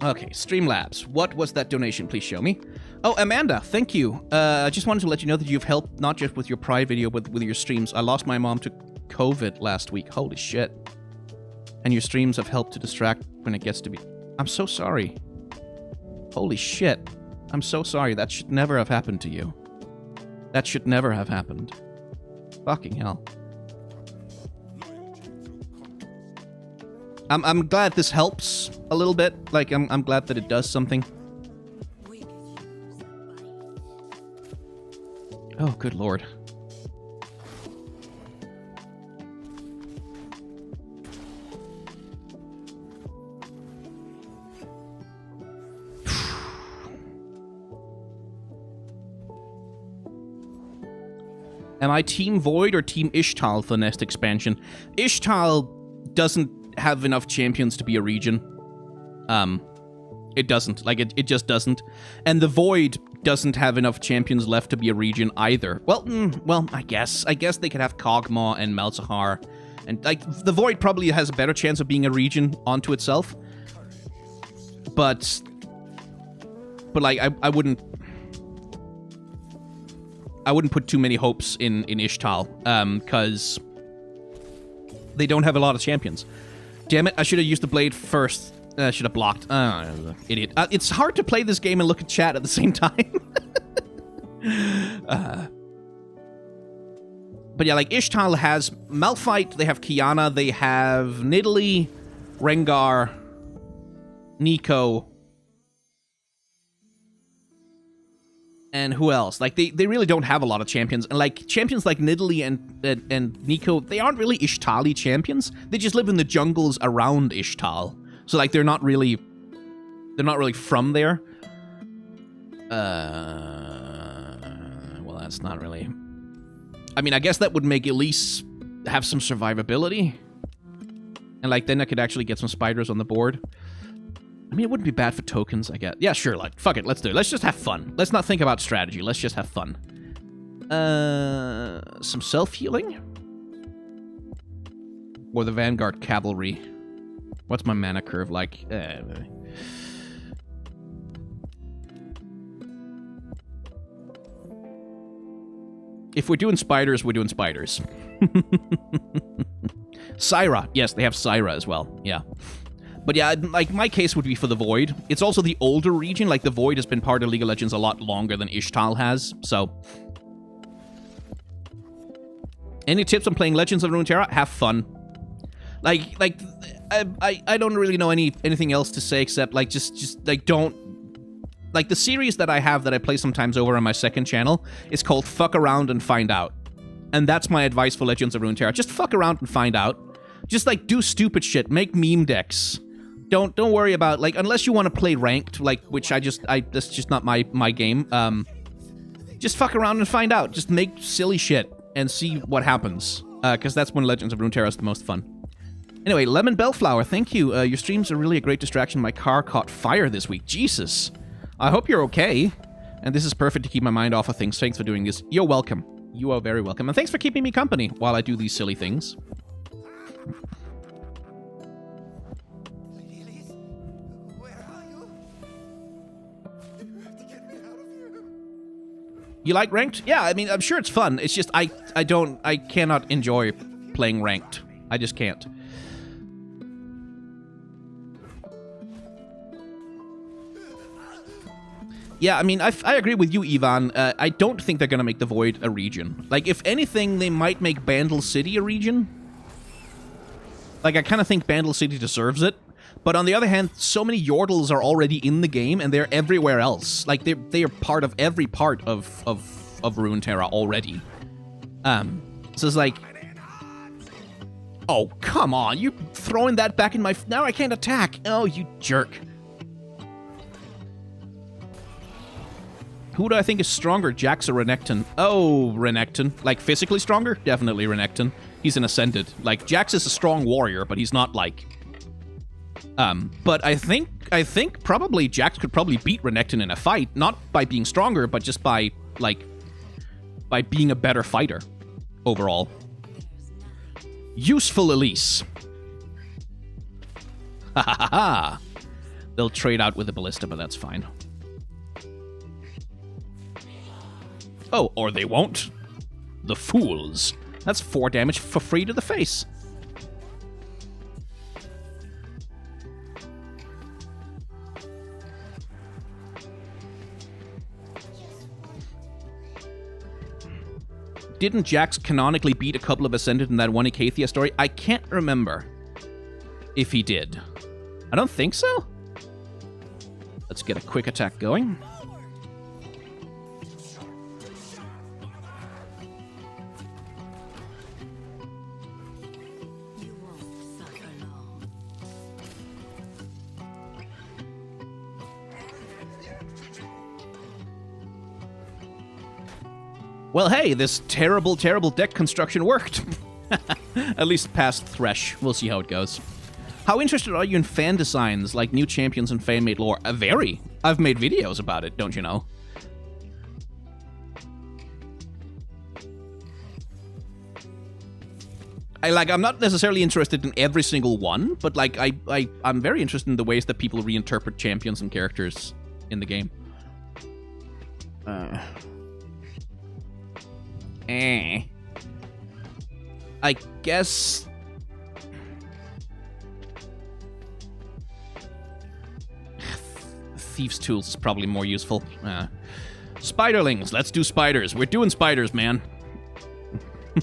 Speaker 1: Okay, Streamlabs. What was that donation? Please show me. Oh, Amanda, thank you. I just wanted to let you know that you've helped not just with your Pride video, but with your streams. I lost my mom to COVID last week. Holy shit. And your streams have helped to distract when it gets to be... I'm so sorry. Holy shit. I'm so sorry. That should never have happened to you. That should never have happened. Fucking hell. I'm glad this helps a little bit. Like, I'm glad that it does something. Oh, good lord. Am I Team Void or Team Ishtal for the next expansion? Ishtal doesn't have enough champions to be a region. It doesn't. Like, it just doesn't. And the Void doesn't have enough champions left to be a region either. Well, well, I guess they could have Kog'Maw and Malzahar. And, like, the Void probably has a better chance of being a region onto itself. But like, I wouldn't put too many hopes in Ishtal, because they don't have a lot of champions. Damn it, I should have used the blade first. I should have blocked. Idiot. It's hard to play this game and look at chat at the same time. But yeah, like, Ishtal has Malphite, they have Kiana, they have Nidalee, Rengar, Nico, and who else? Like, they really don't have a lot of champions. And, like, champions like Nidalee and Nico, they aren't really Ishtali champions. They just live in the jungles around Ishtal. So, like, they're not really from there. Well, that's not really... I mean, I guess that would make Elise have some survivability. And, like, then I could actually get some spiders on the board. I mean, it wouldn't be bad for tokens, I guess. Yeah, sure, like, fuck it, let's do it. Let's just have fun. Let's not think about strategy. Let's just have fun. Some self-healing? Or the Vanguard Cavalry? What's my mana curve like? If we're doing spiders, we're doing spiders. Syra. Yes, they have Syra as well. Yeah. But yeah, like, my case would be for the Void. It's also the older region. Like, the Void has been part of League of Legends a lot longer than Ishtal has, so... Any tips on playing Legends of Runeterra? Have fun. Like, I don't really know anything else to say except, like, just like, don't... Like, the series that I have that I play sometimes over on my second channel is called Fuck Around and Find Out. And that's my advice for Legends of Runeterra. Just fuck around and find out. Just, like, do stupid shit. Make meme decks. Don't worry about, like, unless you want to play ranked, like, which that's just not my game. Just fuck around and find out. Just make silly shit and see what happens. Because that's when Legends of Runeterra is the most fun. Anyway, Lemon Bellflower, thank you. Your streams are really a great distraction. My car caught fire this week. Jesus. I hope you're okay. And this is perfect to keep my mind off of things. Thanks for doing this. You're welcome. You are very welcome. And thanks for keeping me company while I do these silly things. You like ranked? Yeah, I mean, I'm sure it's fun. It's just I cannot enjoy playing ranked. I just can't. Yeah, I mean, I agree with you, Ivan. I don't think they're gonna make the Void a region. Like, if anything, they might make Bandle City a region. Like, I kind of think Bandle City deserves it. But on the other hand, so many Yordles are already in the game, and they're everywhere else. Like, they are part of every part of Runeterra already. So it's like... Oh, come on, you're throwing that back in my... Now I can't attack! Oh, you jerk. Who do I think is stronger, Jax or Renekton? Oh, Renekton. Like, physically stronger? Definitely Renekton. He's an Ascended. Like, Jax is a strong warrior, but he's not, like... But I think probably Jax could probably beat Renekton in a fight. Not by being stronger, but just by, like... by being a better fighter. Overall. Useful Elise. Ha ha ha ha. They'll trade out with the Ballista, but that's fine. Oh, or they won't. The fools. That's 4 damage for free to the face. Didn't Jax canonically beat a couple of Ascended in that one Icathia story? I can't remember if he did. I don't think so. Let's get a quick attack going. Well, hey, this terrible, terrible deck construction worked. At least past Thresh. We'll see how it goes. How interested are you in fan designs, like new champions and fan-made lore? Very. I've made videos about it, don't you know? I'm not necessarily interested in every single one, but, like, I'm very interested in the ways that people reinterpret champions and characters in the game. I guess... Thieves' Tools is probably more useful. Spiderlings, let's do spiders. We're doing spiders, man. Do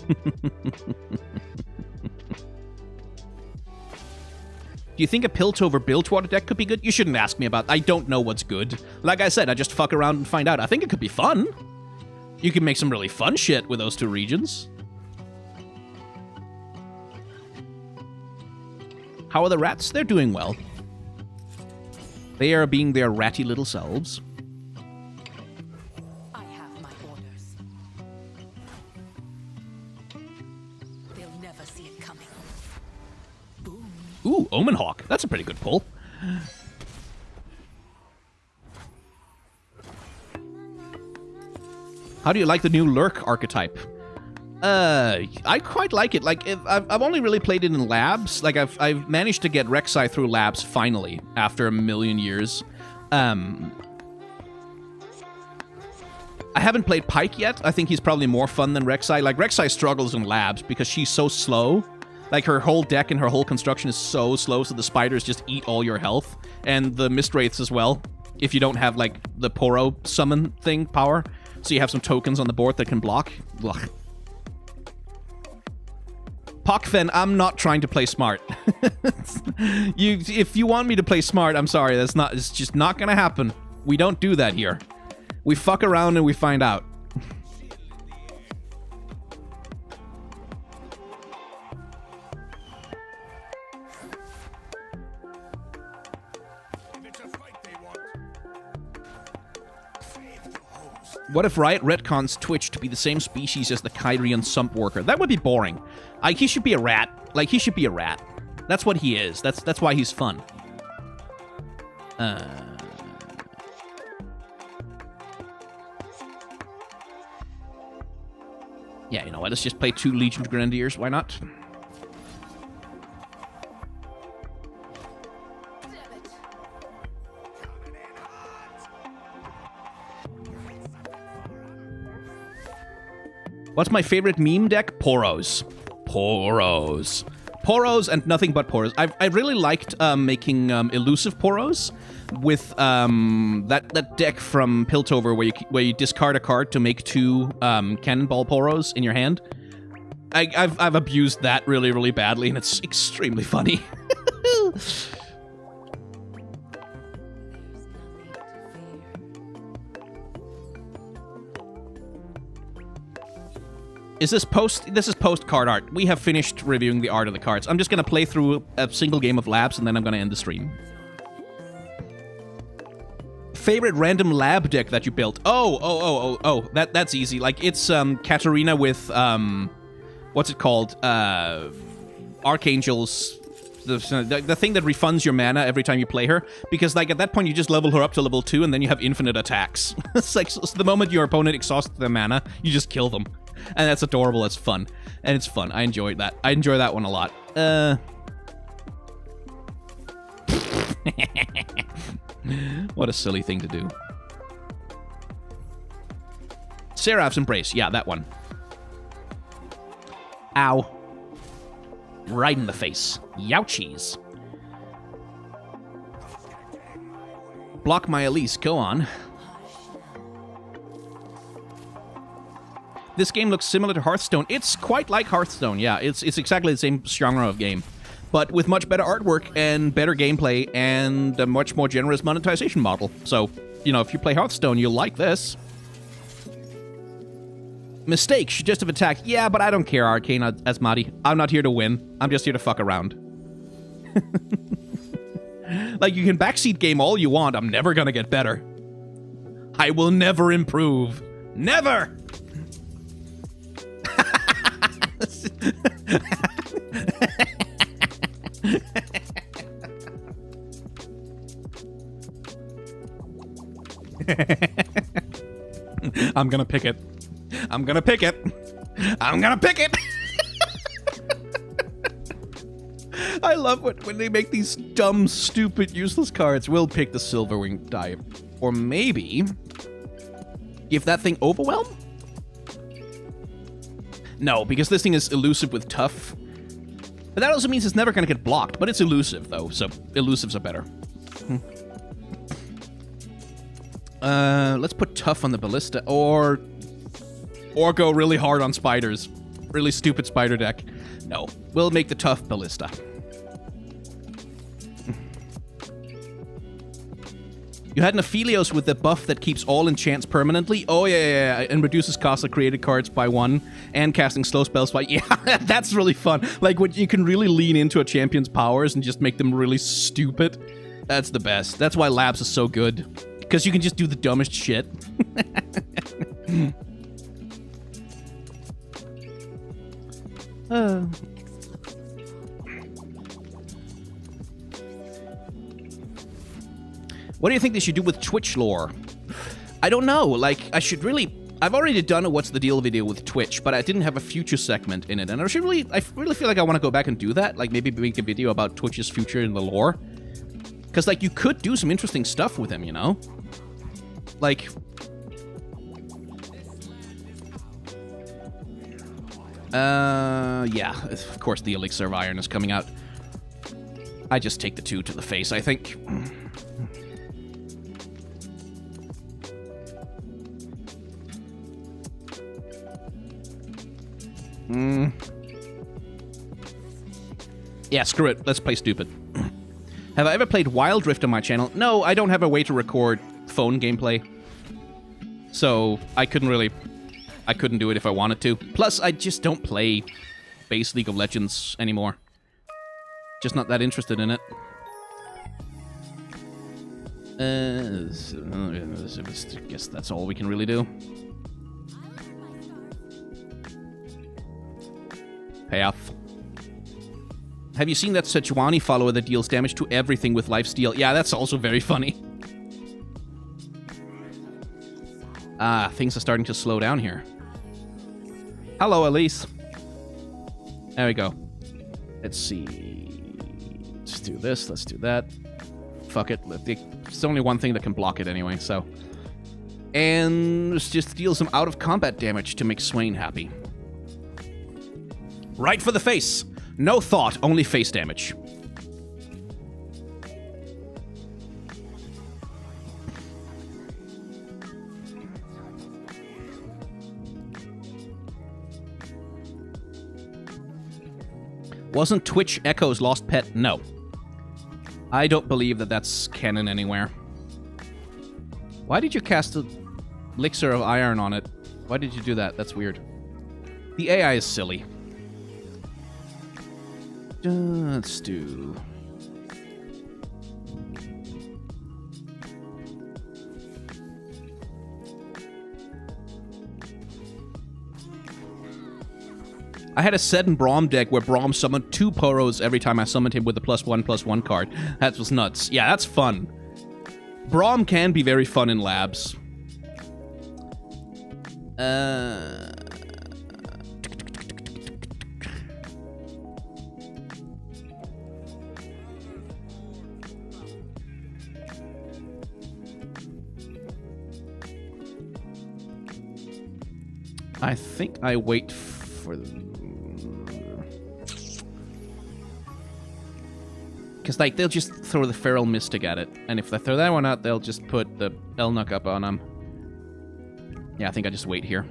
Speaker 1: you think a Piltover Bilgewater deck could be good? You shouldn't ask me about... I don't know what's good. Like I said, I just fuck around and find out. I think it could be fun. You can make some really fun shit with those 2 regions. How are the rats? They're doing well. They are being their ratty little selves.
Speaker 2: I have my orders. They'll never see it coming. Boom.
Speaker 1: Ooh, Omen Hawk. That's a pretty good pull. How do you like the new Lurk archetype? I quite like it. Like, I've only really played it in labs. Like, I've managed to get Rexi through labs finally after a million years. I haven't played Pyke yet. I think he's probably more fun than Rexi. Like, Rexi struggles in labs because she's so slow. Like, her whole deck and her whole construction is so slow, so the spiders just eat all your health. And the Mistwraiths as well, if you don't have, like, the Poro summon thing power. So you have some tokens on the board that can block. Ugh. Pokfen, I'm not trying to play smart. If you want me to play smart, I'm sorry. It's just not gonna happen. We don't do that here. We fuck around and we find out. What if Riot retcons Twitch to be the same species as the Kyrian Sump Worker? That would be boring. He should be a rat. Like, he should be a rat. That's what he is. That's why he's fun. Yeah, you know what? Let's just play 2 Legion Grenadiers. Why not? What's my favorite meme deck? Poros. Poros. Poros and nothing but Poros. I really liked making elusive Poros with that deck from Piltover where you discard a card to make 2 Cannonball Poros in your hand. I've abused that really, really badly, and it's extremely funny. Is this post? This is post card art. We have finished reviewing the art of the cards. I'm just gonna play through a single game of labs and then I'm gonna end the stream. Favorite random lab deck that you built? Oh. That's easy. Like it's Katarina with what's it called? Archangels. The thing that refunds your mana every time you play her, because like at that point you just level her up to level 2 and then you have infinite attacks. It's like so the moment your opponent exhausts their mana, you just kill them, and that's adorable. It's fun, and it's fun. I enjoyed that. I enjoy that one a lot. What a silly thing to do. Seraph's Embrace. Yeah, that one. Ow. Right in the face. Youchies. Block my Elise. Go on. This game looks similar to Hearthstone. It's quite like Hearthstone, yeah. It's exactly the same genre of game, but with much better artwork and better gameplay and a much more generous monetization model. So, you know, if you play Hearthstone, you'll like this. Mistake, should just have attacked. Yeah, but I don't care, Arcane Asmati. I'm not here to win. I'm just here to fuck around. Like, you can backseat game all you want. I'm never gonna get better. I will never improve. Never! I'm gonna pick it. I'm gonna pick it. I'm gonna pick it. I love when they make these dumb, stupid, useless cards. We'll pick the Silverwing die. Or maybe give that thing Overwhelm? No, because this thing is elusive with Tough. But that also means it's never gonna get blocked. But it's elusive, though, so elusives are better. Let's put Tough on the Ballista, or go really hard on spiders. Really stupid spider deck. No, we'll make the Tough Ballista. You had an Aphelios with the buff that keeps all enchants permanently. Oh, yeah, and reduces cost of created cards by 1, and casting slow spells by... Yeah, that's really fun. Like, when you can really lean into a champion's powers and just make them really stupid. That's the best. That's why Labs is so good. Because you can just do the dumbest shit. What do you think they should do with Twitch lore? I don't know. Like, I've already done a What's the Deal video with Twitch, but I didn't have a future segment in it. And I really feel like I want to go back and do that. Like, maybe make a video about Twitch's future in the lore. Because, like, you could do some interesting stuff with him, you know? Like... yeah. Of course the Elixir of Iron is coming out. I just take the 2 to the face, I think. Yeah, screw it. Let's play stupid. Have I ever played Wild Rift on my channel? No, I don't have a way to record phone gameplay. So, I couldn't do it if I wanted to. Plus, I just don't play base League of Legends anymore. Just not that interested in it. I guess that's all we can really do. Payoff. Have you seen that Sejuani follower that deals damage to everything with lifesteal? Yeah, that's also very funny. Ah, things are starting to slow down here. Hello, Elise. There we go. Let's see. Let's do this. Let's do that. Fuck it. It's only one thing that can block it anyway, so. And let's just deal some out-of-combat damage to make Swain happy. Right for the face. No thought, only face damage. Wasn't Twitch Ekko's lost pet? No. I don't believe that that's canon anywhere. Why did you cast a Elixir of Iron on it? Why did you do that? That's weird. The AI is silly. Let's do... I had a Sudden Braum deck where Braum summoned 2 Poros every time I summoned him with a +1/+1 card. That was nuts. Yeah, that's fun. Braum can be very fun in labs. I think I wait for... Because, like, they'll just throw the Feral Mystic at it. And if they throw that one out, they'll just put the Elnuk up on them. Yeah, I think I just wait here.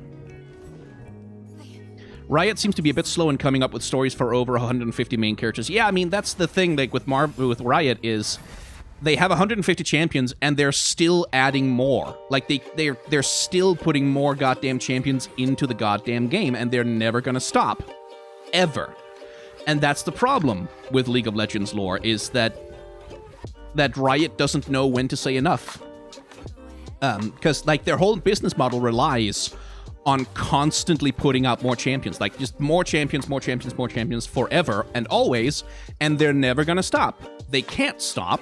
Speaker 1: Riot seems to be a bit slow in coming up with stories for over 150 main characters. Yeah, I mean, that's the thing, like, with Riot is... They have 150 champions, and they're still adding more. Like, they're still putting more goddamn champions into the goddamn game, and they're never gonna stop. Ever. And that's the problem with League of Legends lore, is that Riot doesn't know when to say enough. Because, like, their whole business model relies on constantly putting out more champions. Like, just more champions, more champions, more champions forever and always, and they're never gonna stop. They can't stop,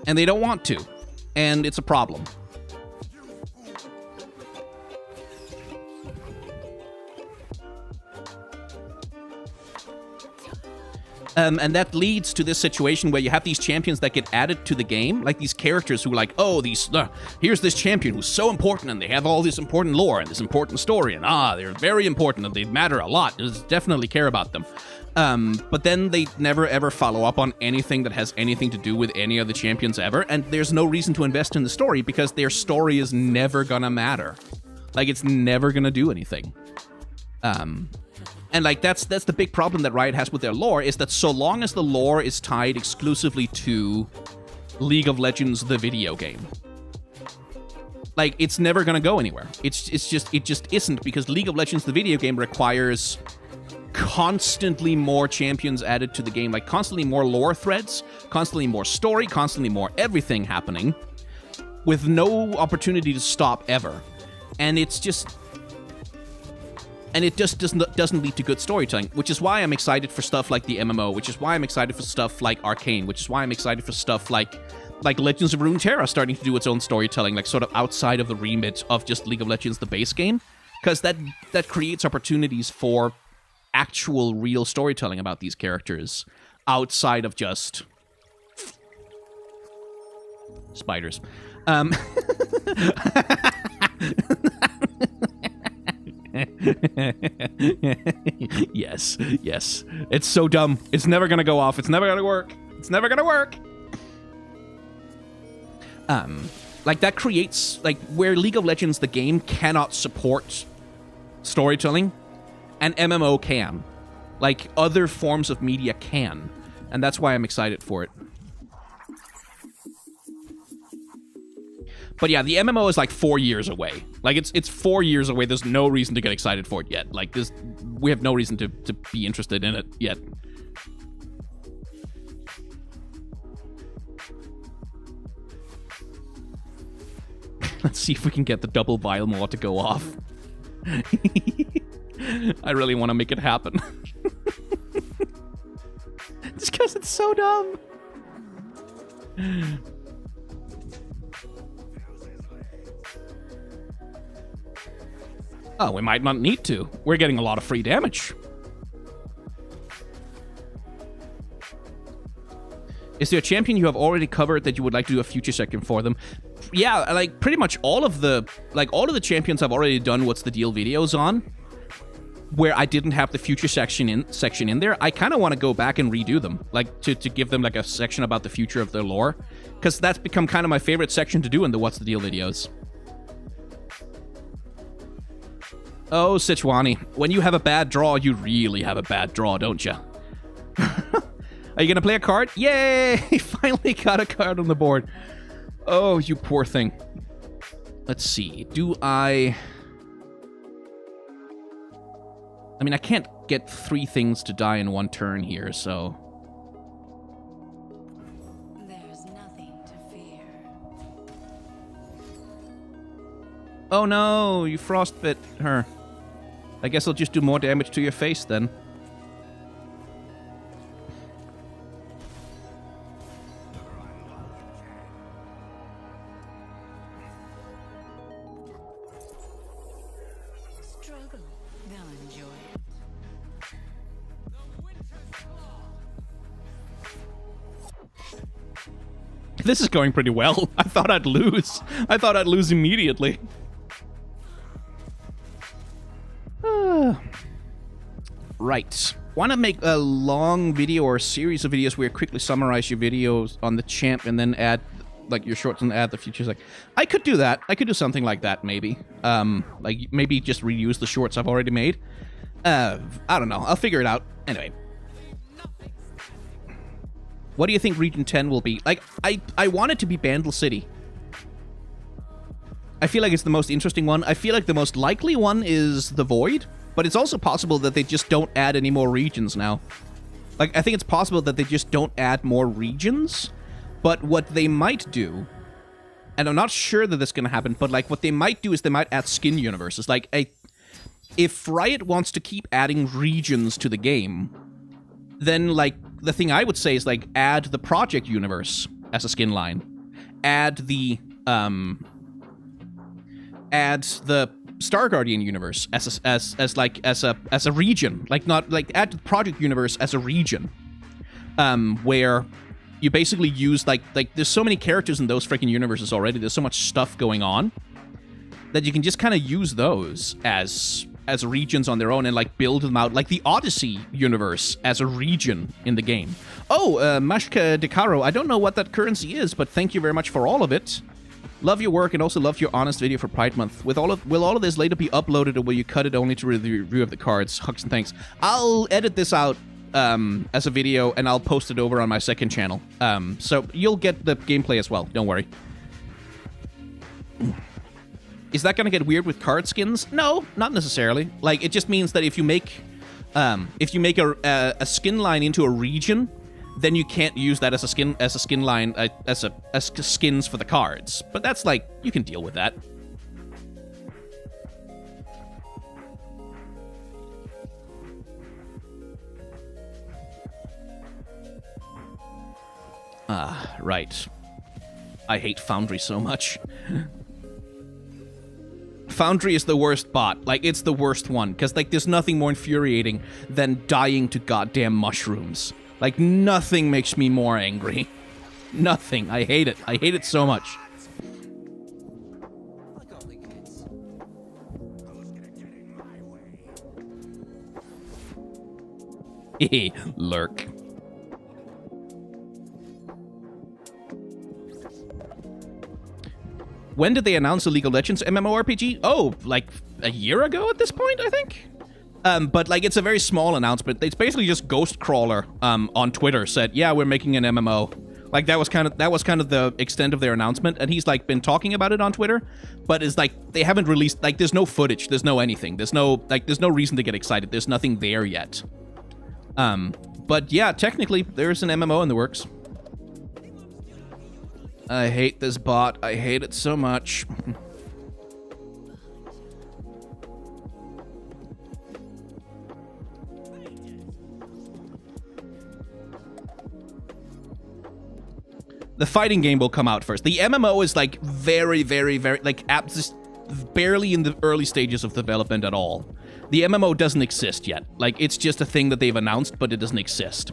Speaker 1: and they don't want to, and it's a problem. And that leads to this situation where you have these champions that get added to the game, like these characters who are like, oh, here's this champion who's so important, and they have all this important lore and this important story, and they're very important, and they matter a lot. There's definitely care about them. But then they never ever follow up on anything that has anything to do with any of the champions ever, and there's no reason to invest in the story because their story is never gonna matter. Like, it's never gonna do anything. And, like, that's the big problem that Riot has with their lore, is that so long as the lore is tied exclusively to League of Legends, the video game, like, it's never gonna go anywhere. It just isn't, because League of Legends, the video game, requires constantly more champions added to the game, like constantly more lore threads, constantly more story, constantly more everything happening, with no opportunity to stop ever. And it's just... And it just doesn't lead to good storytelling, which is why I'm excited for stuff like the MMO, which is why I'm excited for stuff like Arcane, which is why I'm excited for stuff like Legends of Runeterra starting to do its own storytelling, like sort of outside of the remit of just League of Legends, the base game, because that creates opportunities for actual real storytelling about these characters outside of just spiders. Yes. It's so dumb. It's never gonna go off. It's never gonna work. It's never gonna work. Like, that creates, like, where League of Legends, the game, cannot support storytelling, and MMO can. Like, other forms of media can. And that's why I'm excited for it. But yeah, the MMO is like 4 years away. Like, it's 4 years away. There's no reason to get excited for it yet. Like, we have no reason to be interested in it yet. Let's see if we can get the double vial mod to go off. I really want to make it happen. Just because it's so dumb. Oh, we might not need to. We're getting a lot of free damage. Is there a champion you have already covered that you would like to do a future section for them? Yeah, like, pretty much all of the champions I've already done What's the Deal videos on, where I didn't have the future section in there. I kind of want to go back and redo them, like, to give them, like, a section about the future of their lore, because that's become kind of my favorite section to do in the What's the Deal videos. Oh, Sichwani, when you have a bad draw, you really have a bad draw, don't you? Are you going to play a card? Yay! Finally got a card on the board. Oh, you poor thing. Let's see. Do I... I mean, I can't get 3 things to die in one turn here, so...
Speaker 2: There's nothing to fear.
Speaker 1: Oh no, you frostbit her. I guess I'll just do more damage to your face then.
Speaker 2: Struggle. They'll enjoy it.
Speaker 1: This is going pretty well. I thought I'd lose. I thought I'd lose immediately. Right. Want to make a long video or a series of videos where you quickly summarize your videos on the champ and then add, like, your shorts and add the features? Like, I could do that. I could do something like that, maybe. Like, maybe just reuse the shorts I've already made. I don't know. I'll figure it out. Anyway. What do you think Region 10 will be? Like, I want it to be Bandle City. I feel like it's the most interesting one. I feel like the most likely one is the Void, but it's also possible that they just don't add any more regions now. Like, I think it's possible that they just don't add more regions, but what they might do, and I'm not sure that that's going to happen, but, like, what they might do is they might add skin universes. Like, if Riot wants to keep adding regions to the game, then, like, the thing I would say is, like, add the Project universe as a skin line. Add the Star Guardian universe as a region. Like, not, like, add the Project universe as a region. Where you basically use, like, there's so many characters in those freaking universes already, there's so much stuff going on, that you can just kind of use those as regions on their own and, like, build them out, like the Odyssey universe as a region in the game. Oh, Mashka Decaro, I don't know what that currency is, but thank you very much for all of it. Love your work and also loved your honest video for Pride Month. Will all of this later be uploaded, or will you cut it only to the review of the cards? Hugs and thanks. I'll edit this out as a video and I'll post it over on my second channel. So you'll get the gameplay as well. Don't worry. Is that going to get weird with card skins? No, not necessarily. Like, it just means that if you make a skin line into a region, then you can't use that as a skin line as skins for the cards. But that's, like, you can deal with that. Right. I hate Foundry so much. Foundry is the worst bot. Like, it's the worst one. Because, like, there's nothing more infuriating than dying to goddamn mushrooms. Like, nothing makes me more angry. Nothing. I hate it. I hate it so much. Lurk. When did they announce the League of Legends MMORPG? Oh, like a year ago at this point, I think? But, like, it's a very small announcement. It's basically just Ghostcrawler on Twitter said, yeah, we're making an MMO. Like, that was kind of the extent of their announcement, and he's, like, been talking about it on Twitter, but it's like they haven't released, like, there's no footage, there's no anything. There's no reason to get excited. There's nothing there yet. But yeah, technically there's an MMO in the works. I hate this bot. I hate it so much. The fighting game will come out first. The MMO is, like, very, very, very, like, just barely in the early stages of development at all. The MMO doesn't exist yet. Like, it's just a thing that they've announced, but it doesn't exist.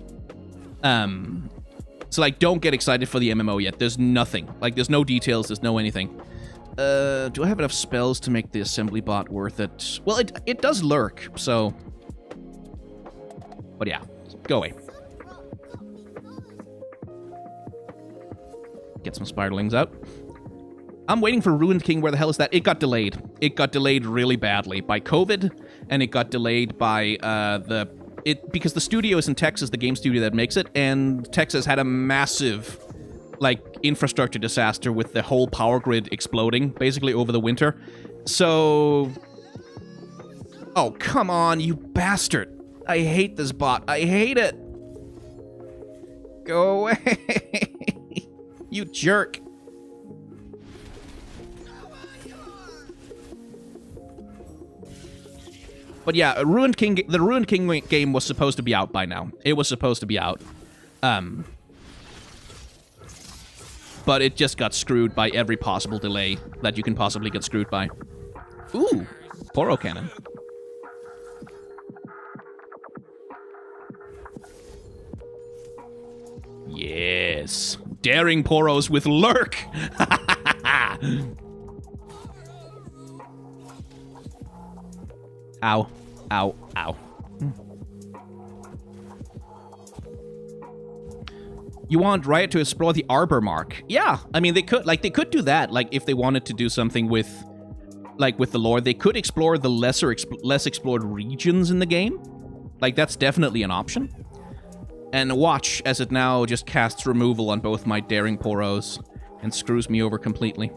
Speaker 1: So, like, don't get excited for the MMO yet. There's nothing. Like, there's no details. There's no anything. Do I have enough spells to make the assembly bot worth it? Well, it does lurk, so... But yeah, go away. Get some spiderlings out. I'm waiting for Ruined King. Where the hell is that? It got delayed. It got delayed really badly by COVID, and it got delayed by because the studio is in Texas, the game studio that makes it, and Texas had a massive, like, infrastructure disaster with the whole power grid exploding, basically, over the winter. So Oh, come on, you bastard. I hate this bot. I hate it. Go away. You jerk. But yeah, the Ruined King game was supposed to be out by now. It was supposed to be out. But it just got screwed by every possible delay that you can possibly get screwed by. Ooh, Poro Cannon. Yes. Daring Poros with Lurk. Ow. Ow. Ow. You want Riot to explore the Arbor Mark? Yeah, I mean they could do that. Like if they wanted to do something with, like with the lore, they could explore the less explored regions in the game. Like that's definitely an option. And watch as it now just casts removal on both my Daring Poros and screws me over completely.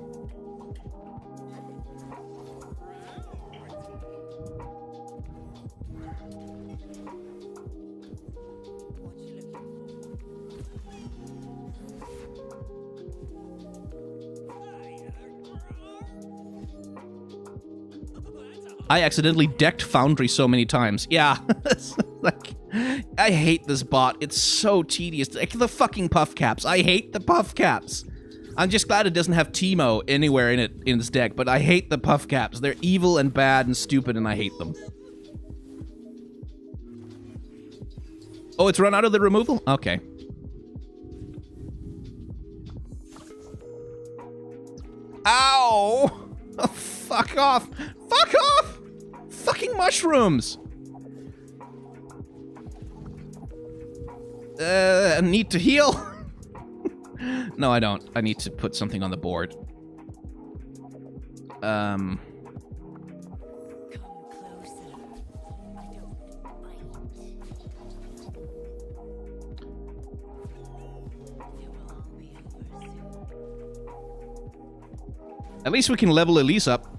Speaker 1: I accidentally decked Foundry so many times. Yeah. Like, I hate this bot. It's so tedious. Like the fucking puff caps. I hate the puff caps. I'm just glad it doesn't have Teemo anywhere in its deck, but I hate the puff caps. They're evil and bad and stupid, and I hate them. Oh, it's run out of the removal? Okay. Ow! Oh, fuck off! Fuck off! Fucking mushrooms! I need to heal. No, I don't. I need to put something on the board.
Speaker 2: Come closer. I don't bite. It will all be over soon.
Speaker 1: At least we can level Elise up.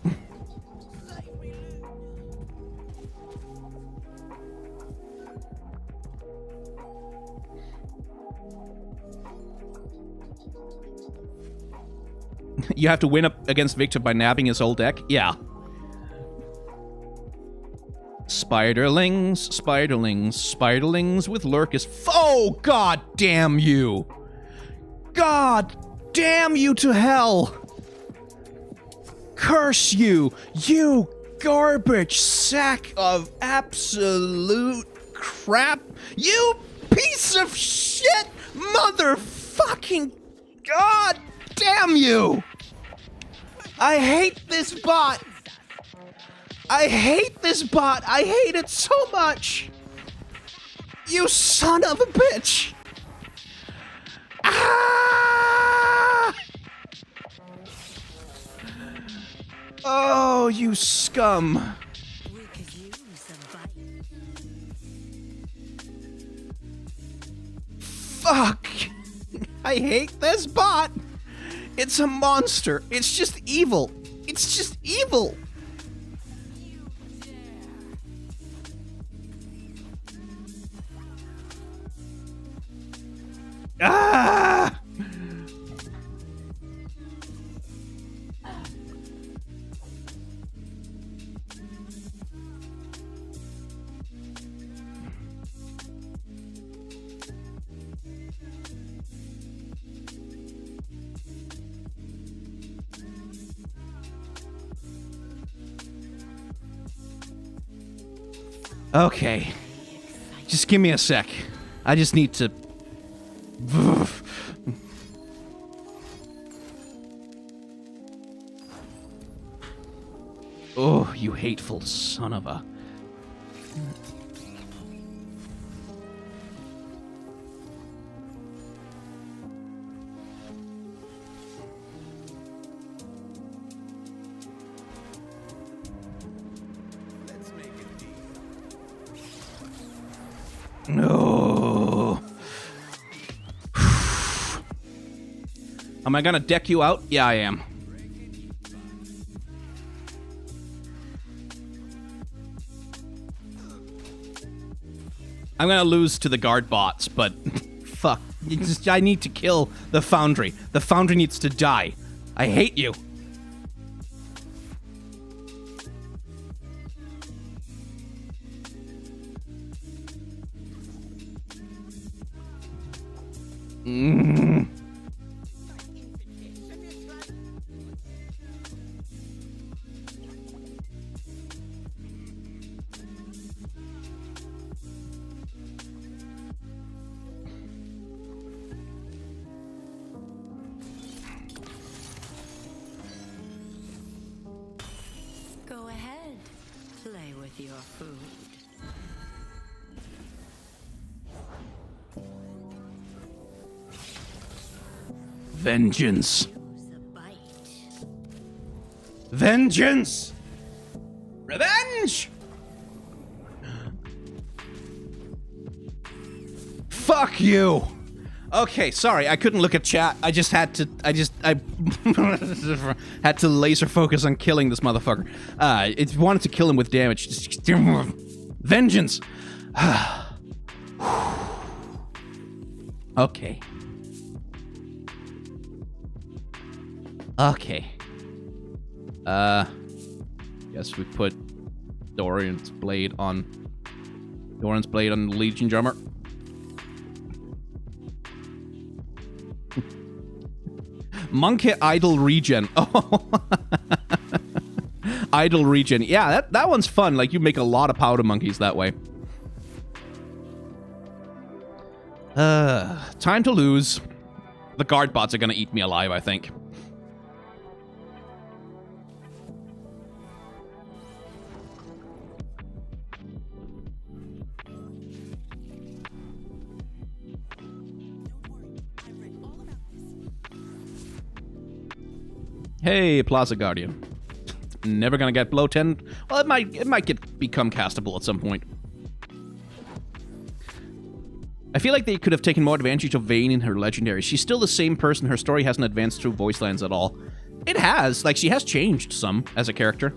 Speaker 1: You have to win up against Victor by nabbing his whole deck? Yeah. Spiderlings, spiderlings, spiderlings with Lurkus. Oh, god damn you! God damn you to hell! Curse you! You garbage sack of absolute crap! You piece of shit! Motherfucking god damn you! I hate this bot! I hate this bot! I hate it so much! You son of a bitch! Ah! Oh, you scum!
Speaker 2: We could use a bite.
Speaker 1: Fuck! I hate this bot! It's a monster. It's just evil. It's just evil.
Speaker 2: You dare.
Speaker 1: Ah! Okay. Just give me a sec. I just need to... Oh, you hateful son of a... No. Am I gonna deck you out? Yeah, I am. I'm gonna lose to the guard bots, but fuck. I need to kill the Foundry. The Foundry needs to die. I hate you.
Speaker 2: Go ahead. Play with your food.
Speaker 1: Vengeance.
Speaker 2: Choose a bite.
Speaker 1: Vengeance! Revenge! Fuck you! Okay, sorry, I couldn't look at chat. I had to laser focus on killing this motherfucker. It wanted to kill him with damage. Vengeance! Okay. Okay. Guess we put Dorian's blade on the Legion drummer. Monkey idle regen. Oh. Idle regen. Yeah, that one's fun. Like, you make a lot of powder monkeys that way. Time to lose. The guard bots are gonna eat me alive, I think. Hey, Plaza Guardian. Never gonna get below 10. Well, it might become castable at some point. I feel like they could have taken more advantage of Vayne in her legendary. She's still the same person. Her story hasn't advanced through voice lines at all. It has. Like, she has changed some as a character.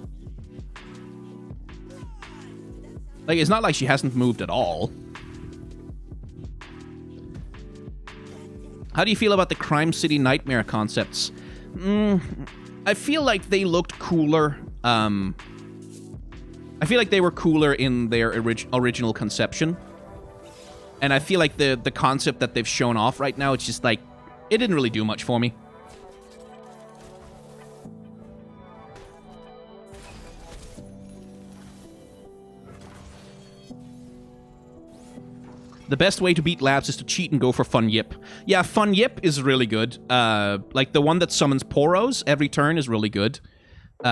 Speaker 1: Like, it's not like she hasn't moved at all. How do you feel about the Crime City Nightmare concepts? I feel like they looked cooler. I feel like they were cooler in their original conception. And I feel like the concept that they've shown off right now, it's just like, it didn't really do much for me. The best way to beat labs is to cheat and go for Fun Yip. Yeah, Fun Yip is really good. Like, the one that summons Poros every turn is really good.
Speaker 3: We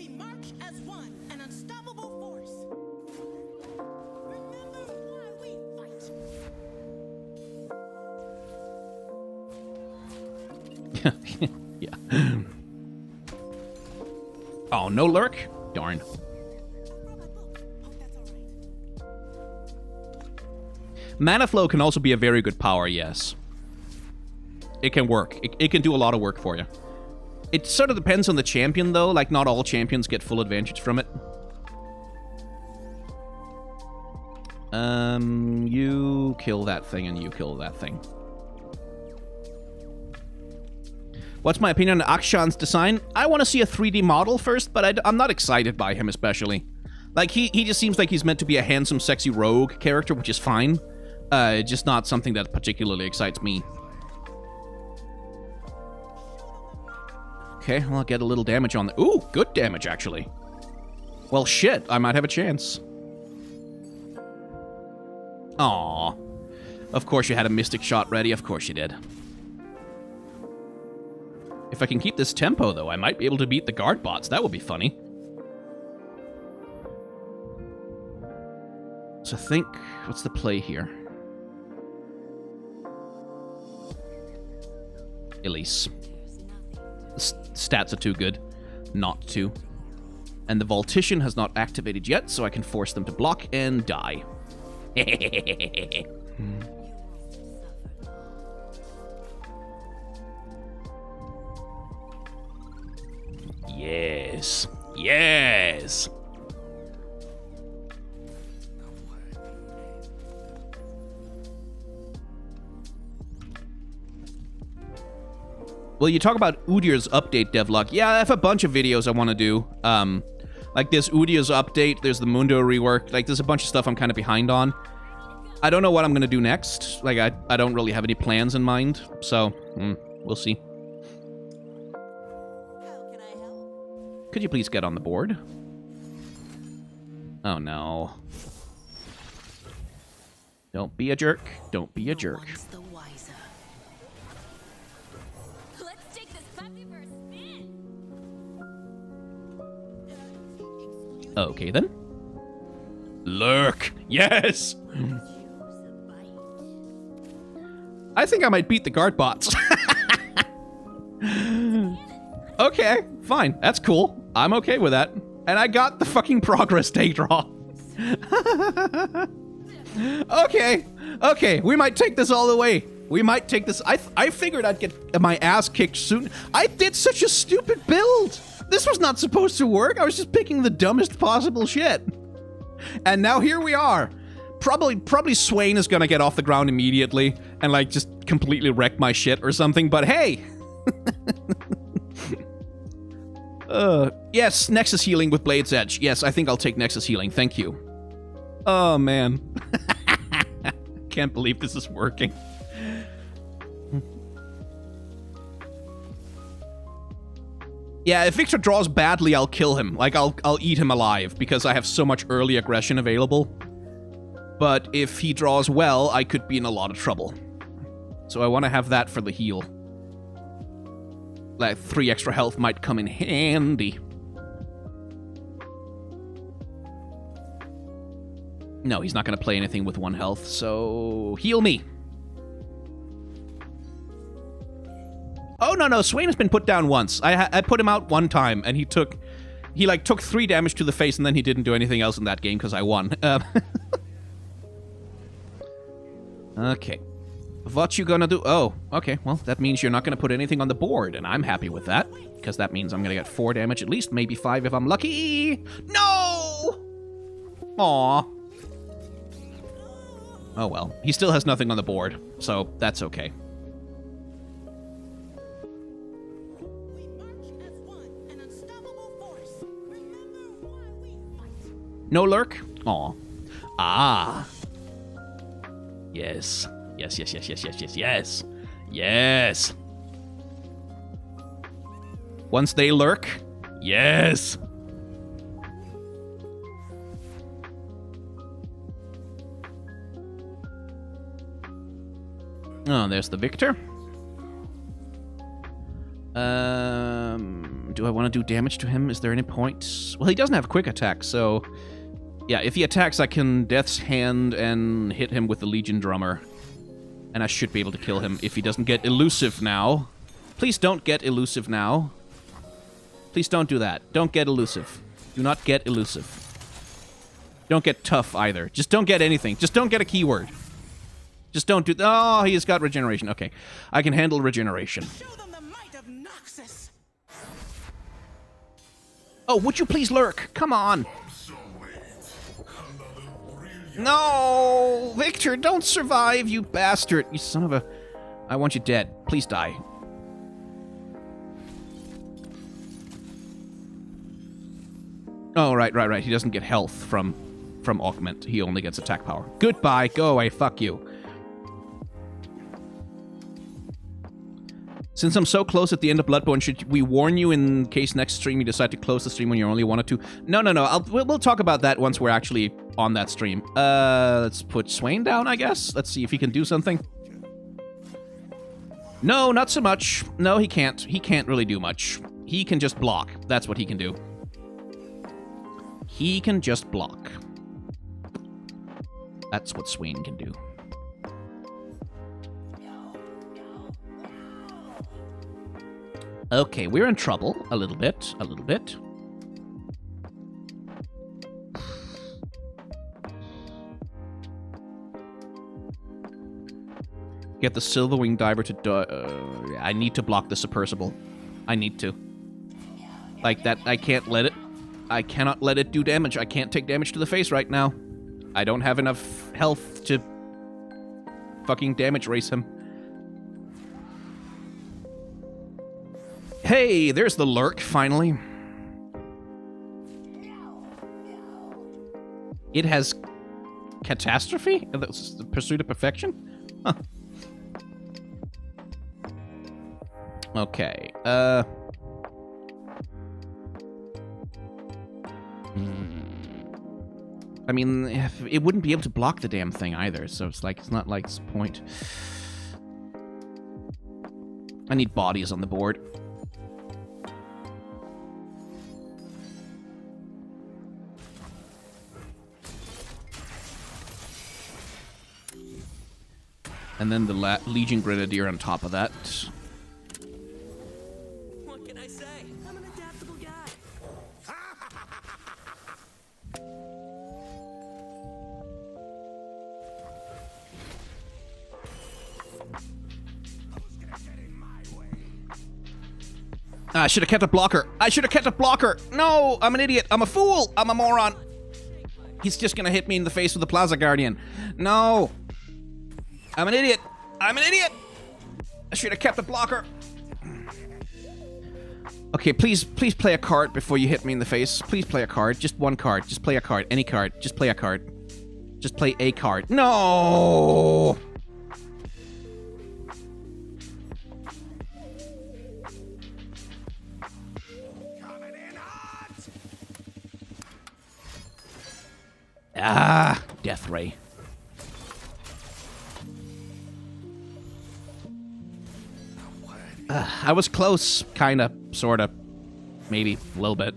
Speaker 3: march as one, an unstoppable force. Remember why we fight.
Speaker 1: Yeah. Oh, no lurk? Darn. Mana flow can also be a very good power, yes. It can work. It can do a lot of work for you. It sort of depends on the champion, though. Like, not all champions get full advantage from it. You kill that thing and you kill that thing. What's my opinion on Akshan's design? I want to see a 3D model first, but I'm not excited by him especially. Like, he just seems like he's meant to be a handsome, sexy rogue character, which is fine. Just not something that particularly excites me. Okay, well, I'll get a little damage on the... Ooh, good damage, actually. Well, shit, I might have a chance. Aww. Of course you had a Mystic Shot ready. Of course you did. If I can keep this tempo, though, I might be able to beat the guard bots. That would be funny. So think... What's the play here? Elise. The stats are too good not to. And the Voltician has not activated yet, so I can force them to block and die. Yes. Yes! Well, you talk about Udyr's update devlog. Yeah, I have a bunch of videos I want to do. Like this Udyr's update, there's the Mundo rework. Like, there's a bunch of stuff I'm kind of behind on. I don't know what I'm going to do next. Like, I don't really have any plans in mind. So, we'll see.
Speaker 3: How can I help?
Speaker 1: Could you please get on the board? Oh, no. Don't be a jerk. Don't be a jerk.
Speaker 2: Once the wiser. Let's take this puppy for a spin.
Speaker 1: Okay, then. Lurk! Yes!
Speaker 2: Choose a bite.
Speaker 1: I think I might beat the guard bots. Okay, fine. That's cool. I'm okay with that. And I got the fucking progress day draw. Okay, we might take this all the way. We might take this. I figured I'd get my ass kicked soon. I did such a stupid build. This was not supposed to work. I was just picking the dumbest possible shit. And now here we are. Probably Swain is gonna get off the ground immediately and like just completely wreck my shit or something, but hey. Yes, Nexus Healing with Blade's Edge. Yes, I think I'll take Nexus Healing. Thank you. Oh, man. Can't believe this is working. Yeah, if Victor draws badly, I'll kill him. Like, I'll eat him alive because I have so much early aggression available. But if he draws well, I could be in a lot of trouble. So I want to have that for the heal. Like, 3 extra health might come in handy. No, he's not going to play anything with 1 health, so heal me. Oh, no, Swain has been put down once. I put him out 1 time, and he took 3 damage to the face, and then he didn't do anything else in that game because I won. Okay. What you gonna do? Oh, okay. Well, that means you're not gonna put anything on the board, and I'm happy with that, because that means I'm gonna get 4 damage at least, maybe 5 if I'm lucky. No! Aw. Oh well. He still has nothing on the board, so that's okay.
Speaker 3: We march as one, an unstoppable force. Remember why we fight.
Speaker 1: No lurk? Aw. Ah. Yes. Yes. Once they lurk, yes. Oh, there's the victor. Do I want to do damage to him? Is there any point? Well, he doesn't have quick attack, so yeah, if he attacks, I can Death's Hand and hit him with the Legion Drummer. And I should be able to kill him if he doesn't get elusive now. Please don't get elusive now. Please don't do that. Don't get elusive. Do not get elusive. Don't get tough either. Just don't get anything. Just don't get a keyword. Just don't do... Oh, he's got regeneration. Okay. I can handle regeneration.
Speaker 3: Show them the might of Noxus.
Speaker 1: Oh, would you please lurk? Come on. No! Victor, don't survive, you bastard! You son of a... I want you dead. Please die. Oh, right. He doesn't get health from augment. He only gets attack power. Goodbye. Go away. Fuck you. Since I'm so close at the end of Bloodborne, should we warn you in case next stream you decide to close the stream when you're only 1 or 2? No. We'll talk about that once we're actually on that stream. Let's put Swain down, I guess. Let's see if he can do something. No, not so much. No, he can't. He can't really do much. He can just block. That's what he can do. He can just block. That's what Swain can do. Okay, we're in trouble. A little bit. Get the Silverwing Diver to... I need to block the Submersible. I need to. Like that, I can't let it... I cannot let it do damage. I can't take damage to the face right now. I don't have enough health to fucking damage race him. Hey, there's the lurk, finally. It has catastrophe? That's the pursuit of perfection? Huh. Okay, I mean, it wouldn't be able to block the damn thing either, so it's like, it's not like it's a point. I need bodies on the board. And then the Legion Grenadier on top of that.
Speaker 4: What can I say? I'm an adaptable guy.
Speaker 1: I should have kept a blocker. I should have kept a blocker. No, I'm an idiot. I'm a fool. I'm a moron. He's just gonna hit me in the face with the Plaza Guardian. No. I'm an idiot. I'm an idiot. I should have kept a blocker. Okay, please play a card before you hit me in the face. Please play a card. Just one card. Just play a card. Any card. Just play a card. Just play a card. No! Ah, Death Ray. I was close, kinda, sorta, maybe, a little bit.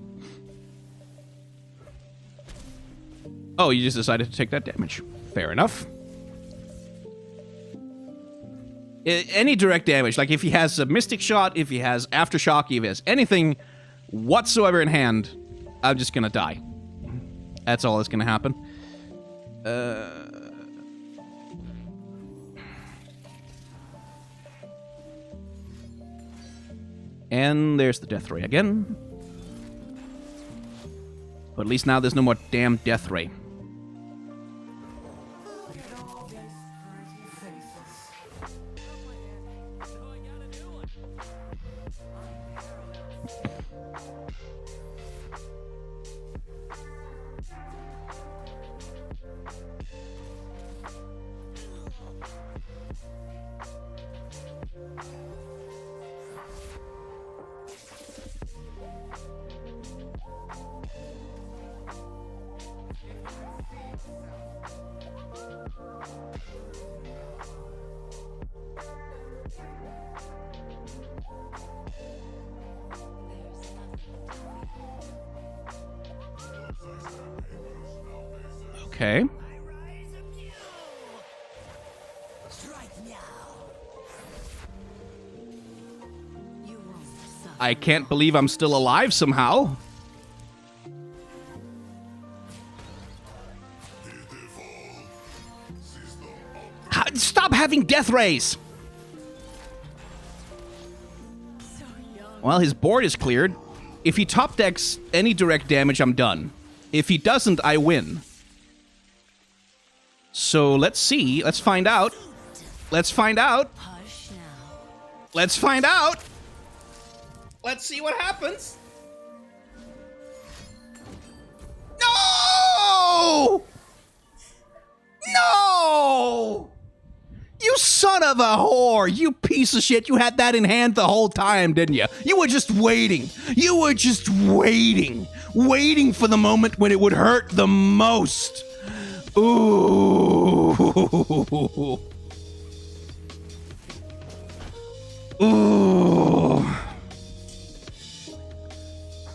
Speaker 1: Oh, you just decided to take that damage. Fair enough. Any direct damage, like if he has a Mystic Shot, if he has Aftershock, if he has anything whatsoever in hand, I'm just gonna die. That's all that's gonna happen. And there's the Death Ray again. But at least now there's no more damn Death Ray. Okay. I can't believe I'm still alive somehow. Stop having death rays! Well, his board is cleared. If he top decks any direct damage, I'm done. If he doesn't, I win. So let's see. Let's find out. Let's find out. Let's find out. Let's see what happens. No! No! You son of a whore! You piece of shit! You had that in hand the whole time, didn't you? You were just waiting. You were just waiting. Waiting for the moment when it would hurt the most. Ooh. Ooh.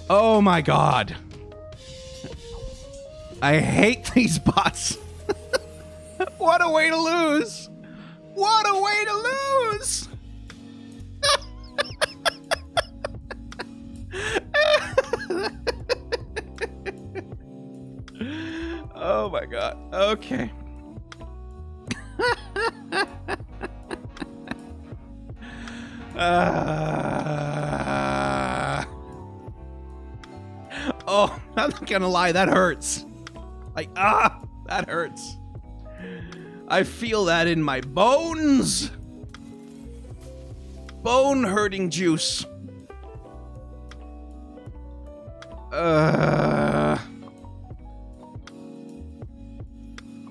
Speaker 1: Oh my god. I hate these bots. What a way to lose. What a way to lose. Oh my god. Okay. Oh. I'm not gonna lie, that hurts. Like, that hurts. I feel that in my bones. Bone hurting juice.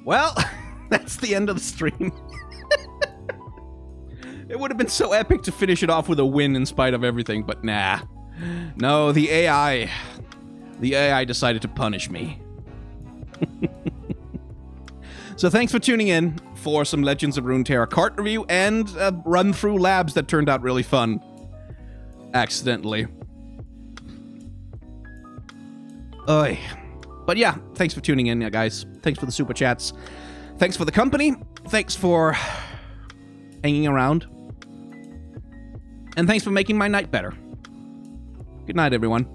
Speaker 1: Well, that's the end of the stream. It would have been so epic to finish it off with a win in spite of everything, but nah. No, the AI decided to punish me. So thanks for tuning in for some Legends of Runeterra cart review and a run through labs that turned out really fun. Accidentally. Oy. But yeah, thanks for tuning in, guys. Thanks for the super chats. Thanks for the company. Thanks for hanging around. And thanks for making my night better. Good night, everyone.